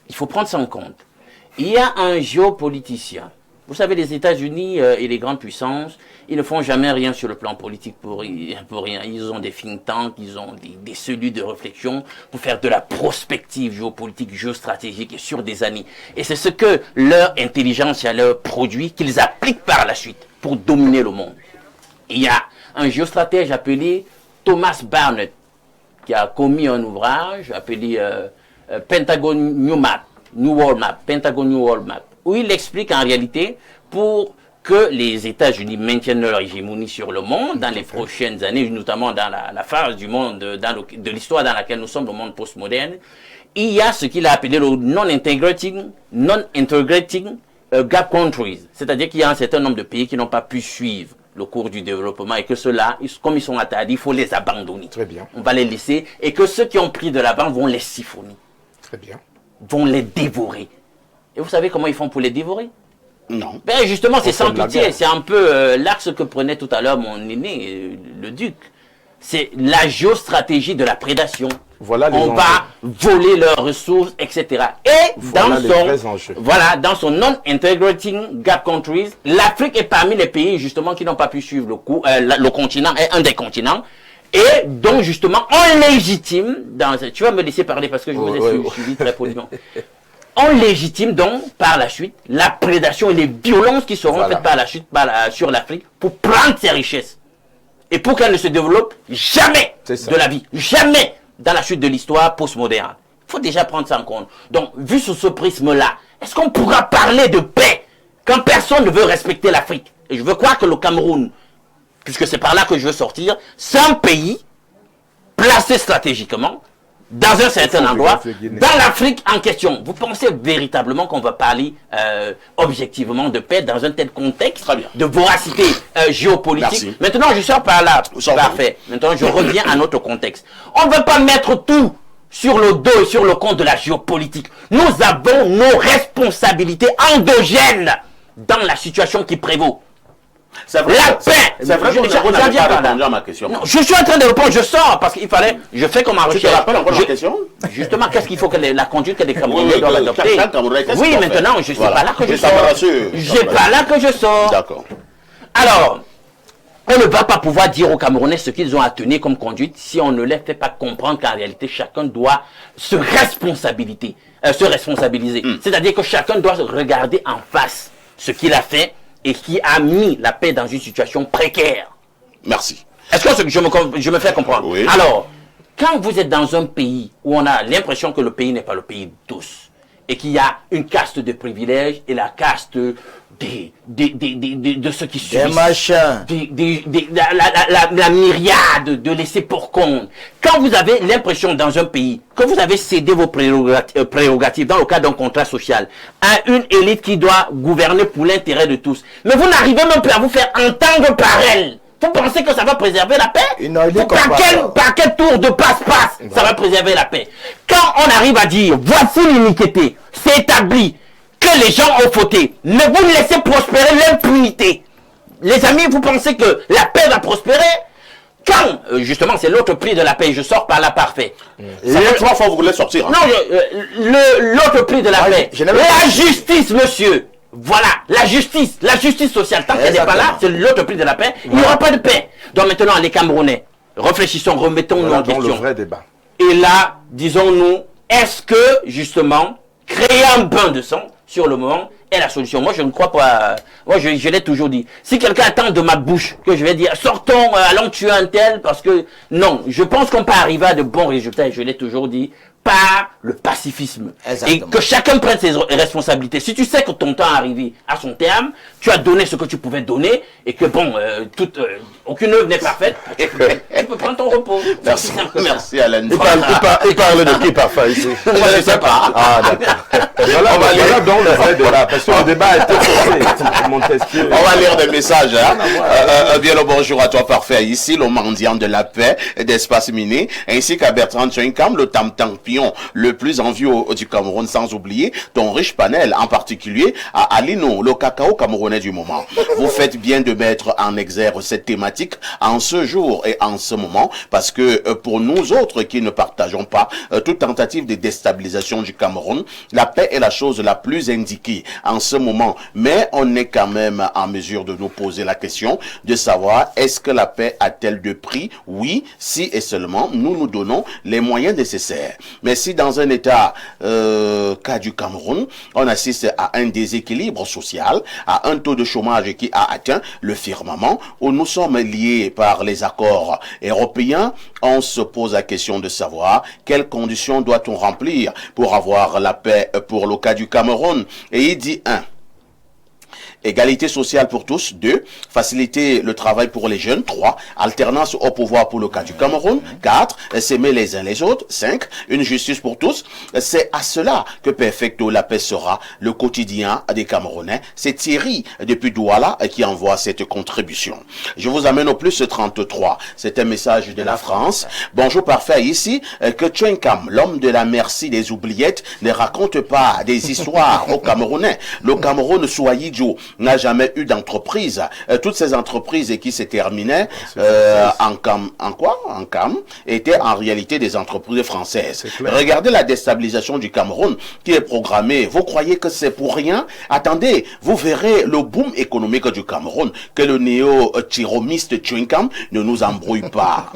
Il faut prendre ça en compte. Il y a un géopoliticien. Vous savez, les États-Unis et les grandes puissances, ils ne font jamais rien sur le plan politique pour rien. Ils ont des think tanks, ils ont des cellules de réflexion pour faire de la prospective géopolitique, géostratégique et sur des années. Et c'est ce que leur intelligence et leur produit qu'ils appliquent par la suite pour dominer le monde. Il y a un géostratège appelé Thomas Barnett qui a commis un ouvrage appelé Pentagon New World Map, où il explique en réalité pour que les États-Unis maintiennent leur hégémonie sur le monde dans les prochaines années, notamment dans la phase du monde, de l'histoire dans laquelle nous sommes, le monde postmoderne, il y a ce qu'il a appelé le non-integrating gap countries, c'est-à-dire qu'il y a un certain nombre de pays qui n'ont pas pu suivre le cours du développement et que ceux-là, comme ils sont attardés, il faut les abandonner. Très bien. On va les laisser et que ceux qui ont pris de l'avant vont les siphonner. Très bien. Vont les dévorer. Et vous savez comment ils font pour les dévorer? Non. Ben justement, c'est sans fait de la pitié. guerre. C'est un peu l'axe que prenait tout à l'heure mon aîné, le duc. C'est la géostratégie de la prédation. Voilà les On enjeux. va voler leurs ressources, etc. Et Voilà les vrais enjeux. dans son non-integrating gap countries, l'Afrique est parmi les pays justement qui n'ont pas pu suivre le continent, est un des continents. Et donc justement, on légitime, tu vas me laisser parler parce que je vous ai suivi très poliment. On légitime donc par la suite la prédation et les violences qui seront faites par la suite sur l'Afrique pour prendre ses richesses. Et pour qu'elle ne se développe jamais de la vie. Jamais dans la suite de l'histoire postmoderne. Il faut déjà prendre ça en compte. Donc, vu sous ce prisme-là, est-ce qu'on pourra parler de paix quand personne ne veut respecter l'Afrique? Et je veux croire que le Cameroun, puisque c'est par là que je veux sortir, c'est un pays placé stratégiquement dans un certain endroit, dans l'Afrique en question. Vous pensez véritablement qu'on va parler objectivement de paix dans un tel contexte de voracité géopolitique? Merci. Maintenant, je sors par là. Parfait. Maintenant, je reviens à notre contexte. On ne veut pas mettre tout sur le dos et sur le compte de la géopolitique. Nous avons nos responsabilités endogènes dans la situation qui prévaut. C'est vrai, La paix. C'est vrai que vous n'avez pas répondu à ma question. Non, je suis en train de répondre, je sors parce qu'il fallait, je fais comme un recherche. Tu te rappelles encore ma question? Justement, qu'est-ce qu'il faut que la conduite que les Camerounais doivent adopter? Oui, maintenant, je ne sais pas là que je sors. C'est pas là que je sors. D'accord. Alors, on ne va pas pouvoir dire aux Camerounais ce qu'ils ont à tenir comme conduite si on ne les fait pas comprendre qu'en réalité, chacun doit se responsabiliser. C'est-à-dire que chacun doit regarder en face ce qu'il a fait et qui a mis la paix dans une situation précaire. Merci. Est-ce que je me fais comprendre? Oui. Alors, quand vous êtes dans un pays où on a l'impression que le pays n'est pas le pays de tous, et qu'il y a une caste de privilèges et la caste de ceux qui subissent. Des machins. La myriade de laissés pour compte. Quand vous avez l'impression dans un pays que vous avez cédé vos prérogatives dans le cadre d'un contrat social à une élite qui doit gouverner pour l'intérêt de tous, mais vous n'arrivez même plus à vous faire entendre par elle. Vous pensez que ça va préserver la paix? Par quel tour de passe-passe ça va préserver la paix? Quand on arrive à dire, voici l'iniquité, c'est établi que les gens ont fauté, mais vous laissez prospérer l'impunité. Les amis, vous pensez que la paix va prospérer? Quand, justement, c'est l'autre prix de la paix, je sors par là parfait. Ça fait 3 fois que vous voulez sortir. Hein? Non, l'autre prix de la paix, la justice, monsieur. Voilà, la justice sociale, tant qu'elle n'est pas là, c'est l'autre prix de la paix, il n'y aura pas de paix. Donc maintenant, les Camerounais, réfléchissons, remettons-nous en question. Le vrai débat. Et là, disons-nous, est-ce que, justement, créer un bain de sang, sur le moment, est la solution? Moi, je ne crois pas. Moi, je l'ai toujours dit. Si quelqu'un attend de ma bouche que je vais dire, sortons, allons tuer un tel, parce que, non, je pense qu'on peut arriver à de bons résultats, et je l'ai toujours dit, par le pacifisme. Exactement. Et que chacun prenne ses responsabilités. Si tu sais que ton temps est arrivé à son terme, tu as donné ce que tu pouvais donner, et que bon, aucune œuvre n'est parfaite, tu peux prendre ton repos. Merci, merci Alain. Il parle de qui parfait ici? Je ne sais pas. Ah, d'accord. Voilà donc le vrai débat, parce que le débat a été forcé. Montesquieu. On va lire des messages. Hein? Bien le bonjour à toi parfait. Ici, le mendiant de la paix d'espace miné, ainsi qu'à Bertrand Tchoinkam, le tam-tam le plus envieux du Cameroun, sans oublier ton riche panel, en particulier à Alino, le cacao camerounais du moment. Vous faites bien de mettre en exergue cette thématique en ce jour et en ce moment, parce que pour nous autres qui ne partageons pas toute tentative de déstabilisation du Cameroun, la paix est la chose la plus indiquée en ce moment, mais on est quand même en mesure de nous poser la question de savoir est-ce que la paix a-t-elle de prix? Oui, si et seulement nous nous donnons les moyens nécessaires. Mais si dans un état cas du Cameroun, on assiste à un déséquilibre social, à un taux de chômage qui a atteint le firmament, où nous sommes liés par les accords européens, on se pose la question de savoir quelles conditions doit-on remplir pour avoir la paix pour le cas du Cameroun. Et il dit égalité sociale pour tous. 2, faciliter le travail pour les jeunes. 3, alternance au pouvoir pour le cas du Cameroun. 4, s'aimer les uns les autres. 5, une justice pour tous. C'est à cela que perfecto la paix sera le quotidien des Camerounais. C'est Thierry depuis Douala qui envoie cette contribution. Je vous amène au plus 33. C'est un message de la France. Bonjour parfait ici. Que Tchenkam, l'homme de la merci des oubliettes, ne raconte pas des histoires aux Camerounais. Le Cameroun, Souaïdjo, n'a jamais eu d'entreprise. Toutes ces entreprises qui se terminaient en cam, étaient en réalité des entreprises françaises. Regardez la déstabilisation du Cameroun qui est programmée. Vous croyez que c'est pour rien? Attendez, vous verrez le boom économique du Cameroun, que le néo-tiromiste Tchenkam ne nous embrouille pas.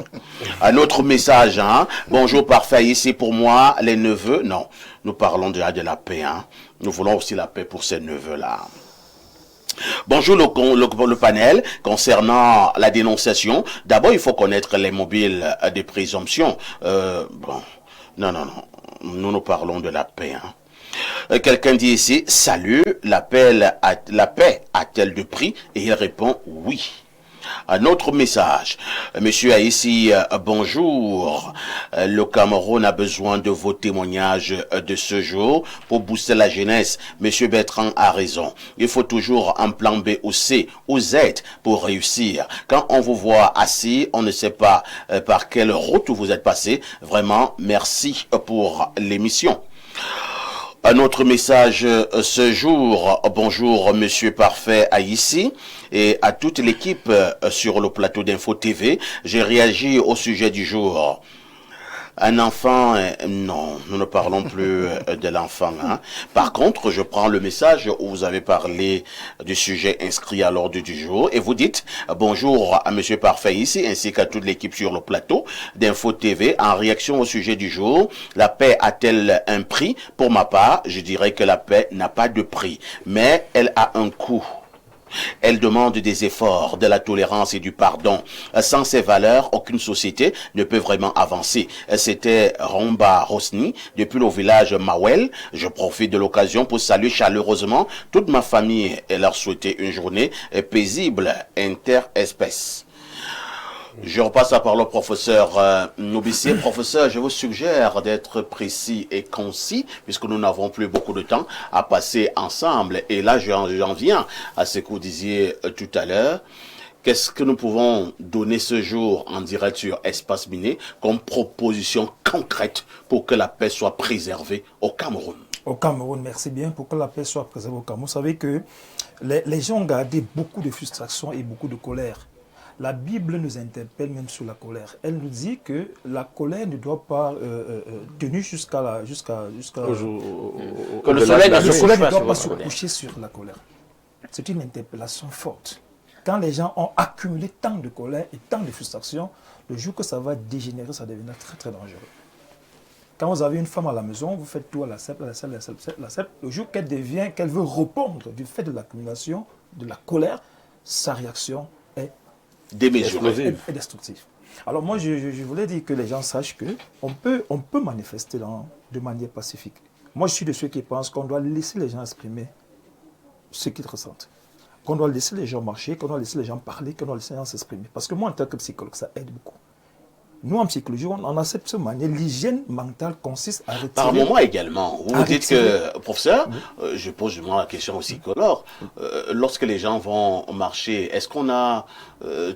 Un autre message, hein. Bonjour parfait ici pour moi, les neveux. Non, nous parlons déjà de la paix, hein. Nous voulons aussi la paix pour ces neveux-là. Bonjour le panel. Concernant la dénonciation, d'abord il faut connaître les mobiles de présomption. Non, nous parlons de la paix, hein. Quelqu'un dit ici, salut, la paix a-t-elle de prix? Et il répond oui. Un autre message. Monsieur Aïssi, bonjour. Le Cameroun a besoin de vos témoignages de ce jour pour booster la jeunesse. Monsieur Bertrand a raison. Il faut toujours un plan B ou C ou Z pour réussir. Quand on vous voit assis, on ne sait pas par quelle route vous êtes passé. Vraiment, merci pour l'émission. Un autre message ce jour. Bonjour Monsieur Parfait Aïssi et à toute l'équipe sur le plateau d'Info TV. J'ai réagi au sujet du jour. Un enfant, non, nous ne parlons plus de l'enfant. Hein. Par contre, je prends le message où vous avez parlé du sujet inscrit à l'ordre du jour et vous dites bonjour à Monsieur Parfait ici ainsi qu'à toute l'équipe sur le plateau d'Info TV. En réaction au sujet du jour, la paix a-t-elle un prix? Pour ma part, je dirais que la paix n'a pas de prix, mais elle a un coût. Elle demande des efforts, de la tolérance et du pardon. Sans ces valeurs, aucune société ne peut vraiment avancer. C'était Romba Rosni, depuis le village Mawel. Je profite de l'occasion pour saluer chaleureusement toute ma famille et leur souhaiter une journée paisible interespèce. Je repasse la parole au professeur Nobissier. Professeur, je vous suggère d'être précis et concis, puisque nous n'avons plus beaucoup de temps à passer ensemble. Et là, j'en viens à ce que vous disiez tout à l'heure. Qu'est-ce que nous pouvons donner ce jour en direct sur Espace Miné comme proposition concrète pour que la paix soit préservée au Cameroun? Au Cameroun, merci bien. Pour que la paix soit préservée au Cameroun, vous savez que les gens ont gardé beaucoup de frustration et beaucoup de colère. La Bible nous interpelle même sur la colère. Elle nous dit que la colère ne doit pas tenir jusqu'à que le soleil ne doit pas se coucher sur la colère. C'est une interpellation forte. Quand les gens ont accumulé tant de colère et tant de frustration, le jour que ça va dégénérer, ça deviendra très très dangereux. Quand vous avez une femme à la maison, vous faites tout à la cèpe. Le jour qu'elle veut répondre du fait de l'accumulation de la colère, sa réaction est démesurée et destructive. Alors moi, je voulais dire que les gens sachent qu'on peut manifester de manière pacifique. Moi, je suis de ceux qui pensent qu'on doit laisser les gens exprimer ce qu'ils ressentent. Qu'on doit laisser les gens marcher, qu'on doit laisser les gens parler, qu'on doit laisser les gens s'exprimer. Parce que moi, en tant que psychologue, ça aide beaucoup. Nous, en psychologie, on a cette manière. L'hygiène mentale consiste à retirer... Par moment également, vous dites que, professeur, je pose justement la question au psychologue, lorsque les gens vont marcher, est-ce qu'on a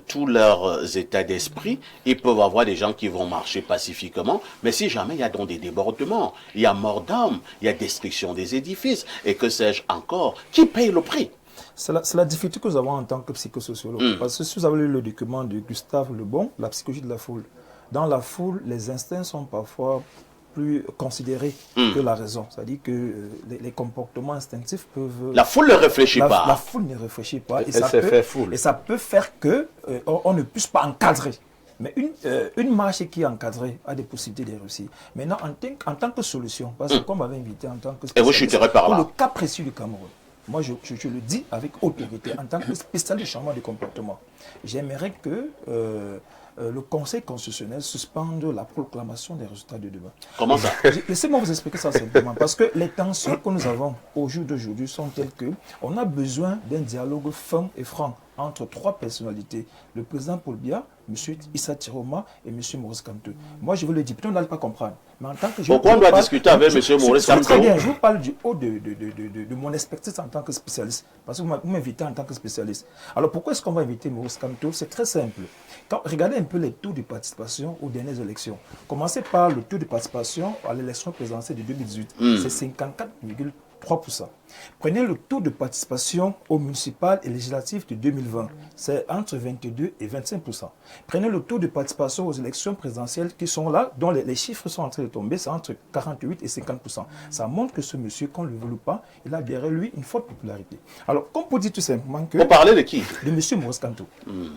tous leurs états d'esprit? Ils peuvent avoir des gens qui vont marcher pacifiquement, mais si jamais il y a donc des débordements, il y a mort d'âme, il y a destruction des édifices, et que sais-je encore, qui paye le prix? C'est la difficulté que nous avons en tant que psychosociologue. Parce que si vous avez lu le document de Gustave Le Bon, La psychologie de la foule, dans la foule, les instincts sont parfois plus considérés que la raison. C'est-à-dire que les comportements instinctifs peuvent... La foule ne réfléchit pas. La foule ne réfléchit pas. Et ça peut faire qu'on ne puisse pas encadrer. Mais une marche qui est encadrée a des possibilités de réussir. Maintenant, en tant que solution, parce que comme on m'avait invité en tant que spécialiste, pour le cas précis du Cameroun, moi je le dis avec autorité, en tant que spécialiste du changement de comportement, j'aimerais que le Conseil constitutionnel suspende la proclamation des résultats de demain. Comment ça? Laissez-moi vous expliquer ça simplement, parce que les tensions que nous avons au jour d'aujourd'hui sont telles que on a besoin d'un dialogue fin et franc entre trois personnalités, le président Paul Biya, M. Issa Tiroma et M. Maurice Kamto. Moi, je vous le dis, peut-être on n'allait pas comprendre. Mais en tant que pourquoi on doit discuter avec M. Maurice Kamto? Très bien, je vous parle du haut de mon expertise en tant que spécialiste. Parce que vous m'invitez en tant que spécialiste. Alors, pourquoi est-ce qu'on va inviter Maurice Kamto? C'est très simple. Regardez un peu les taux de participation aux dernières élections. Commencez par le taux de participation à l'élection présidentielle de 2018. C'est 54,3%. Prenez le taux de participation aux municipales et législatives de 2020. C'est entre 22 et 25%. Prenez le taux de participation aux élections présidentielles qui sont là, dont les chiffres sont en train de tomber, c'est entre 48 et 50%. Ça montre que ce monsieur, qu'on ne le veut pas, il a derrière lui une forte popularité. Alors, comme pour dire tout simplement que... Vous parlez de qui? De monsieur Maurice Kamto.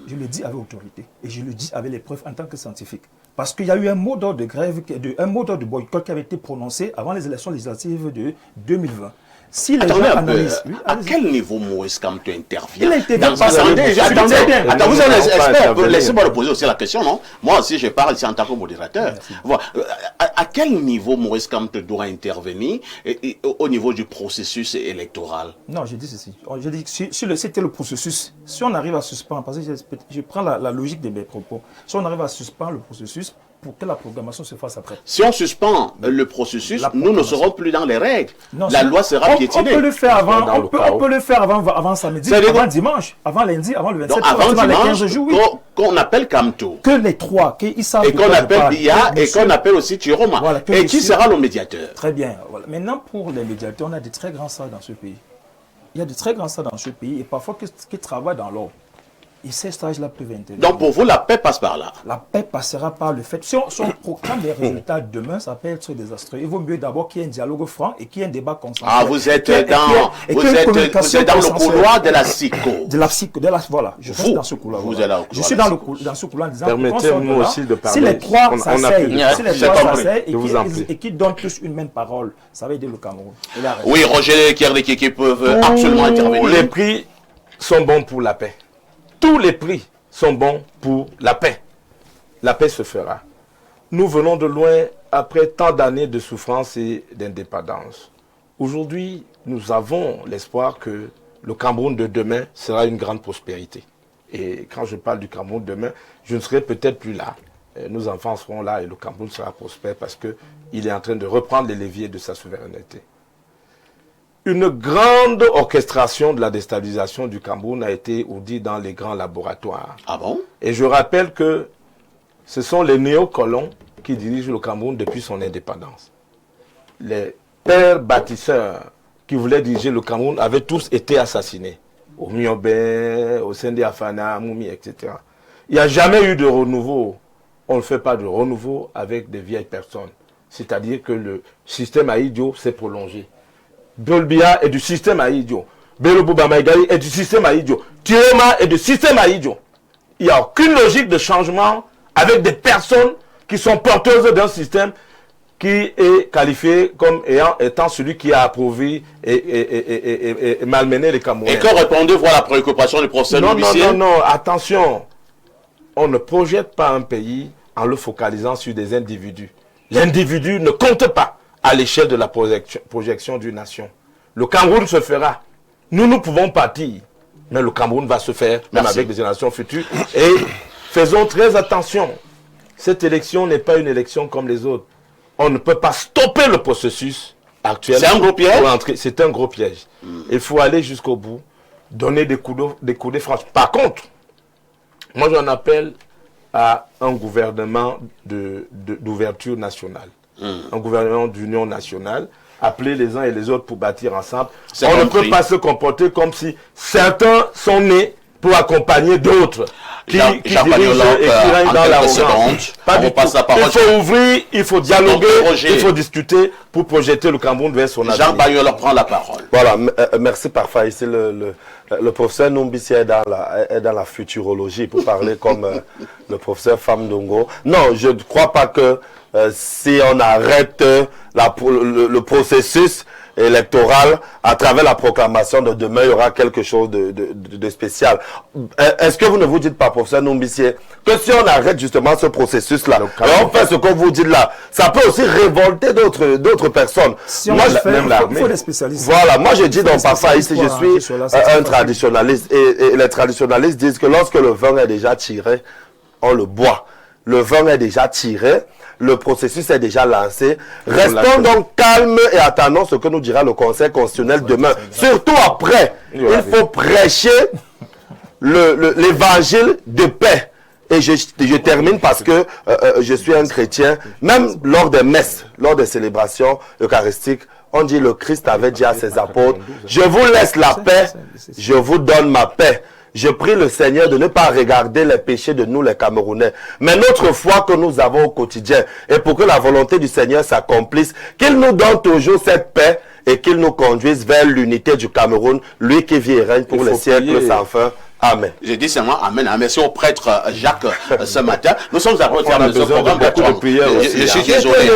Je le dis avec autorité et je le dis avec les preuves en tant que scientifique. Parce qu'il y a eu un mot d'ordre de grève, un mot d'ordre de boycott qui avait été prononcé avant les élections législatives de 2020. Si les gens analysent, à quel niveau Maurice Kamto intervient? Il a été bien attendez, vous êtes expert. Laissez-moi le poser aussi la question, non? Moi aussi, je parle ici en tant que modérateur. Voilà. À quel niveau Maurice Kamto doit intervenir au niveau du processus électoral? Non, je dis ceci. Je dis que c'était le processus. Si on arrive à suspendre, parce que je prends la logique de mes propos, si on arrive à suspendre le processus, pour que la programmation se fasse après. Si on suspend le processus, nous ne serons plus dans les règles. Non, la loi sera piétinée. On peut le faire avant, on peut le faire avant samedi, avant dimanche, avant lundi, avant le 27, donc, avant dimanche, les 15 jours, oui. Qu'on appelle Kamto. Que les trois, qu'ils savent. Et qu'on appelle Biya, et qu'on appelle aussi Tiroma. Voilà, et qui sera le médiateur? Très bien. Voilà. Maintenant, pour les médiateurs, on a de très grands stars dans ce pays. Il y a de très grands stars dans ce pays, et parfois qui travaillent dans l'ordre. Et ces stages-là peuvent intervenir. Donc pour vous, la paix passe par là? La paix passera par le fait. Si on proclame les résultats demain, ça peut être désastreux. Il vaut mieux d'abord qu'il y ait un dialogue franc et qu'il y ait un débat consensuel. Ah, vous êtes dans le couloir de la psycho. Voilà, je suis dans ce couloir. Vous êtes là. Je suis dans ce couloir en disant permettez-nous aussi de parler. Si les trois s'asseyent et qu'ils donnent tous une même parole, ça va aider le Cameroun. Oui, Roger Kerdeki qui peuvent absolument intervenir. Tous les prix sont bons pour la paix. Tous les prix sont bons pour la paix. La paix se fera. Nous venons de loin après tant d'années de souffrance et d'indépendance. Aujourd'hui, nous avons l'espoir que le Cameroun de demain sera une grande prospérité. Et quand je parle du Cameroun de demain, je ne serai peut-être plus là. Nos enfants seront là et le Cameroun sera prospère parce qu'il est en train de reprendre les leviers de sa souveraineté. Une grande orchestration de la déstabilisation du Cameroun a été ourdie dans les grands laboratoires. Ah bon? Et je rappelle que ce sont les néocolons qui dirigent le Cameroun depuis son indépendance. Les pères bâtisseurs qui voulaient diriger le Cameroun avaient tous été assassinés. Au Miobé, au Sendé Afana, à Moumi, etc. Il n'y a jamais eu de renouveau. On ne fait pas de renouveau avec des vieilles personnes. C'est-à-dire que le système Aïdio s'est prolongé. Paul Biya est du système Aïdio. Bello Bouba Maïgali est du système Aïdio. Tiroma est du système Aïdio. Il n'y a aucune logique de changement avec des personnes qui sont porteuses d'un système qui est qualifié comme étant celui qui a approuvé et malmené les Camerounais. Et que répondez-vous à la préoccupation du professeur Noubissien? Non, attention. On ne projette pas un pays en le focalisant sur des individus. L'individu ne compte pas à l'échelle de la projection d'une nation. Le Cameroun se fera. Nous pouvons partir, mais le Cameroun va se faire, même avec des générations futures. Et faisons très attention. Cette élection n'est pas une élection comme les autres. On ne peut pas stopper le processus actuel. C'est un gros piège? C'est un gros piège. Il faut aller jusqu'au bout, donner des coups de franche. Par contre, moi j'en appelle à un gouvernement d'ouverture nationale. Un gouvernement d'union nationale, appeler les uns et les autres pour bâtir ensemble. On ne peut pas se comporter comme si certains sont nés pour accompagner d'autres qui dirigent et qui règnent dans l'arrogance. Pas du tout. Il faut ouvrir, il faut dialoguer, il faut discuter pour projeter le Cameroun vers son avenir. Jean Bagnola prend la parole. Voilà, merci parfois. Ici, le professeur Noubissien est dans la futurologie pour parler comme le professeur Famdongo. Non, je ne crois pas que si on arrête le processus, électorale, à travers la proclamation de demain, il y aura quelque chose de spécial. Est-ce que vous ne vous dites pas, professeur Nombissier, que si on arrête justement ce processus-là, et on fait ce que vous dites là, ça peut aussi révolter d'autres personnes. Si on le fait, il faut des spécialistes. Voilà, moi je dis donc parfois ici, je suis un traditionnaliste, et les traditionnalistes disent que lorsque le vin est déjà tiré, on le boit. Le vin est déjà tiré, le processus est déjà lancé. Restons donc calmes et attendons ce que nous dira le Conseil constitutionnel demain. Surtout après, il faut prêcher l'évangile de paix. Et je termine parce que je suis un chrétien. Même lors des messes, lors des célébrations eucharistiques, on dit le Christ avait dit à ses apôtres, je vous laisse la paix, je vous donne ma paix. Je prie le Seigneur de ne pas regarder les péchés de nous les Camerounais, mais notre foi que nous avons au quotidien. Et pour que la volonté du Seigneur s'accomplisse, qu'il nous donne toujours cette paix et qu'il nous conduise vers l'unité du Cameroun, lui qui vit et règne pour les siècles sans fin. Amen. J'ai dit seulement Amen. Merci au prêtre Jacques ce matin. Nous sommes à retard de ce programme. Je suis désolé.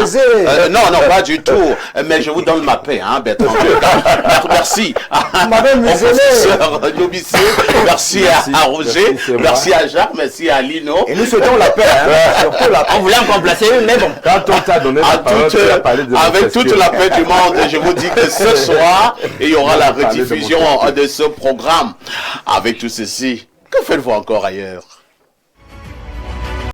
Non, pas du tout. Mais je vous donne ma paix, Bertrand. Merci. Merci à Roger. Merci à Jacques. Merci à Lino. Et nous souhaitons la paix. On voulait en remplacer une, mais bon. Quand on t'a donné la parole, tu as parlé de avec toute la paix du monde, je vous dis que ce soir, il y aura la rediffusion de ce programme. Avec tout ceci, que faites-vous encore ailleurs?